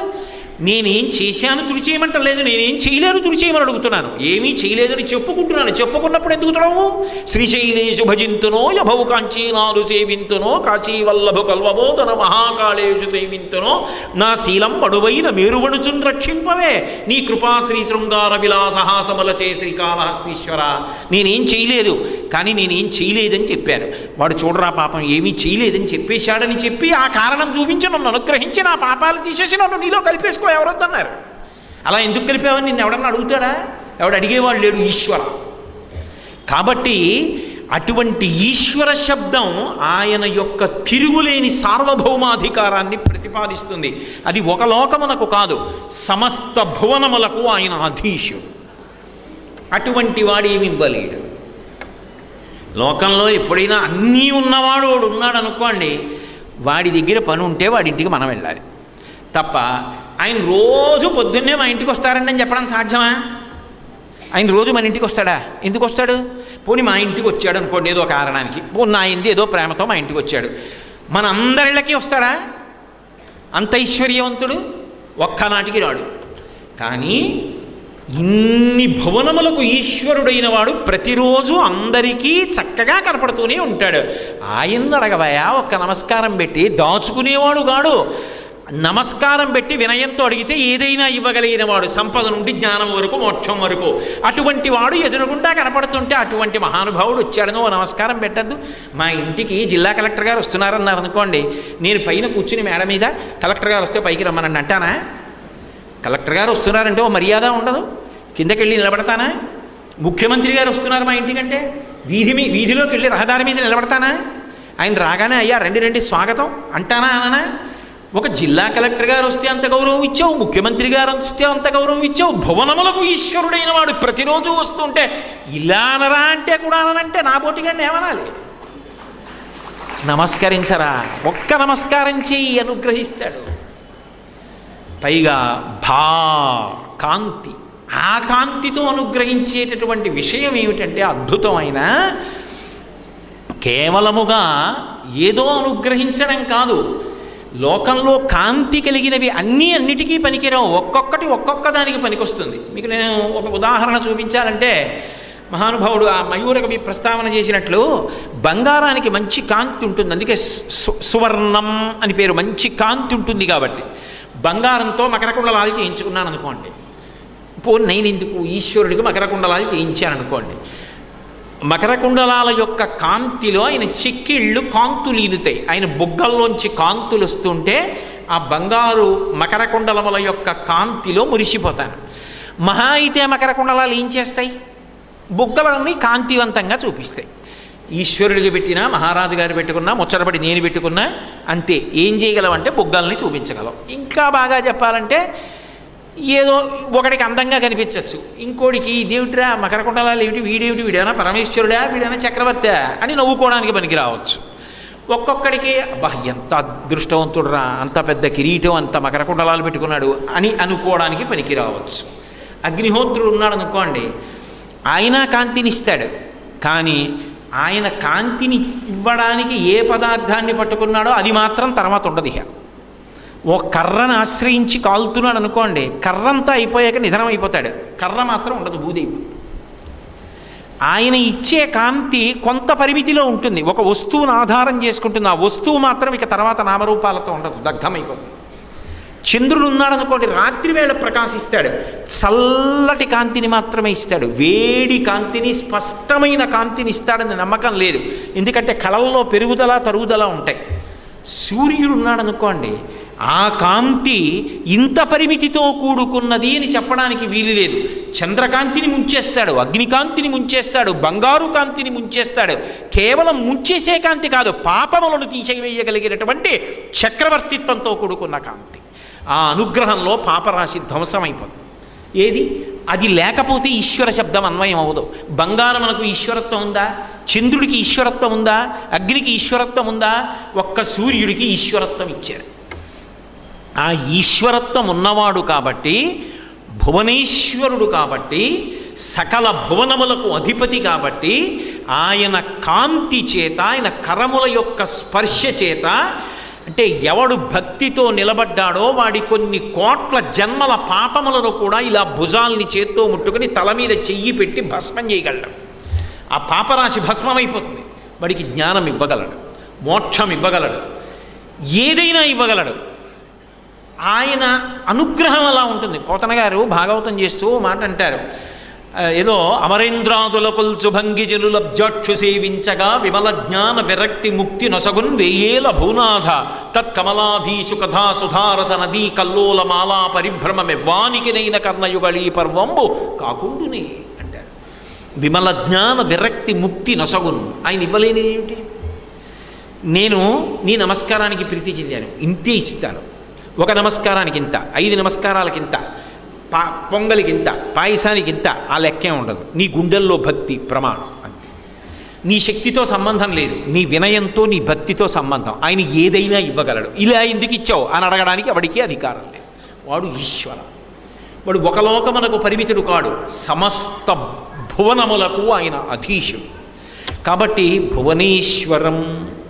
నేనేం చేశాను తుడిచేయమంటం లేదు, నేనేం చేయలేను తుడిచేయమని అడుగుతున్నాను. ఏమీ చేయలేదని చెప్పుకుంటున్నాను. చెప్పుకున్నప్పుడు ఎందుకు తడవు? శ్రీశైలేషు భజింతునో యభవు కాంచీనాలు సేవింతునో కాశీవల్లభు కల్వబోధన మహాకాళేషు సేవింతునో నా శీలం బడువైన మేరువణుచున్ రక్షింపవే నీ కృపా శ్రీ శృంగార విలాసహాసములచే శ్రీకాళహస్తీశ్వర. నేనేం చేయలేదు, కానీ నేనేం చేయలేదని చెప్పాను. వాడు చూడరా పాపం ఏమీ చేయలేదని చెప్పేశాడని చెప్పి ఆ కారణం చూపించి నన్ను అనుగ్రహించి నా పాపాలు తీసేసి నన్ను నీలో కలిపేసుకో ఎవరొద్దన్నారు. అలా ఎందుకు కలిపావని నిన్ను ఎవడన్నా అడుగుతాడా? ఎవడు అడిగేవాడు లేడు, ఈశ్వర. కాబట్టి అటువంటి ఈశ్వర శబ్దం ఆయన యొక్క తిరుగులేని సార్వభౌమాధికారాన్ని ప్రతిపాదిస్తుంది. అది ఒక లోకమునకు కాదు, సమస్త భువనములకు ఆయన అధీశుడు. అటువంటి వాడు ఏమి ఇవ్వలేడు. లోకంలో ఎప్పుడైనా అన్నీ ఉన్నవాడు వాడు ఉన్నాడు అనుకోండి, వాడి దగ్గర పని ఉంటే వాడి ఇంటికి మనం వెళ్ళాలి తప్ప ఆయన రోజు పొద్దున్నే మా ఇంటికి వస్తారండి అని చెప్పడం సాధ్యమా? ఆయన రోజు మన ఇంటికి వస్తాడా? ఎందుకు వస్తాడు? పోనీ మా ఇంటికి వచ్చాడు అనుకోండి ఏదో కారణానికి, పోనీ నా ఇంది ఏదో ప్రేమతో మా ఇంటికి వచ్చాడు, మన అందరిళ్ళకి వస్తాడా? అంత ఐశ్వర్యవంతుడు ఒక్కనాటికి రాడు. కానీ ఇన్ని భువనములకు ఈశ్వరుడైన వాడు ప్రతిరోజు అందరికీ చక్కగా కనపడుతూనే ఉంటాడు. ఆయన అడగవయా ఒక్క నమస్కారం పెట్టి, దాచుకునేవాడు కాడు. నమస్కారం పెట్టి వినయంతో అడిగితే ఏదైనా ఇవ్వగలిగిన వాడు, సంపద నుండి జ్ఞానం వరకు మోక్షం వరకు. అటువంటి వాడు ఎదురుగుండా కనపడుతుంటే అటువంటి మహానుభావుడు వచ్చాడనో నమస్కారం పెట్టద్దు. మా ఇంటికి జిల్లా కలెక్టర్ గారు వస్తున్నారన్నారు అనుకోండి, నేను పైన కూర్చుని మేడ మీద కలెక్టర్ గారు వస్తే పైకి రమ్మనండి అంటానా? కలెక్టర్ గారు వస్తున్నారంటే ఓ మర్యాద ఉండదు, కిందకి వెళ్ళి నిలబడతానా? ముఖ్యమంత్రి గారు వస్తున్నారు మా ఇంటికంటే వీధిలోకి వెళ్ళి రహదారి మీద నిలబడతానా? ఆయన రాగానే అయ్యా రండి రండి స్వాగతం అంటానా అననా? ఒక జిల్లా కలెక్టర్ గారు వస్తే అంత గౌరవం ఇచ్చావు, ముఖ్యమంత్రి గారు వస్తే అంత గౌరవం ఇచ్చావు. భువనములకు ఈశ్వరుడైన వాడు ప్రతిరోజు వస్తుంటే ఇలా అనరా అంటే కూడా అననంటే నా పోటీగాన్ని ఏమనాలి? నమస్కరించరా? ఒక్క నమస్కారం చెయ్యి, అనుగ్రహిస్తాడు. పైగా కాంతి, ఆ కాంతితో అనుగ్రహించేటటువంటి విషయం ఏమిటంటే అద్భుతమైన, కేవలముగా ఏదో అనుగ్రహించడం కాదు, లోకంలో కాంతి కలిగినవి అన్నిటికీ పనికిరావు, ఒక్కొక్కటి ఒక్కొక్క దానికి పనికొస్తుంది. మీకు నేను ఒక ఉదాహరణ చూపించాలంటే, మహానుభావుడు ఆ మయూరకవి ప్రస్తావన చేసినట్లు బంగారానికి మంచి కాంతి ఉంటుంది, అందుకే సువర్ణం అని పేరు. మంచి కాంతి ఉంటుంది కాబట్టి బంగారంతో మకర కుండలాలు చేయించుకున్నాను అనుకోండి, నేను ఎందుకు ఈశ్వరుడికి మకర కుండలాలు చేయించాను అనుకోండి, మకర కుండలాల యొక్క కాంతిలో ఆయన చెక్కిళ్ళు కాంతులు ఈదుతాయి, ఆయన బుగ్గల్లోంచి కాంతులు వస్తుంటే ఆ బంగారు మకర కుండలముల యొక్క కాంతిలో మురిసిపోతాను. మహా అయితే మకర కుండలాలు ఏం చేస్తాయి? బుగ్గలని కాంతివంతంగా చూపిస్తాయి. ఈశ్వరుడికి పెట్టినా, మహారాజు గారు పెట్టుకున్నా, ముచ్చటపడి నేను పెట్టుకున్నా అంతే. ఏం చేయగలవంటే బుగ్గల్ని చూపించగలం. ఇంకా బాగా చెప్పాలంటే ఏదో ఒకడికి అందంగా కనిపించవచ్చు, ఇంకోడికి దేవుడిరా మకర కుండలాలు ఏమిటి, వీడేమిటి, వీడేనా పరమేశ్వరుడా, వీడైనా చక్రవర్తి అని నవ్వుకోవడానికి పనికి రావచ్చు. ఒక్కొక్కడికి అబ్బా ఎంత అదృష్టవంతుడురా, అంత పెద్ద కిరీటం, అంత మకర కుండలాలు పెట్టుకున్నాడు అని అనుకోవడానికి పనికి రావచ్చు. అగ్నిహోత్రుడు ఉన్నాడు అనుకోండి, ఆయన కాంతిని ఇస్తాడు, కానీ ఆయన కాంతిని ఇవ్వడానికి ఏ పదార్థాన్ని పట్టుకున్నాడో అది మాత్రం తర్వాత ఉండదు. ఇక ఓ కర్రను ఆశ్రయించి కాలుతున్నాడు అనుకోండి, కర్రంతా అయిపోయాక నిధనం అయిపోతాడు, కర్ర మాత్రం ఉండదు, భూదేవి. ఆయన ఇచ్చే కాంతి కొంత పరిమితిలో ఉంటుంది, ఒక వస్తువును ఆధారం చేసుకుంటుంది, ఆ వస్తువు మాత్రం ఇక తర్వాత నామరూపాలతో ఉండదు, దగ్ధమైపోతుంది. చంద్రుడు ఉన్నాడు అనుకోండి, రాత్రి వేళ ప్రకాశిస్తాడు, చల్లటి కాంతిని మాత్రమే ఇస్తాడు, వేడి కాంతిని, స్పష్టమైన కాంతిని ఇస్తాడని నమ్మకం లేదు, ఎందుకంటే కళల్లో పెరుగుదల తరుగుదల ఉంటాయి. సూర్యుడు ఉన్నాడు అనుకోండి, ఆ కాంతి ఇంత పరిమితితో కూడుకున్నది అని చెప్పడానికి వీలు లేదు. చంద్రకాంతిని ముంచేస్తాడు, అగ్నికాంతిని ముంచేస్తాడు, బంగారు కాంతిని ముంచేస్తాడు. కేవలం ముంచేసే కాంతి కాదు, పాపములను తీసివేయగలిగినటువంటి చక్రవర్తిత్వంతో కూడుకున్న కాంతి. ఆ అనుగ్రహంలో పాపరాశి ధ్వంసమైపోతుంది. ఏది అది లేకపోతే ఈశ్వర శబ్దం అన్వయం అవ్వదు. బంగారమునకు ఈశ్వరత్వం ఉందా? చంద్రుడికి ఈశ్వరత్వం ఉందా? అగ్నికి ఈశ్వరత్వం ఉందా? ఒక్క సూర్యుడికి ఈశ్వరత్వం ఇచ్చారు. ఆ ఈశ్వరత్వం ఉన్నవాడు కాబట్టి, భువనేశ్వరుడు కాబట్టి, సకల భువనములకు అధిపతి కాబట్టి, ఆయన కాంతి చేత, ఆయన కరముల యొక్క స్పర్శ చేత, అంటే ఎవడు భక్తితో నిలబడ్డాడో వాడి కొన్ని కోట్ల జన్మల పాపములను కూడా ఇలా భుజాల్ని చేత్తో ముట్టుకుని తల మీద చెయ్యి పెట్టి భస్మం చేయగలడు. ఆ పాపరాశి భస్మమైపోతుంది. వాడికి జ్ఞానం ఇవ్వగలడు, మోక్షం ఇవ్వగలడు, ఏదైనా ఇవ్వగలడు. ఆయన అనుగ్రహం అలా ఉంటుంది. పోతన గారు భాగవతం చేస్తూ మాట అంటారు, ఏదో అమరేంద్రాదుల కొల్చు భంగిజలు లబ్జాక్షు సేవించగా విమల జ్ఞాన విరక్తి ముక్తి నొసగున్ వేయేల భూనాథ తత్కమలాధీషు కథా సుధారస నదీ కల్లోల మాలా పరిభ్రమమెవ్వానికినైన కర్ణయుగళీ పర్వంబు కాకుండునే అంటారు. విమల జ్ఞాన విరక్తి ముక్తి నొసగున్. ఆయన ఇవ్వలేనిది ఏమిటి? నేను నీ నమస్కారానికి ప్రీతి చెందాను, ఇంతే ఇస్తాను. ఒక నమస్కారానికి ఇంత, 5 నమస్కారాలకింత, పొంగలికింత, పాయసానికింత, ఆ లెక్కే ఉండదు. నీ గుండెల్లో భక్తి ప్రమాణం అంతే. నీ శక్తితో సంబంధం లేదు, నీ వినయంతో నీ భక్తితో సంబంధం. ఆయన ఏదైనా ఇవ్వగలడు. ఇలా ఎందుకు ఇచ్చావు అని అడగడానికి వాడికి అధికారం లేదు. వాడు ఈశ్వర. వాడు ఒక లోకమునకు పరిమితుడు కాడు, సమస్త భువనములకు ఆయన అధీశుడు. కాబట్టి భువనేశ్వరం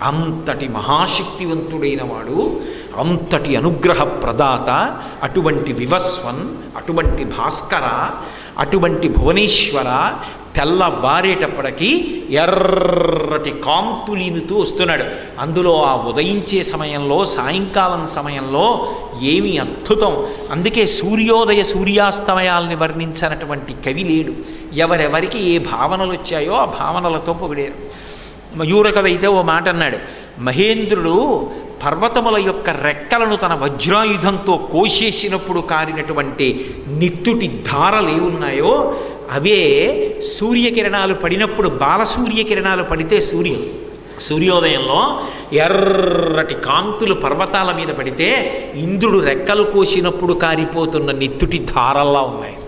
అంతటి మహాశక్తివంతుడైన వాడు, అంతటి అనుగ్రహ ప్రదాత, అటువంటి వివస్వన్, అటువంటి భాస్కర, అటువంటి భువనేశ్వర తెల్లవారేటప్పటికీ ఎర్రటి కాంతులీనుతూ వస్తున్నాడు. అందులో ఆ ఉదయించే సమయంలో, సాయంకాలం సమయంలో ఏమి అద్భుతం! అందుకే సూర్యోదయ సూర్యాస్తమయాల్ని వర్ణించినటువంటి కవి లేడు. ఎవరెవరికి ఏ భావనలు వచ్చాయో ఆ భావనలతో పొగిడారు. మయూరకవి అయితే ఓ మాట అన్నాడు, మహేంద్రుడు పర్వతముల యొక్క రెక్కలను తన వజ్రాయుధంతో కోసేసినప్పుడు కారినటువంటి నిత్తుటి ధారలు ఏమున్నాయో అవే సూర్యకిరణాలు పడినప్పుడు, బాలసూర్యకిరణాలు పడితే సూర్యోదయంలో ఎర్రటి కాంతులు పర్వతాల మీద పడితే ఇంద్రుడు రెక్కలు కోసినప్పుడు కారిపోతున్న నిత్తుటి ధారల్లా ఉన్నాయి.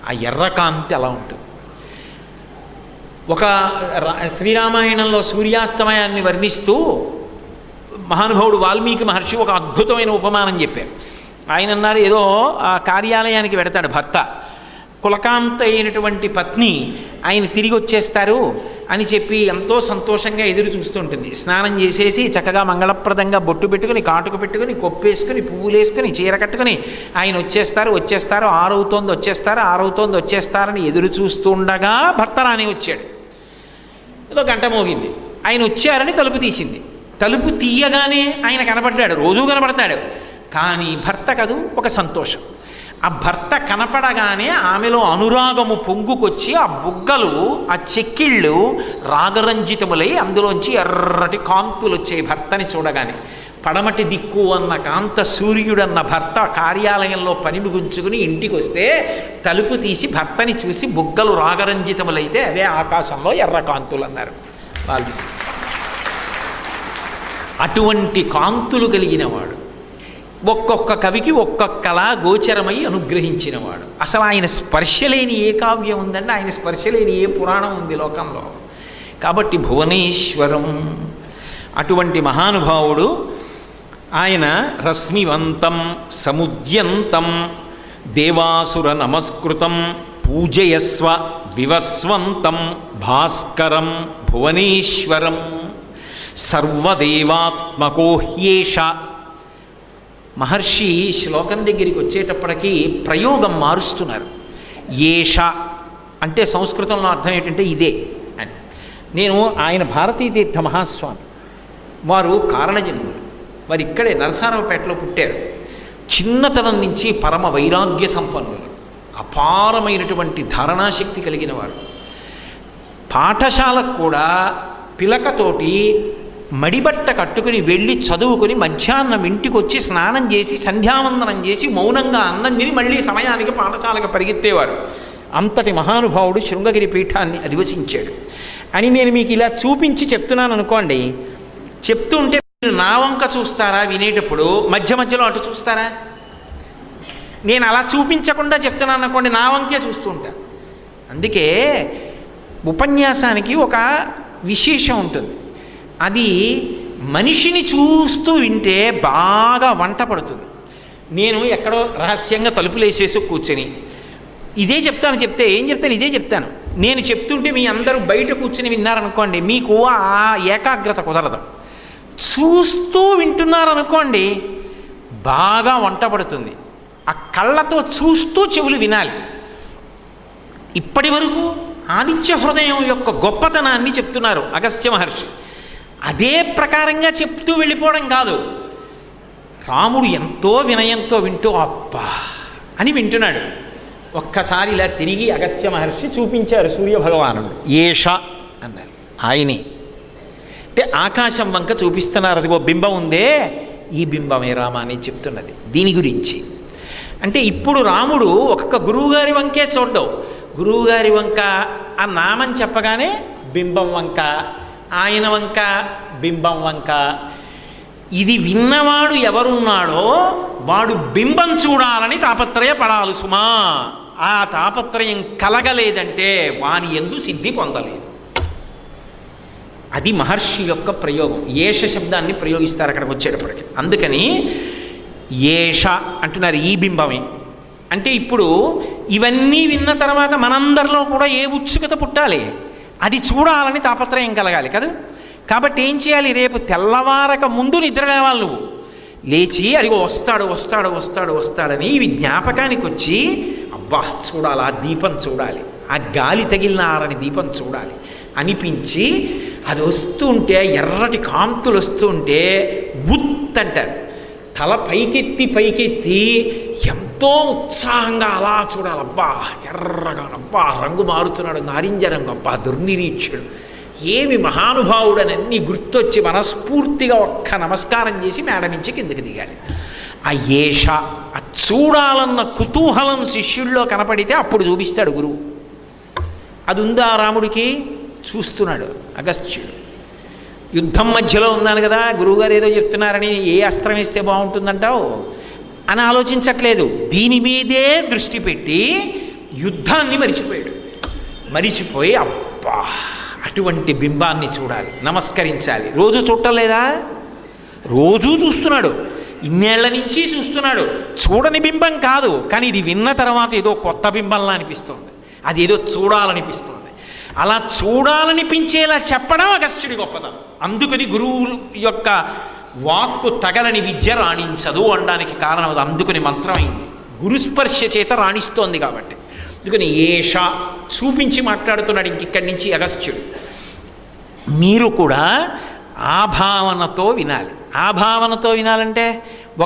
ఆ ఎర్రకాంతి అలా ఉంటుంది. ఒక శ్రీరామాయణంలో సూర్యాస్తమయాన్ని వర్ణిస్తూ మహానుభావుడు వాల్మీకి మహర్షి ఒక అద్భుతమైన ఉపమానం చెప్పారు. ఆయన అన్నారు, ఏదో ఆ కార్యాలయానికి వెడతాడు భర్త, కులకాంత అయినటువంటి పత్ని ఆయన తిరిగి వచ్చేస్తారు అని చెప్పి ఎంతో సంతోషంగా ఎదురు చూస్తుంటుంది. స్నానం చేసేసి చక్కగా మంగళప్రదంగా బొట్టు పెట్టుకుని, కాటుకు పెట్టుకుని, కొప్పేసుకుని, పువ్వులు వేసుకుని, చీర కట్టుకుని ఆయన వచ్చేస్తారు 6 అవుతోంది వచ్చేస్తారని ఎదురు చూస్తుండగా భర్త రాని వచ్చాడు. ఏదో గంట మోగింది, ఆయన వచ్చారని తలుపు తీసింది. తలుపు తీయగానే ఆయన కనపడ్డాడు, రోజూ కనపడతాడు. కానీ భర్త కదూ ఒక సంతోషం. ఆ భర్త కనపడగానే ఆమెలో అనురాగము పొంగుకొచ్చి ఆ బుగ్గలు, ఆ చెక్కిళ్ళు రాగరంజితములై అందులోంచి ఎర్రటి కాంతులు వచ్చాయి భర్తని చూడగానే. పడమటి దిక్కు అన్న కాంత సూర్యుడన్న భర్త కార్యాలయంలో పని ముగించుకుని ఇంటికి వస్తే తలుపు తీసి భర్తని చూసి బుగ్గలు రాగరంజితములైతే అవే ఆకాశంలో ఎర్ర కాంతులు అన్నారు వాళ్ళు. అటువంటి కాంతులు కలిగినవాడు, ఒక్కొక్క కవికి ఒక్కొక్కలా గోచరమై అనుగ్రహించినవాడు. అసలు ఆయన స్పర్శ లేని ఏ కావ్యం ఉందంటే, ఆయన స్పర్శ లేని ఏ పురాణం ఉంది లోకంలో. కాబట్టి భువనేశ్వరం అటువంటి మహానుభావుడు ఆయన రశ్మివంతం సముద్యంతం దేవాసుర నమస్కృతం పూజయస్వ వివస్వంతం భాస్కరం భువనేశ్వరం సర్వదేవాత్మకో హ్యేష. మహర్షి శ్లోకం దగ్గరికి వచ్చేటప్పటికీ ప్రయోగం మారుస్తున్నారు. ఏష అంటే సంస్కృతంలో అర్థం ఏంటంటే ఇదే అని. నేను ఆయన భారతీతీర్థ మహాస్వామి, వారు కారణజన్ములు. వారు ఇక్కడే నరసారావుపేటలో పుట్టారు. చిన్నతనం నుంచి పరమ వైరాగ్య సంపన్నులు, అపారమైనటువంటి ధారణాశక్తి కలిగిన వారు. పాఠశాలకు కూడా పిలకతోటి మడిబట్ట కట్టుకుని వెళ్ళి చదువుకుని మధ్యాహ్నం ఇంటికి వచ్చి స్నానం చేసి సంధ్యావందనం చేసి మౌనంగా అన్నం తిని మళ్ళీ సమయానికి పాఠశాలకు పరిగెత్తేవారు. అంతటి మహానుభావుడు శృంగగిరి పీఠాన్ని అధివసించాడు అని నేను మీకు ఇలా చూపించి చెప్తున్నాను అనుకోండి. చెప్తుంటే మీరు నా వంక చూస్తారా వినేటప్పుడు, మధ్య మధ్యలో అటు చూస్తారా? నేను అలా చూపించకుండా చెప్తున్నాను అనుకోండి, నా వంకే చూస్తూ ఉంటా. అందుకే ఉపన్యాసానికి ఒక విశేషం ఉంటుంది. అది మనిషిని చూస్తూ వింటే బాగా వంట పడుతుంది. నేను ఎక్కడో రహస్యంగా తలుపులు వేసేసి కూర్చొని ఇదే చెప్తాను, చెప్తే ఏం చెప్తాను, ఇదే చెప్తాను. నేను చెప్తుంటే మీ అందరూ బయట కూర్చొని విన్నారనుకోండి, మీకు ఆ ఏకాగ్రత కుదరదు. చూస్తూ వింటున్నారనుకోండి, బాగా వంట పడుతుంది. ఆ కళ్ళతో చూస్తూ చెవులు వినాలి. ఇప్పటి వరకు ఆదిత్య హృదయం యొక్క గొప్పతనాన్ని చెప్తున్నారు అగస్త్య మహర్షి. అదే ప్రకారంగా చెప్తూ వెళ్ళిపోవడం కాదు. రాముడు ఎంతో వినయంతో వింటూ అబ్బా అని వింటున్నాడు. ఒక్కసారి ఇలా తిరిగి అగస్త్య మహర్షి చూపించారు సూర్యభగవానుడు. ఏష అన్నారు, ఆయనే. అంటే ఆకాశం వంక చూపిస్తున్నారు. అదిగో బింబం ఉందే, ఈ బింబమే రామ అని చెప్తున్నది దీని గురించి. అంటే ఇప్పుడు రాముడు ఒక్క గురువుగారి వంకే చూడ్డం, గురువుగారి వంక ఆ నామం చెప్పగానే బింబం వంక, ఆయన వంక బింబం వంక. ఇది విన్నవాడు ఎవరున్నాడో వాడు బింబం చూడాలని తాపత్రయపడాలి సుమా. ఆ తాపత్రయం కలగలేదంటే వాని యందు సిద్ధి పొందలేదు. అది మహర్షి యొక్క ప్రయోగం. ఏష శబ్దాన్ని ప్రయోగిస్తారు అక్కడికి వచ్చేటప్పటికి. అందుకని ఏష అంటున్నారు, ఈ బింబమే. అంటే ఇప్పుడు ఇవన్నీ విన్న తర్వాత మనందరిలో కూడా ఏ ఉత్సుకత పుట్టాలి, అది చూడాలని తాపత్రయం కలగాలి కదా. కాబట్టి ఏం చేయాలి, రేపు తెల్లవారక ముందు నిద్ర లేవాలి. నువ్వు లేచి అదిగో వస్తాడు వస్తాడు వస్తాడు వస్తాడని ఇవి జ్ఞాపకానికి వచ్చి, అబ్బా చూడాలి, ఆ దీపం చూడాలి, ఆ గాలి తగిలిన ఆరని దీపం చూడాలి అనిపించి అది వస్తుంటే, ఎర్రటి కాంతులు వస్తుంటే ఉత్ అంటారు. తల పైకెత్తి పైకెత్తి ఎంతో ఉత్సాహంగా అలా చూడాలి. అబ్బా ఎర్రగా, అబ్బా రంగు మారుతున్నాడు, నారింజ రంగు, అబ్బా దుర్నిరీక్షుడు, ఏమి మహానుభావుడనన్నీ గుర్తొచ్చి మనస్ఫూర్తిగా ఒక్క నమస్కారం చేసి మేడ నుంచి కిందకి దిగాలి. ఆ ఏష, ఆ చూడాలన్న కుతూహలం శిష్యుల్లో కనపడితే అప్పుడు చూపిస్తాడు గురువు. అది ఉందా రాముడికి? చూస్తున్నాడు అగస్త్యుడు. యుద్ధం మధ్యలో ఉన్నాను కదా, గురువుగారు ఏదో చెప్తున్నారని ఏ అస్త్రం వేస్తే బాగుంటుందంటావు అని ఆలోచించట్లేదు. దీని మీదే దృష్టి పెట్టి యుద్ధాన్ని మరిచిపోయాడు. మరిచిపోయి అబ్బా అటువంటి బింబాన్ని చూడాలి, నమస్కరించాలి. రోజు చూడలేదా? రోజూ చూస్తున్నాడు, ఇన్నేళ్ల నుంచి చూస్తున్నాడు. చూడని బింబం కాదు, కానీ ఇది విన్న తర్వాత ఏదో కొత్త బింబంలా అనిపిస్తుంది, అది ఏదో చూడాలనిపిస్తుంది. అలా చూడాలనిపించేలా చెప్పడం అగస్త్యుడి గొప్పతనం. అందుకని గురువు యొక్క వాక్కు తగలని విద్య రాణించదు అనడానికి కారణం అది. అందుకని మంత్రమైంది, గురుస్పర్శ చేత రాణిస్తోంది కాబట్టి. అందుకని ఏష చూపించి మాట్లాడుతున్నాడు ఇంకిక్కడి నుంచి అగస్త్యుడు. మీరు కూడా ఆ భావనతో వినాలి. ఆ భావనతో వినాలంటే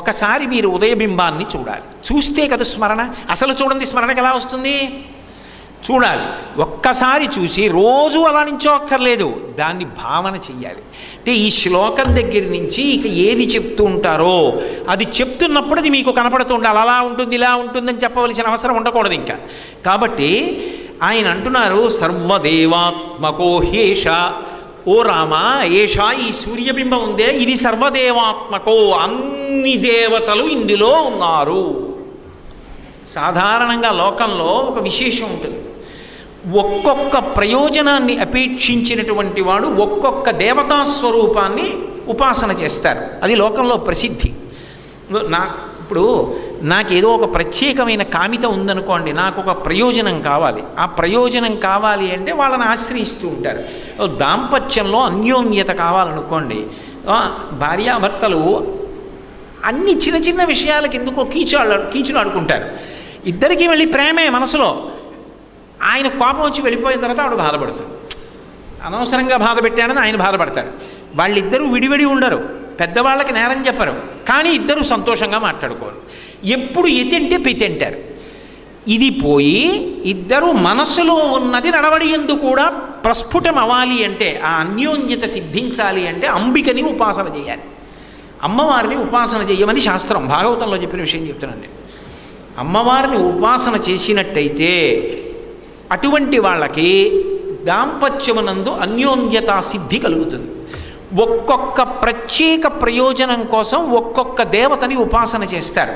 ఒకసారి మీరు ఉదయబింబాన్ని చూడాలి. చూస్తే కదా స్మరణ. అసలు చూడండి స్మరణకి ఎలా వస్తుంది? చూడాలి. ఒక్కసారి చూసి రోజు అలా నించోక్కర్లేదు, దాన్ని భావన చెయ్యాలి. అంటే ఈ శ్లోకం దగ్గర నుంచి ఇక ఏది చెప్తూ ఉంటారో అది చెప్తున్నప్పుడు అది మీకు కనపడుతూ ఉండాలి. అలా ఉంటుంది ఇలా ఉంటుందని చెప్పవలసిన అవసరం ఉండకూడదు ఇంకా. కాబట్టి ఆయన అంటున్నారు, సర్వదేవాత్మకో హేష. ఓ రామ, ఏష ఈ సూర్యబింబం ఉందే ఇది సర్వదేవాత్మకో, అన్ని దేవతలు ఇందులో ఉన్నారు. సాధారణంగా లోకంలో ఒక విశేషం ఉంటుంది. ఒక్కొక్క ప్రయోజనాన్ని అపేక్షించినటువంటి వాడు ఒక్కొక్క దేవతా స్వరూపాన్ని ఉపాసన చేస్తారు. అది లోకంలో ప్రసిద్ధి. ఇప్పుడు నాకేదో ఒక ప్రత్యేకమైన కామిత ఉందనుకోండి, నాకు ఒక ప్రయోజనం కావాలి. ఆ ప్రయోజనం కావాలి అంటే వాళ్ళని ఆశ్రయిస్తూ ఉంటారు. దాంపత్యంలో అన్యోన్యత కావాలనుకోండి, భార్యాభర్తలు అన్ని చిన్న చిన్న విషయాలకు ఎందుకో కీచులు ఆడుకుంటారు. ఇద్దరికీ మళ్ళీ ప్రేమే మనసులో. ఆయన కోపం వచ్చి వెళ్ళిపోయిన తర్వాత ఆవిడ బాధపడుతుంది. అనవసరంగా బాధ పెట్టాడని ఆయన బాధపడతాడు. వాళ్ళిద్దరూ విడివిడి ఉండరు, పెద్దవాళ్ళకి నేరం చెప్పరు, కానీ ఇద్దరు సంతోషంగా మాట్లాడుకోరు. ఎప్పుడు ఎతింటే పితంటారు. ఇది పోయి ఇద్దరు మనసులో ఉన్నది నడవడి ఎందు కూడా ప్రస్ఫుటం అవ్వాలి అంటే, ఆ అన్యోన్యత సిద్ధించాలి అంటే అంబికని ఉపాసన చేయాలి. అమ్మవారిని ఉపాసన చేయమని శాస్త్రం భాగవతంలో చెప్పిన విషయం చెప్తున్నాను. అమ్మవారిని ఉపాసన చేసినట్టయితే అటువంటి వాళ్ళకి దాంపత్యమునందు అన్యోన్యతా సిద్ధి కలుగుతుంది. ఒక్కొక్క ప్రత్యేక ప్రయోజనం కోసం ఒక్కొక్క దేవతని ఉపాసన చేస్తారు.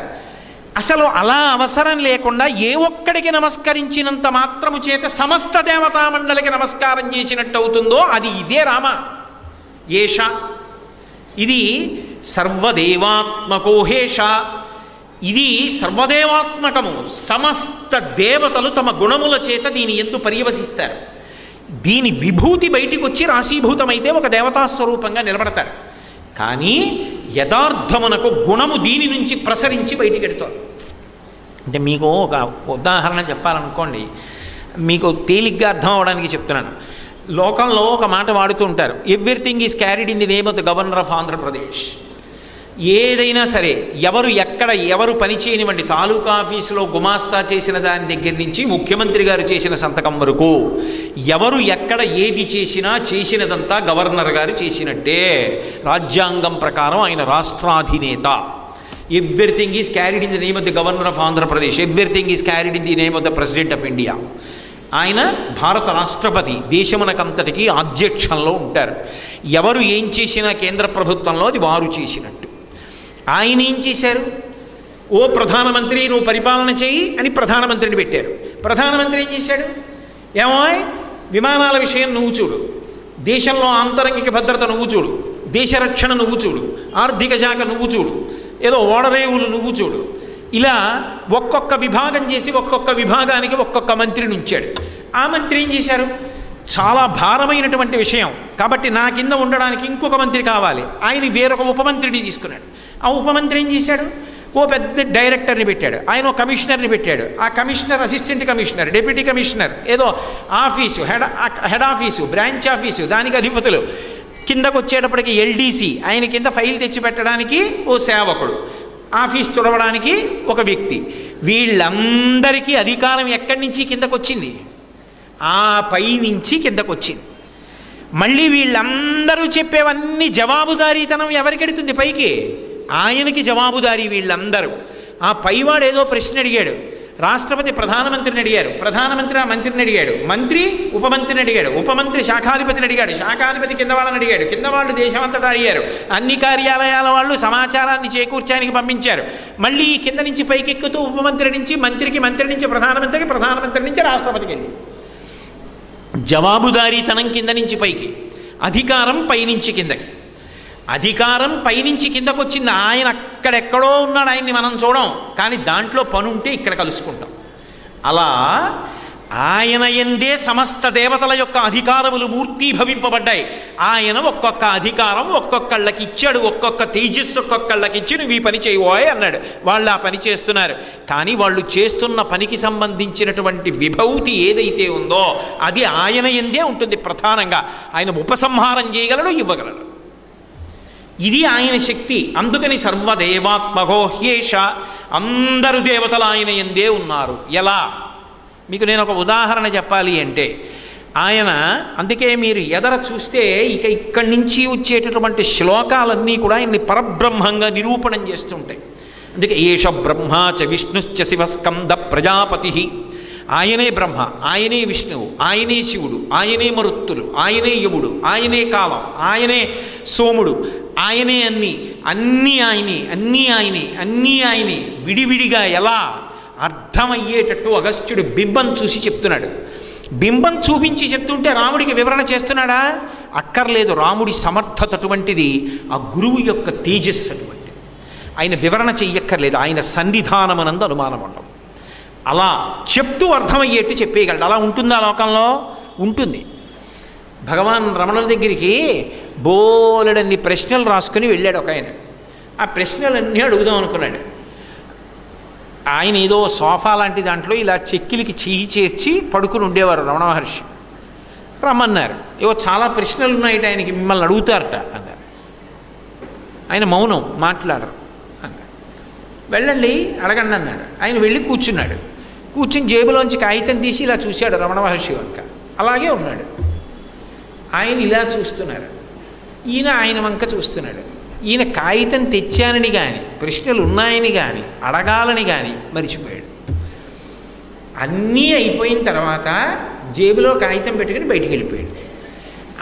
అసలు అలా అవసరం లేకుండా ఏ ఒక్కడికి నమస్కరించినంత మాత్రము చేత సమస్త దేవతామండలికి నమస్కారం చేసినట్టు అవుతుందో అది ఇదే రామ ఏష. ఇది సర్వదేవాత్మకోహేష, ఇది సర్వదేవాత్మకము. సమస్త దేవతలు తమ గుణముల చేత దీని యందు పర్యవసిస్తారు. దీని విభూతి బయటికి వచ్చి రాశీభూతమైతే ఒక దేవతాస్వరూపంగా నిలబడతాడు. కానీ యథార్థమునకు గుణము దీని నుంచి ప్రసరించి బయటికి ఎడుతుంది. అంటే మీకు ఒక ఉదాహరణ చెప్పాలనుకోండి, మీకు తేలిగ్గా అర్థం అవడానికి చెప్తున్నాను. లోకంలో ఒక మాట వాడుతూ ఉంటారు, everything is carried in the name of the governor of Andhra Pradesh. ఏదైనా సరే ఎవరు పని చేయనివ్వండి, తాలూకా ఆఫీసులో గుమాస్తా చేసిన దాని దగ్గర నుంచి ముఖ్యమంత్రి గారు చేసిన సంతకం వరకు ఎవరు ఎక్కడ ఏది చేసినా చేసినదంతా గవర్నర్ గారు చేసినట్టే. రాజ్యాంగం ప్రకారం ఆయన రాష్ట్రాధినేత. Everything is carried in the name of the governor of Andhra Pradesh, everything is carried in the name of the president of India. ఆయన భారత రాష్ట్రపతి, దేశమునకంతటికీ అధ్యక్షంలో ఉంటారు. ఎవరు ఏం చేసినా కేంద్ర ప్రభుత్వంలో అది వారు చేసినట్టు. ఆయన ఏం చేశారు? ఓ ప్రధానమంత్రి నువ్వు పరిపాలన చేయి అని ప్రధానమంత్రిని పెట్టారు. ప్రధానమంత్రి ఏం చేశాడు? ఏమో విమానాల విషయం నువ్వు చూడు, దేశంలో ఆంతరంగిక భద్రత నువ్వు చూడు, దేశ రక్షణ నువ్వు చూడు, ఆర్థిక శాఖ నువ్వు చూడు, ఏదో ఓడరేవులు నువ్వు చూడు. ఇలా ఒక్కొక్క విభాగం చేసి ఒక్కొక్క విభాగానికి ఒక్కొక్క మంత్రిని ఉంచాడు. ఆ మంత్రి ఏం చేశారు? చాలా భారమైనటువంటి విషయం కాబట్టి నా కింద ఉండడానికి ఇంకొక మంత్రి కావాలి. ఆయన వేరొక ఉపమంత్రిని తీసుకున్నాడు. ఆ ఉపమంత్రి ఏం చేశాడు? ఓ పెద్ద డైరెక్టర్ని పెట్టాడు. ఆయన ఒక కమిషనర్ని పెట్టాడు. ఆ commissioner assistant commissioner, deputy commissioner, ఏదో office, head office, branch office, దానికి అధిపతులు. కిందకు వచ్చేటప్పటికి ఎల్డీసీ, ఆయన కింద ఫైల్ తెచ్చి పెట్టడానికి ఓ సేవకుడు, ఆఫీస్ తుడవడానికి ఒక వ్యక్తి. వీళ్ళందరికీ అధికారం ఎక్కడి నుంచి కిందకు వచ్చింది? ఆ పై నుంచి కిందకు వచ్చింది. మళ్ళీ వీళ్ళందరూ చెప్పేవన్నీ జవాబుదారీతనం ఎవరికెడుతుంది? పైకి. ఆయనకి జవాబుదారీ వీళ్ళందరూ. ఆ పైవాడు ఏదో ప్రశ్న అడిగాడు, రాష్ట్రపతి ప్రధానమంత్రిని అడిగారు, ప్రధానమంత్రి ఆ మంత్రిని అడిగాడు, మంత్రి ఉపమంత్రిని అడిగాడు, ఉపమంత్రి శాఖాధిపతిని అడిగాడు, శాఖాధిపతి కింద వాళ్ళని అడిగాడు, కింద వాళ్ళు దేశమంతటా అడిగారు. అన్ని కార్యాలయాల వాళ్ళు సమాచారాన్ని చేకూర్చానికి పంపించారు. మళ్ళీ కింద నుంచి పైకెక్కుతూ ఉపమంత్రి నుంచి మంత్రికి, మంత్రి నుంచి ప్రధానమంత్రికి, ప్రధానమంత్రి నుంచి రాష్ట్రపతికి వెళ్ళి జవాబుదారీతనం కింద నుంచి పైకి, అధికారం పైనుంచి కిందకి. అధికారం పైనుంచి కిందకు వచ్చింది. ఆయన అక్కడెక్కడో ఉన్నాడు, ఆయన్ని మనం చూడం, కానీ దాంట్లో పనుంటే ఇక్కడ కలుసుకుంటాం. అలా ఆయన ఎందే సమస్త దేవతల యొక్క అధికారములు మూర్తీభవింపబడ్డాయి. ఆయన ఒక్కొక్క అధికారం ఒక్కొక్కళ్ళకి ఇచ్చాడు, ఒక్కొక్క తేజస్సు ఒక్కొక్కళ్ళకి ఇచ్చి నువ్వు ఈ పని చేయబోయే అన్నాడు. వాళ్ళు ఆ పని చేస్తున్నారు. కానీ వాళ్ళు చేస్తున్న పనికి సంబంధించినటువంటి విభూతి ఏదైతే ఉందో అది ఆయన ఎందే ఉంటుంది. ప్రధానంగా ఆయన ఉపసంహారం చేయగలడు, ఇవ్వగలడు. ఇది ఆయన శక్తి. అందుకని సర్వదేవాత్మగోహ్యేష, అందరు దేవతలు ఆయన ఎందే ఉన్నారు. ఎలా? మీకు నేను ఒక ఉదాహరణ చెప్పాలి అంటే, ఆయన అందుకే మీరు ఎదర చూస్తే ఇక్కడి నుంచి వచ్చేటటువంటి శ్లోకాలన్నీ కూడా ఆయన్ని పరబ్రహ్మంగా నిరూపణం చేస్తుంటాయి. అందుకే ఏష బ్రహ్మ చ విష్ణుశ్చ శివస్కంద ప్రజాపతి. ఆయనే బ్రహ్మ, ఆయనే విష్ణువు, ఆయనే శివుడు, ఆయనే మరుత్తులు, ఆయనే యముడు, ఆయనే కాలం, ఆయనే సోముడు, ఆయనే అన్నీ ఆయనే విడివిడిగా ఎలా అర్థమయ్యేటట్టు అగస్త్యుడు బింబం చూసి చెప్తున్నాడు. బింబం చూపించి చెప్తుంటే రాముడికి వివరణ చేస్తున్నాడా? అక్కర్లేదు. రాముడి సమర్థత అటువంటిది, ఆ గురువు యొక్క తేజస్సు అటువంటిది. ఆయన వివరణ చెయ్యక్కర్లేదు. ఆయన సన్నిధానమనందు అనుమానం ఉండవు. అలా చెప్తూ అర్థమయ్యేట్టు చెప్పేయగలడు. అలా ఉంటుందా లోకంలో? ఉంటుంది. భగవాన్ రమణుల దగ్గరికి బోలెడన్ని ప్రశ్నలు రాసుకుని వెళ్ళాడు ఒక ఆయన. ఆ ప్రశ్నలన్నీ అడుగుదాం అనుకున్నాడు. ఆయన ఏదో సోఫా లాంటి దాంట్లో ఇలా చెక్కిలికి చెయ్యి చేర్చి పడుకుని ఉండేవారు రమణ మహర్షి. రమ్మన్నారు. ఏవో చాలా ప్రశ్నలు ఉన్నాయి ఆయనకి, మిమ్మల్ని అడుగుతారట అన్నారు. ఆయన మౌనం, మాట్లాడరు అన్నారు. వెళ్ళండి అడగండి అన్నారు. ఆయన వెళ్ళి కూర్చున్నాడు. కూర్చుని జేబులోంచి కాగితం తీసి ఇలా చూశాడు రమణ మహర్షి వంక. అలాగే ఉన్నాడు. ఆయన ఇలా చూస్తున్నారు, ఈయన ఆయన వంక చూస్తున్నాడు. ఈయన కాగితం తెచ్చానని కానీ, ప్రశ్నలు ఉన్నాయని కానీ, అడగాలని కానీ మరిచిపోయాడు. అన్నీ అయిపోయిన తర్వాత జేబులో కాగితం పెట్టుకుని బయటికి వెళ్ళిపోయాడు.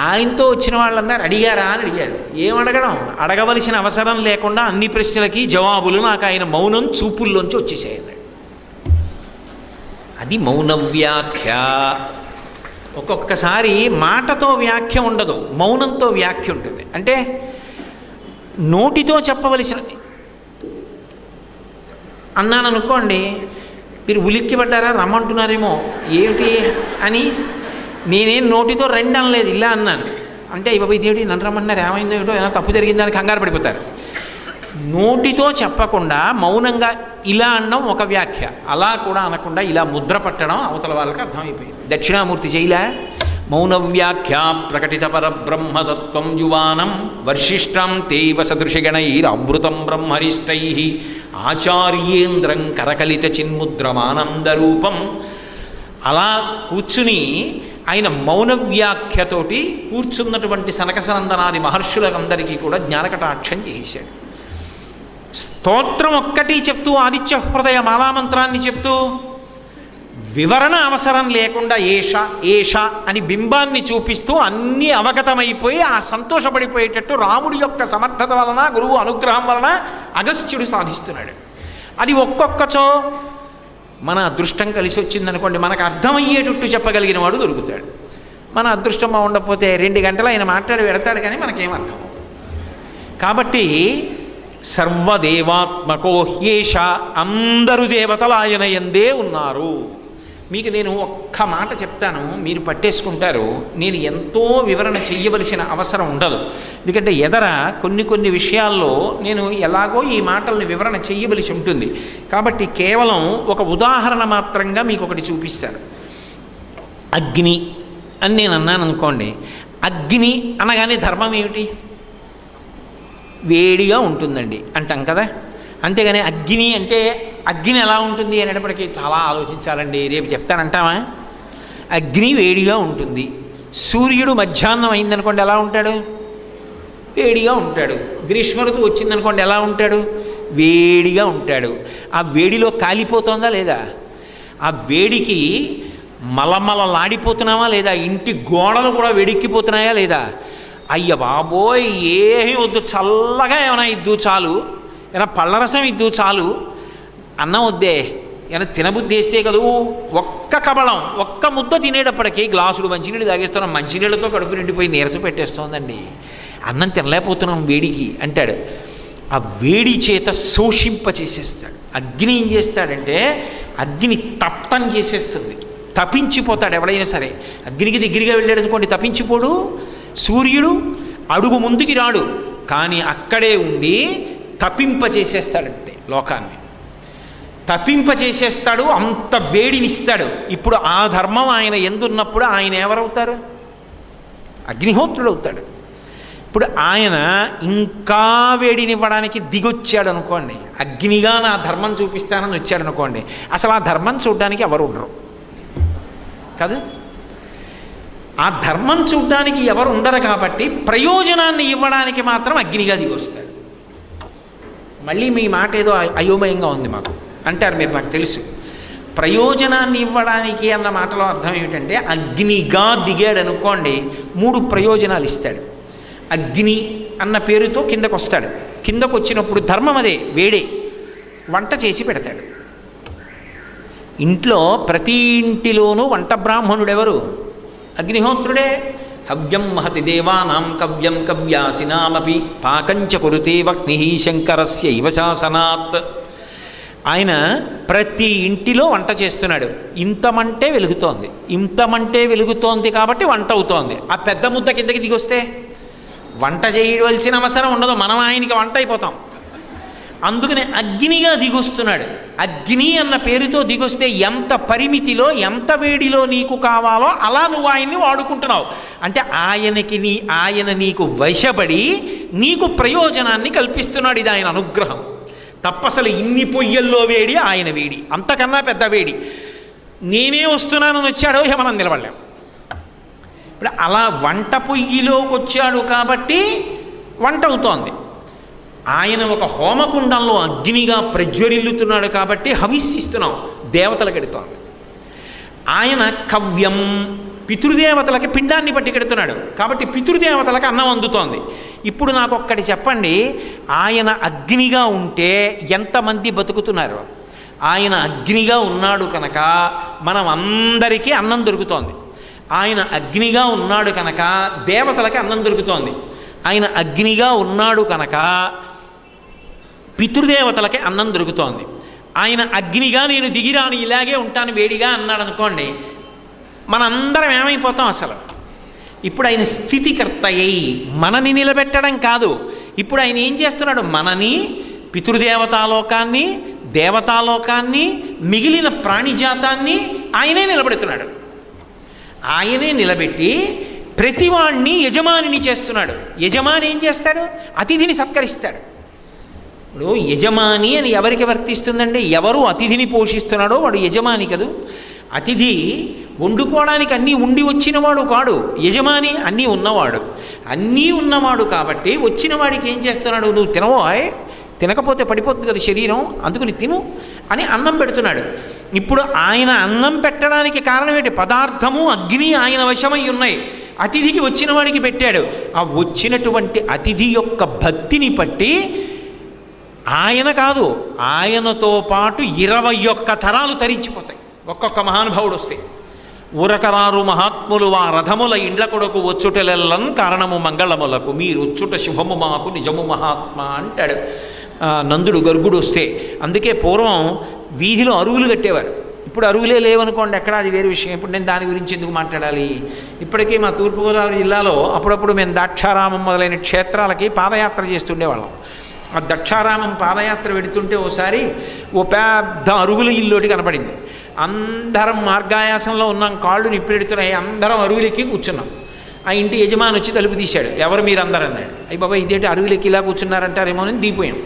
ఆయనతో వచ్చిన వాళ్ళు అన్నారు, అడిగారా అని అడిగారు. ఏం అడగడం? అడగవలసిన అవసరం లేకుండా అన్ని ప్రశ్నలకి జవాబులు నాకు ఆయన మౌనం చూపుల్లోంచి వచ్చేసాయన్నాడు. అది మౌన వ్యాఖ్య. ఒక్కొక్కసారి మాటతో వ్యాఖ్య ఉండదు, మౌనంతో వ్యాఖ్య ఉంటుంది. అంటే నోటితో చెప్పవలసినది అన్నాను అనుకోండి, మీరు ఉలిక్కి పడ్డారా, రమ్మంటున్నారేమో ఏమిటి అని. నేనేం నోటితో రెండు అనలేదు, ఇలా అన్నాను. అంటే ఇవ్వ ఇదేమిటి నన్ను రమ్మంటున్నారు, ఏమైందో ఏమిటో, ఏమైనా తప్పు జరిగిందని కంగారు పడిపోతారు. నోటితో చెప్పకుండా మౌనంగా ఇలా అనడం ఒక వ్యాఖ్య. అలా కూడా అనకుండా ఇలా ముద్ర పట్టడం అవతల వాళ్ళకి అర్థమైపోయింది. దక్షిణామూర్తి చేయలే, మౌనవ్యాఖ్యా ప్రకటిత పరబ్రహ్మతత్వం యువానం వర్షిష్టాం తేవ సదృశగణైరవృతం బ్రహ్మరిష్టై ఆచార్యేంద్రం కరకలిత చిన్ముద్రమానందరూపం. అలా కూర్చుని ఆయన మౌన వ్యాఖ్యతోటి కూర్చున్నటువంటి సనకసనందనాది మహర్షులందరికీ కూడా జ్ఞానకటాక్షం చేశాడు. స్తోత్రం ఒక్కటి చెప్తూ ఆదిత్య హృదయ మాలామంత్రాన్ని చెప్తూ వివరణ అవసరం లేకుండా ఏష ఏష అని బింబాన్ని చూపిస్తూ అన్నీ అవగతమైపోయి ఆ సంతోషపడిపోయేటట్టు రాముడి యొక్క సమర్థత వలన గురువు అనుగ్రహం వలన అగస్త్యుడు సాధిస్తున్నాడు. అది ఒక్కొక్కచో మన అదృష్టం కలిసి వచ్చిందనుకోండి, మనకు అర్థమయ్యేటట్టు చెప్పగలిగిన వాడు దొరుకుతాడు. మన అదృష్టం ఉండకపోతే 2 గంటలు ఆయన మాట్లాడి పెడతాడు, కానీ మనకేం అర్థం. కాబట్టి సర్వదేవాత్మకో హ్యేష, అందరు దేవతలు ఆయన యందే ఉన్నారు. మీకు నేను ఒక్క మాట చెప్తాను, మీరు పట్టేసుకుంటారు. నేను ఎంతో వివరణ చెయ్యవలసిన అవసరం ఉండదు, ఎందుకంటే ఎదర కొన్ని విషయాల్లో నేను ఎలాగో ఈ మాటల్ని వివరణ చెయ్యవలసి ఉంటుంది. కాబట్టి కేవలం ఒక ఉదాహరణ మాత్రంగా మీకు ఒకటి చూపిస్తాను. అగ్ని అని నేను అన్నాను అనుకోండి. అగ్ని అనగానే ధర్మం ఏమిటి? వేడిగా ఉంటుందండి అంటాం కదా. అంతేగాని అగ్ని అంటే అగ్ని ఎలా ఉంటుంది అనేటప్పటికీ చాలా ఆలోచించాలండి, రేపు చెప్తానంటావా? అగ్ని వేడిగా ఉంటుంది. సూర్యుడు మధ్యాహ్నం అయిందనుకోండి ఎలా ఉంటాడు? వేడిగా ఉంటాడు. గ్రీష్మ ఋతువు వచ్చిందనుకోండి ఎలా ఉంటాడు? వేడిగా ఉంటాడు. ఆ వేడిలో కాలిపోతుందా లేదా? ఆ వేడికి మలమలలాడిపోతున్నామా లేదా? ఇంటి గోడలు కూడా వేడెక్కిపోతున్నాయా లేదా? అయ్య బాబోయ్, ఏమీ వద్దు, చల్లగా ఏమైనా ఇద్దు చాలు, ఏమైనా పళ్ళరసం ఇద్దు చాలు, అన్నం వద్దే, ఏమైనా తినబుద్ధి వేస్తే కదూ, ఒక్క కబళం ఒక్క ముద్ద తినేటప్పటికీ గ్లాసుడు మంచినీళ్ళు తాగేస్తున్నాం, మంచినీళ్ళతో కడుపు నిండిపోయి నీరస పెట్టేస్తోందండి, అన్నం తినలేకపోతున్నాం వేడికి అంటాడు. ఆ వేడి చేత శోషింప చేసేస్తాడు. అగ్ని ఏం చేస్తాడంటే అగ్ని తప్తం చేసేస్తుంది, తపించిపోతాడు ఎవడైనా సరే. అగ్నికి దగ్గరగా వెళ్ళాడు అనుకోండి తపించిపోడు. సూర్యుడు అడుగు ముందుకి రాడు, కానీ అక్కడే ఉండి తపింపచేసేస్తాడంతే, లోకాన్ని తపింపచేసేస్తాడు, అంత వేడినిస్తాడు. ఇప్పుడు ఆ ధర్మం ఆయన ఎందున్నప్పుడు ఆయన ఎవరవుతారు? అగ్నిహోత్రుడు అవుతాడు. ఇప్పుడు ఆయన ఇంకా వేడినివ్వడానికి దిగొచ్చాడు అనుకోండి, అగ్నిగా నా ధర్మం చూపిస్తానని వచ్చాడు అనుకోండి, అసలు ఆ ధర్మం చూడడానికి ఎవరు ఉండరు కదా. ఆ ధర్మం చూడడానికి ఎవరు ఉండరు కాబట్టి ప్రయోజనాన్ని ఇవ్వడానికి మాత్రం అగ్నిగా దిగొస్తాడు. మళ్ళీ మీ మాట ఏదో అయోమయంగా ఉంది మాకు అంటారు మీరు, నాకు తెలుసు. ప్రయోజనాన్ని ఇవ్వడానికి అన్న మాటలో అర్థం ఏమిటంటే అగ్నిగా దిగాడు అనుకోండి 3 ప్రయోజనాలు ఇస్తాడు. అగ్ని అన్న పేరుతో కిందకు వస్తాడు. కిందకు వచ్చినప్పుడు ధర్మం అదే, వేడే, వంట చేసి పెడతాడు. ఇంట్లో ప్రతి ఇంటిలోనూ వంట బ్రాహ్మణుడెవరు? అగ్నిహోత్రుడే. హవ్యం మహతి దేవానాం కవ్యం కవ్యాసినామపి పాకంచ కురుతే వహ్ని శంకరస్య ఇవ శాసనాత్. ఆయన ప్రతి ఇంటిలో వంట చేస్తున్నాడు. ఇంతమంటే వెలుగుతోంది, ఇంతమంటే వెలుగుతోంది కాబట్టి వంట అవుతోంది. ఆ పెద్ద ముద్ద కిందకి దిగొస్తే వంట చేయవలసిన అవసరం ఉండదు, మనం ఆయనకి వంట అయిపోతాం. అందుకనే అగ్నిగా దిగొస్తున్నాడు. అగ్ని అన్న పేరుతో దిగొస్తే ఎంత పరిమితిలో ఎంత వేడిలో నీకు కావాలో అలా నువ్వు ఆయన్ని వాడుకుంటున్నావు. అంటే ఆయన నీకు వశపడి నీకు ప్రయోజనాన్ని కల్పిస్తున్నాడు. ఇది ఆయన అనుగ్రహం తప్పసలు. ఇన్ని పొయ్యల్లో వేడి ఆయన వేడి, అంతకన్నా పెద్ద వేడి. నేనే వస్తున్నానని వచ్చాడో ఇక మనం నిలబడలేం. ఇప్పుడు అలా వంట పొయ్యిలోకి వచ్చాడు కాబట్టి వంట అవుతోంది. ఆయన ఒక హోమకుండంలో అగ్నిగా ప్రజ్వరిల్లుతున్నాడు కాబట్టి హవిస్సిస్తున్నాం, దేవతలకు ఎడుతోంది. ఆయన కవ్యం, పితృదేవతలకి పిండాన్ని పట్టి కెడుతున్నాడు కాబట్టి పితృదేవతలకు అన్నం అందుతోంది. ఇప్పుడు నాకు ఒక్కటి చెప్పండి, ఆయన అగ్నిగా ఉంటే ఎంతమంది బతుకుతున్నారు? ఆయన అగ్నిగా ఉన్నాడు కనుక మనం అందరికీ అన్నం దొరుకుతోంది. ఆయన అగ్నిగా ఉన్నాడు కనుక దేవతలకి అన్నం దొరుకుతోంది. ఆయన అగ్నిగా ఉన్నాడు కనుక పితృదేవతలకి అన్నం దొరుకుతోంది. ఆయన అగ్నిగా నేను దిగిరాని ఇలాగే ఉంటాను వేడిగా అన్నాడు అనుకోండి, మనందరం ఏమైపోతాం అసలు? ఇప్పుడు ఆయన స్థితికర్త అయి మనని నిలబెట్టడం కాదు, ఇప్పుడు ఆయన ఏం చేస్తున్నాడు? మనని, పితృదేవతాలోకాన్ని, దేవతాలోకాన్ని, మిగిలిన ప్రాణిజాతాన్ని ఆయనే నిలబెడుతున్నాడు. ఆయనే నిలబెట్టి ప్రతివాణ్ణి యజమానిని చేస్తున్నాడు. యజమాని ఏం చేస్తాడు? అతిథిని సత్కరిస్తాడు. ఇప్పుడు యజమాని అని ఎవరికి వర్తిస్తుందండి? ఎవరు అతిథిని పోషిస్తున్నాడో వాడు యజమాని కదూ. అతిథి వండుకోవడానికి అన్నీ ఉండి వచ్చినవాడు కాడు. యజమాని అన్నీ ఉన్నవాడు. అన్నీ ఉన్నవాడు కాబట్టి వచ్చిన వాడికి ఏం చేస్తున్నాడు? నువ్వు తినవోయ్, తినకపోతే పడిపోతుంది కదా శరీరం, అందుకని తిను అని అన్నం పెడుతున్నాడు. ఇప్పుడు ఆయన అన్నం పెట్టడానికి కారణం ఏంటి? పదార్థము అగ్ని ఆయన వశమై ఉన్నాయి. అతిథికి వచ్చిన వాడికి పెట్టాడు. ఆ వచ్చినటువంటి అతిథి యొక్క భక్తిని బట్టి ఆయన కాదు, ఆయనతో పాటు 21 తరాలు తరించిపోతాయి ఒక్కొక్క మహానుభావుడు వస్తే. ఊరకరారు మహాత్ములు వా రథముల ఇండ్ల కొడుకు వచ్చుటలెల్లన్ కారణము మంగళములకు మీరు వచ్చుట శుభము మాకు నిజము మహాత్మ అంటాడు నందుడు గర్గుడు వస్తే. అందుకే పూర్వం వీధిలో అరువులు కట్టేవారు. ఇప్పుడు అరువులే లేవనుకోండి, ఎక్కడ అది వేరే విషయం. ఇప్పుడు నేను దాని గురించి ఎందుకు మాట్లాడాలి? ఇప్పటికీ మా తూర్పుగోదావరి జిల్లాలో అప్పుడప్పుడు మేము ద్రాక్షారామం మొదలైన క్షేత్రాలకి పాదయాత్ర చేస్తుండేవాళ్ళం. ఆ ద్రాక్షారామం పాదయాత్ర వెడుతుంటే ఓసారి ఓ పెద్ద అరుగుల ఇల్లుటి కనపడింది. అందరం మార్గాయాసంలో ఉన్నాం, కాళ్ళు నిప్పెడుతున్నాయి, అందరం అరుగులెక్కి కూర్చున్నాం. ఆ ఇంటి యజమాని వచ్చి తలుపు తీశాడు. ఎవరు మీరు అందరూ అన్నాడు. అయ్యి బాబా ఇదేంటి అరుగులెక్కి ఇలా కూర్చున్నారంటారేమో అని దిగిపోయాం.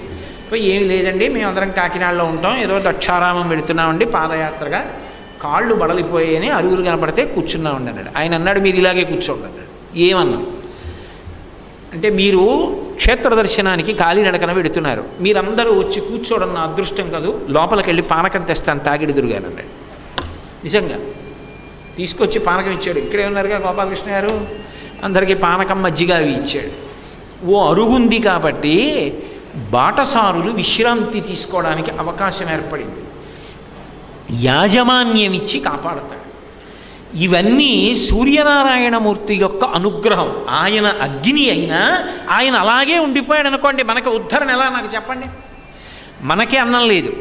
ఏమి లేదండి, మేమందరం కాకినాడలో ఉంటాం, ఏదో ద్రాక్షారామం పెడుతున్నామండి పాదయాత్రగా, కాళ్ళు బడలిపోయాయని అరుగులు కనపడితే కూర్చున్నామండి అన్నాడు. ఆయన అన్నాడు మీరు ఇలాగే కూర్చోండి అన్నాడు. ఏమన్నా అంటే మీరు క్షేత్ర దర్శనానికి కాలినడకన వెడుతున్నారు, మీరందరూ వచ్చి కూర్చోవడం నా అదృష్టం కాదు, లోపలికి వెళ్ళి పానకం తెస్తాను తాగిడిదురుగాను అన్నాడు. నిజంగా తీసుకొచ్చి పానకం ఇచ్చాడు. ఇక్కడే ఉన్నారుగా గోపాలకృష్ణ గారు, అందరికీ పానకం మజ్జిగ అవి ఇచ్చాడు. ఓ అరుగుంది కాబట్టి బాటసారులు విశ్రాంతి తీసుకోవడానికి అవకాశం ఏర్పడింది. యాజమాన్యం ఇచ్చి కాపాడతాడు. ఇవన్నీ సూర్యనారాయణమూర్తి యొక్క అనుగ్రహం. ఆయన అగ్ని అయినా ఆయన అలాగే ఉండిపోయాడు అనుకోండి, మనకు ఉద్ధరణ ఎలా నాకు చెప్పండి? మనకే అన్నం లేదు,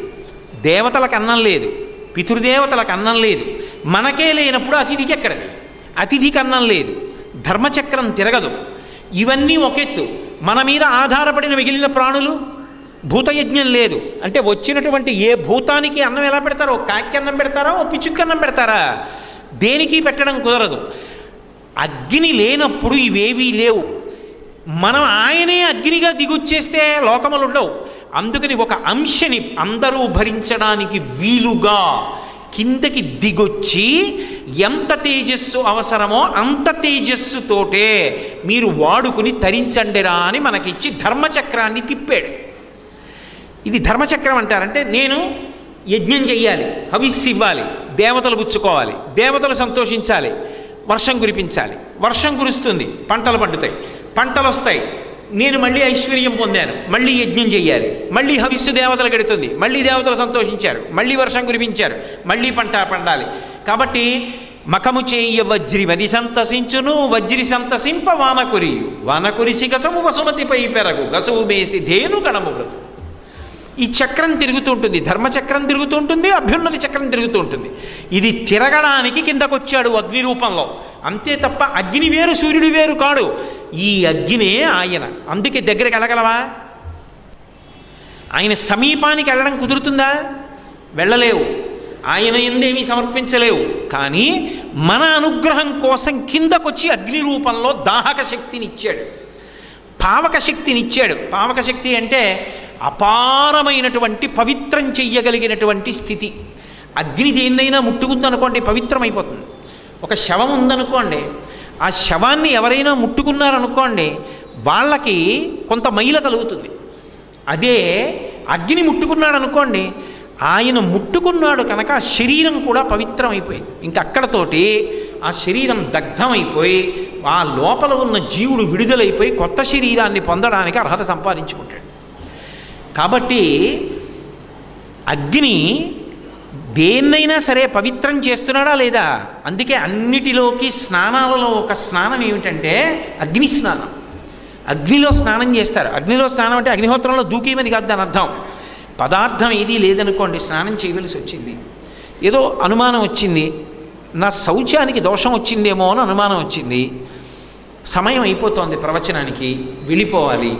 దేవతలకు అన్నం లేదు, పితృదేవతలకు అన్నం లేదు. మనకే లేనప్పుడు అతిథికి ఎక్కడది? అతిథికి అన్నం లేదు, ధర్మచక్రం తిరగదు. ఇవన్నీ ఒకెత్తు. మన మీద ఆధారపడిన మిగిలిన ప్రాణులు, భూతయజ్ఞం లేదు అంటే వచ్చినటువంటి ఏ భూతానికి అన్నం ఎలా పెడతారో? కాకి అన్నం పెడతారా? ఓ పిచ్చుకి అన్నం పెడతారా? దేనికి పెట్టడం కుదరదు. అగ్ని లేనప్పుడు ఇవేవీ లేవు. మనం ఆయనే అగ్నిగా దిగుచ్చేస్తే లోకములు ఉండవు. అందుకని ఒక అంశని అందరూ భరించడానికి వీలుగా కిందకి దిగొచ్చి ఎంత తేజస్సు అవసరమో అంత తేజస్సుతోటే మీరు వాడుకుని తరించండిరా అని మనకిచ్చి ధర్మచక్రాన్ని తిప్పాడు. ఇది ధర్మచక్రం అంటారంటే నేను యజ్ఞం చెయ్యాలి, హవిస్సు ఇవ్వాలి, దేవతలు పుచ్చుకోవాలి, దేవతలు సంతోషించాలి, వర్షం కురిపించాలి, వర్షం కురుస్తుంది, పంటలు పండుతాయి, పంటలు వస్తాయి, నేను మళ్ళీ ఐశ్వర్యం పొందాను, మళ్ళీ యజ్ఞం చెయ్యాలి, మళ్ళీ హవిస్సు దేవతలు గడుతుంది, మళ్ళీ దేవతలు సంతోషించారు, మళ్ళీ వర్షం కురిపించారు, మళ్ళీ పంట పండాలి. కాబట్టి మకము చేయ వజ్రి వది సంతసించును, వజ్రి సంతసింప వాన కురియు, వాన కురిసి గసము వసుమతిపై పెరగు, గసవు మేసి ధేను గణము వ్రతు. ఈ చక్రం తిరుగుతూ ఉంటుంది, ధర్మచక్రం తిరుగుతూ ఉంటుంది, అభ్యున్నతి చక్రం తిరుగుతూ ఉంటుంది. ఇది తిరగడానికి కిందకొచ్చాడు అగ్ని రూపంలో, అంతే తప్ప అగ్ని వేరు సూర్యుడు వేరు కాడు. ఈ అగ్నే ఆయన. అందుకే దగ్గరికి వెళ్ళగలవా? ఆయన సమీపానికి వెళ్ళడం కుదురుతుందా? వెళ్ళలేవు. ఆయన ఎందేమీ సమర్పించలేవు. కానీ మన అనుగ్రహం కోసం కిందకొచ్చి అగ్ని రూపంలో దాహక శక్తిని ఇచ్చాడు, పావక శక్తిని ఇచ్చాడు. పావక శక్తి అంటే అపారమైనటువంటి పవిత్రం చెయ్యగలిగినటువంటి స్థితి. అగ్ని దేన్నైనా ముట్టుకుందనుకోండి పవిత్రమైపోతుంది. ఒక శవం ఉందనుకోండి, ఆ శవాన్ని ఎవరైనా ముట్టుకున్నారనుకోండి వాళ్ళకి కొంత మైల కలుగుతుంది. అదే అగ్ని ముట్టుకున్నాడు అనుకోండి, ఆయన ముట్టుకున్నాడు కనుక ఆ శరీరం కూడా పవిత్రమైపోయింది. ఇంక అక్కడతోటి ఆ శరీరం దగ్ధమైపోయి ఆ లోపల ఉన్న జీవుడు విడుదలైపోయి కొత్త శరీరాన్ని పొందడానికి అర్హత సంపాదించుకుంటాడు. కాబట్టి అగ్ని దేన్నైనా సరే పవిత్రం చేస్తున్నాడా లేదా? అందుకే అన్నిటిలోకి స్నానాలలో ఒక స్నానం ఏమిటంటే అగ్ని స్నానం. అగ్నిలో స్నానం చేస్తారు. అగ్నిలో స్నానం అంటే అగ్నిహోత్రంలో దూకేమని కాదు దాని అర్థం. పదార్థం ఏదీ లేదనుకోండి, స్నానం చేయవలసి వచ్చింది, ఏదో అనుమానం వచ్చింది, నా శౌచానికి దోషం వచ్చిందేమో అని అనుమానం వచ్చింది, సమయం అయిపోతోంది ప్రవచనానికి వెళ్ళిపోవాలి,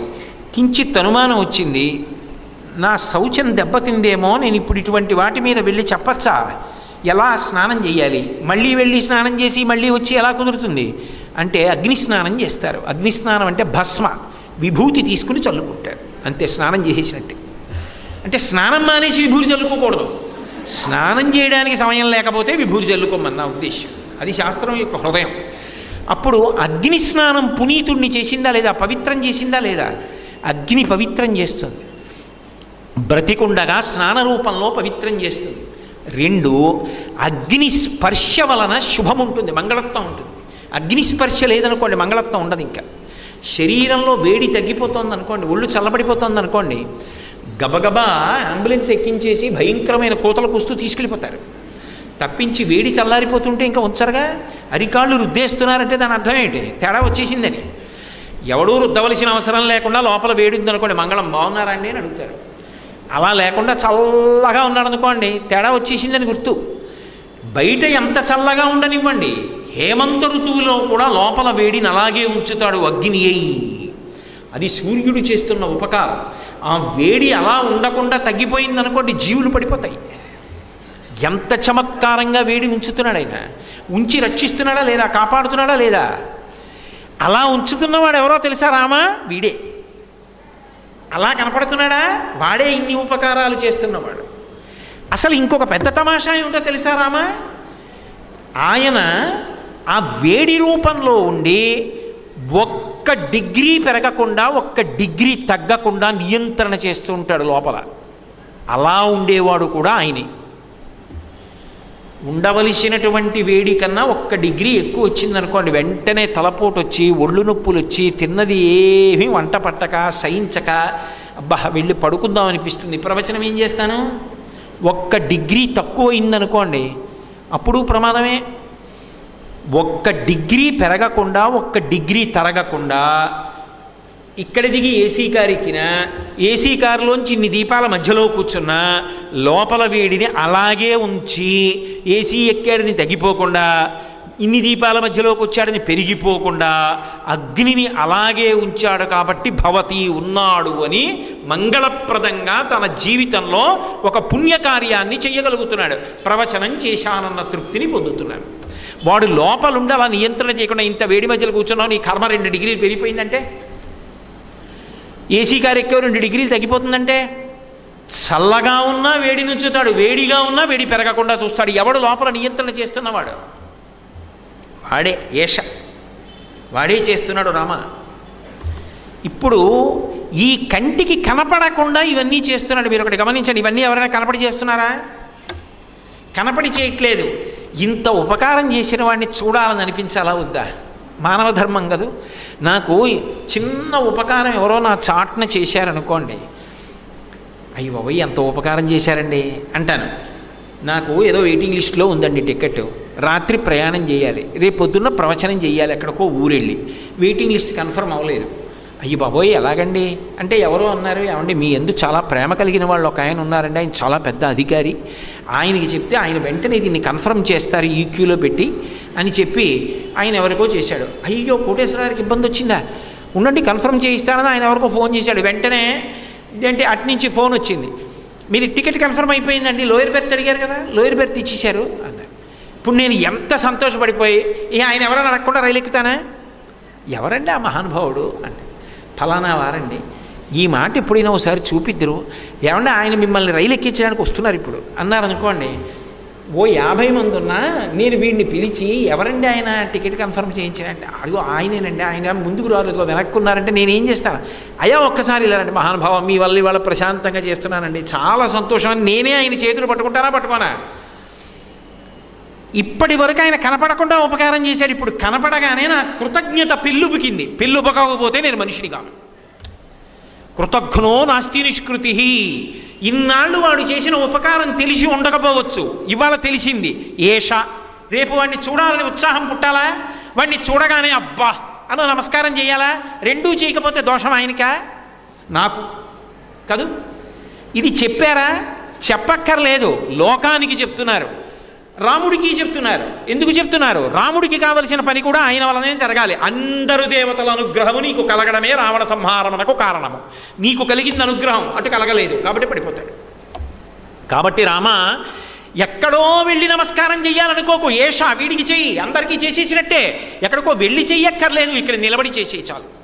కించిత్ అనుమానం వచ్చింది, నా శౌచం దెబ్బతిందేమో, నేను ఇప్పుడు ఇటువంటి వాటి మీద వెళ్ళి చెప్పచ్చా? ఎలా స్నానం చేయాలి, మళ్ళీ వెళ్ళి స్నానం చేసి మళ్ళీ వచ్చి ఎలా కుదురుతుంది అంటే అగ్ని స్నానం చేస్తారు. అగ్ని స్నానం అంటే భస్మ విభూతి తీసుకుని చల్లుకుంటారు, అంతే, స్నానం చేసేసినట్టే. అంటే స్నానం మానేసి విభూతి చల్లుకోకూడదు, స్నానం చేయడానికి సమయం లేకపోతే విభూతి చల్లుకోమని నా ఉద్దేశం. అది శాస్త్రం యొక్క హృదయం. అప్పుడు అగ్ని స్నానం పునీతుడిని చేసిందా లేదా, పవిత్రం చేసిందా లేదా? అగ్ని పవిత్రం చేస్తుంది, బ్రతికుండగా స్నాన రూపంలో పవిత్రం చేస్తుంది. 2, అగ్ని స్పర్శ వలన శుభం ఉంటుంది, మంగళత్వం ఉంటుంది. అగ్ని స్పర్శ లేదనుకోండి మంగళత్వం ఉండదు. ఇంకా శరీరంలో వేడి తగ్గిపోతుంది అనుకోండి, ఒళ్ళు చల్లబడిపోతుంది అనుకోండి, గబగబా అంబులెన్స్ ఎక్కించేసి భయంకరమైన కోతలు కూస్తూ తీసుకెళ్ళిపోతారు. తప్పించి వేడి చల్లారిపోతుంటే ఇంకా ఉంచరుగా. అరికాళ్ళు రుద్దేస్తున్నారంటే దాని అర్థం ఏంటి, తేడా వచ్చేసిందని. ఎవడూ రుద్దవలసిన అవసరం లేకుండా లోపల వేడి ఉందనుకోండి, మంగళం బాగున్నారా అండి అని అడుగుతారు. అలా లేకుండా చల్లగా ఉన్నాడు అనుకోండి, తేడా వచ్చేసిందని గుర్తు. బయట ఎంత చల్లగా ఉండనివ్వండి, హేమంత ఋతువులో కూడా లోపల వేడిని అలాగే ఉంచుతాడు అగ్ని అయి. అది సూర్యుడు చేస్తున్న ఉపకారం. ఆ వేడి అలా ఉండకుండా తగ్గిపోయిందనుకోండి, జీవులు పడిపోతాయి. ఎంత చమత్కారంగా వేడి ఉంచుతున్నాడు ఆయన. ఉంచి రక్షిస్తున్నాడా లేదా, కాపాడుతున్నాడా లేదా? అలా ఉంచుతున్నవాడు ఎవరో తెలుసా? రామా, వీడే. అలా కనపడుతున్నాడా? వాడే ఇన్ని ఉపకారాలు చేస్తున్నవాడు. అసలు ఇంకొక పెద్ద తమాషా ఏమిటో తెలుసా రామా? ఆయన ఆ వేడి రూపంలో ఉండి 1 డిగ్రీ పెరగకుండా 1 డిగ్రీ తగ్గకుండా నియంత్రణ చేస్తూ ఉంటాడు లోపల. అలా ఉండేవాడు కూడా ఆయనే. ఉండవలసినటువంటి వేడి కన్నా 1 డిగ్రీ ఎక్కువ వచ్చిందనుకోండి, వెంటనే తలపోటు వచ్చి, ఒళ్ళు నొప్పులు వచ్చి, తిన్నది ఏమీ వంట పట్టక, సహించక, అబ్బా వెళ్ళి పడుకుందాం అనిపిస్తుంది. ప్రవచనం ఏం చేస్తాను? 1 డిగ్రీ తక్కువ అయిందనుకోండి, అప్పుడు ప్రమాదమే. 1 డిగ్రీ పెరగకుండా 1 డిగ్రీ తరగకుండా ఇక్కడ దిగి ఏసీ కారు ఎక్కినా, ఏసీ కారులోంచి ఇన్ని దీపాల మధ్యలో కూర్చున్నా లోపల వేడిని అలాగే ఉంచి, ఏసీ ఎక్కాడని తగ్గిపోకుండా, ఇన్ని దీపాల మధ్యలోకి వచ్చాడని పెరిగిపోకుండా అగ్నిని అలాగే ఉంచాడు. కాబట్టి భవతి ఉన్నాడు అని మంగళప్రదంగా తన జీవితంలో ఒక పుణ్యకార్యాన్ని చేయగలుగుతున్నాడు. ప్రవచనం చేశానన్న తృప్తిని పొందుతున్నాడు. వాడు లోపలుండి అలా నియంత్రణ చేయకుండా ఇంత వేడి మధ్యలో కూర్చున్నావు, నీ కర్మ 2 డిగ్రీలు పెరిగిపోయిందంటే, ఏసీ కారు ఎక్కే 2 డిగ్రీలు తగ్గిపోతుందంటే, చల్లగా ఉన్నా వేడి నుంచుతాడు, వేడిగా ఉన్నా వేడి పెరగకుండా చూస్తాడు. ఎవడు లోపల నియంత్రణ చేస్తున్నవాడు? వాడే. ఏష వాడే చేస్తున్నాడు రామ. ఇప్పుడు ఈ కంటికి కనపడకుండా ఇవన్నీ చేస్తున్నాడు. మీరు ఒకటి గమనించండి, ఇవన్నీ ఎవరైనా కనపడి చేస్తున్నారా? కనపడి చేయట్లేదు. ఇంత ఉపకారం చేసిన వాడిని చూడాలని అనిపించాలా వద్దా? మానవ ధర్మం కదూ. నాకు చిన్న ఉపకారం ఎవరో నా చాట్న చేశారనుకోండి, అయ్యి బాబోయ్ ఎంత ఉపకారం చేశారండి అంటాను. నాకు ఏదో వెయిటింగ్ లిస్ట్లో ఉందండి టికెట్, రాత్రి ప్రయాణం చేయాలి, రేపు పొద్దున్న ప్రవచనం చేయాలి, ఎక్కడికో ఊరెళ్ళి వెయిటింగ్ లిస్ట్ కన్ఫర్మ్ అవ్వలేదు. అయ్యి బాబోయ్ ఎలాగండి అంటే, ఎవరో అన్నారు, ఏమండి మీ ఎందుకు చాలా ప్రేమ కలిగిన వాళ్ళు ఒక ఆయన ఉన్నారండి, ఆయన చాలా పెద్ద అధికారి, ఆయనకి చెప్తే ఆయన వెంటనే దీన్ని కన్ఫర్మ్ చేస్తారు ఈ క్యూలో పెట్టి అని చెప్పి ఆయన ఎవరికో చేశాడు. అయ్యో కోటేశ్వరరావుకి ఇబ్బంది వచ్చిందా, ఉండండి కన్ఫర్మ్ చేయిస్తానని ఆయన ఎవరికో ఫోన్ చేశాడు. వెంటనే ఇదేంటి అట్నుంచి ఫోన్ వచ్చింది, మీరు టికెట్ కన్ఫర్మ్ అయిపోయిందండి, లోయర్ బెర్త్ అడిగారు కదా, లోయర్ బెర్త్ ఇచ్చేశారు అన్నారు. ఇప్పుడు నేను ఎంత సంతోషపడిపోయి, ఆయన ఎవరైనా అడగకుండా రైలు ఎక్కుతానా? ఎవరండి ఆ మహానుభావుడు అంటే, ఫలానా వారండి, ఈ మాట ఎప్పుడైనా ఒకసారి చూపిద్దరు, ఏమంటే ఆయన మిమ్మల్ని రైలు ఎక్కించడానికి వస్తున్నారు ఇప్పుడు అన్నారనుకోండి, ఓ 50 మంది ఉన్నా నేను వీడిని పిలిచి ఎవరండి ఆయన టికెట్ కన్ఫర్మ్ చేయించానంటే, అదిగో ఆయనేనండి, ఆయన ముందుకు రాలేదు వెనక్కున్నారంటే నేనేం చేస్తాను? అయ్యా ఒక్కసారి ఇలాంటి మహానుభావం మీ వల్ల ఇవాళ ప్రశాంతంగా చేస్తున్నానండి, చాలా సంతోషం అని నేనే ఆయన చేతులు పట్టుకుంటానా పట్టుకోనా? ఇప్పటి వరకు ఆయన కనపడకుండా ఉపకారం చేశాడు, ఇప్పుడు కనపడగానే నా కృతజ్ఞత పెళ్ళుబుకింది. పెళ్ళుబకపోతే నేను మనిషిని కాను. కృతజ్ఞో నాస్తి నిష్కృతి. ఇన్నాళ్ళు వాడు చేసిన ఉపకారం తెలిసి ఉండకపోవచ్చు, ఇవాళ తెలిసింది. ఏష రేపు వాడిని చూడాలని ఉత్సాహం పుట్టాలా? వాడిని చూడగానే అబ్బా అని నమస్కారం చేయాలా? రెండూ చేయకపోతే దోషం ఆయనకా నాకు కాదు. ఇది చెప్పారా? చెప్పక్కర్లేదు, లోకానికి చెప్తున్నారు, రాముడికి చెప్తున్నారు. ఎందుకు చెప్తున్నారు? రాముడికి కావలసిన పని కూడా ఆయన వలనే జరగాలి. అందరు దేవతల అనుగ్రహము నీకు కలగడమే రావణ సంహారమునకు కారణము. నీకు కలిగింది అనుగ్రహం, అటు కలగలేదు కాబట్టి పడిపోతాడు. కాబట్టి రామ ఎక్కడో వెళ్ళి నమస్కారం చెయ్యాలనుకోకు, ఏషా వీడికి చెయ్యి, అందరికీ చేసేసినట్టే. ఎక్కడికో వెళ్ళి చెయ్యక్కర్లేదు, ఇక్కడ నిలబడి చేసే చాలు.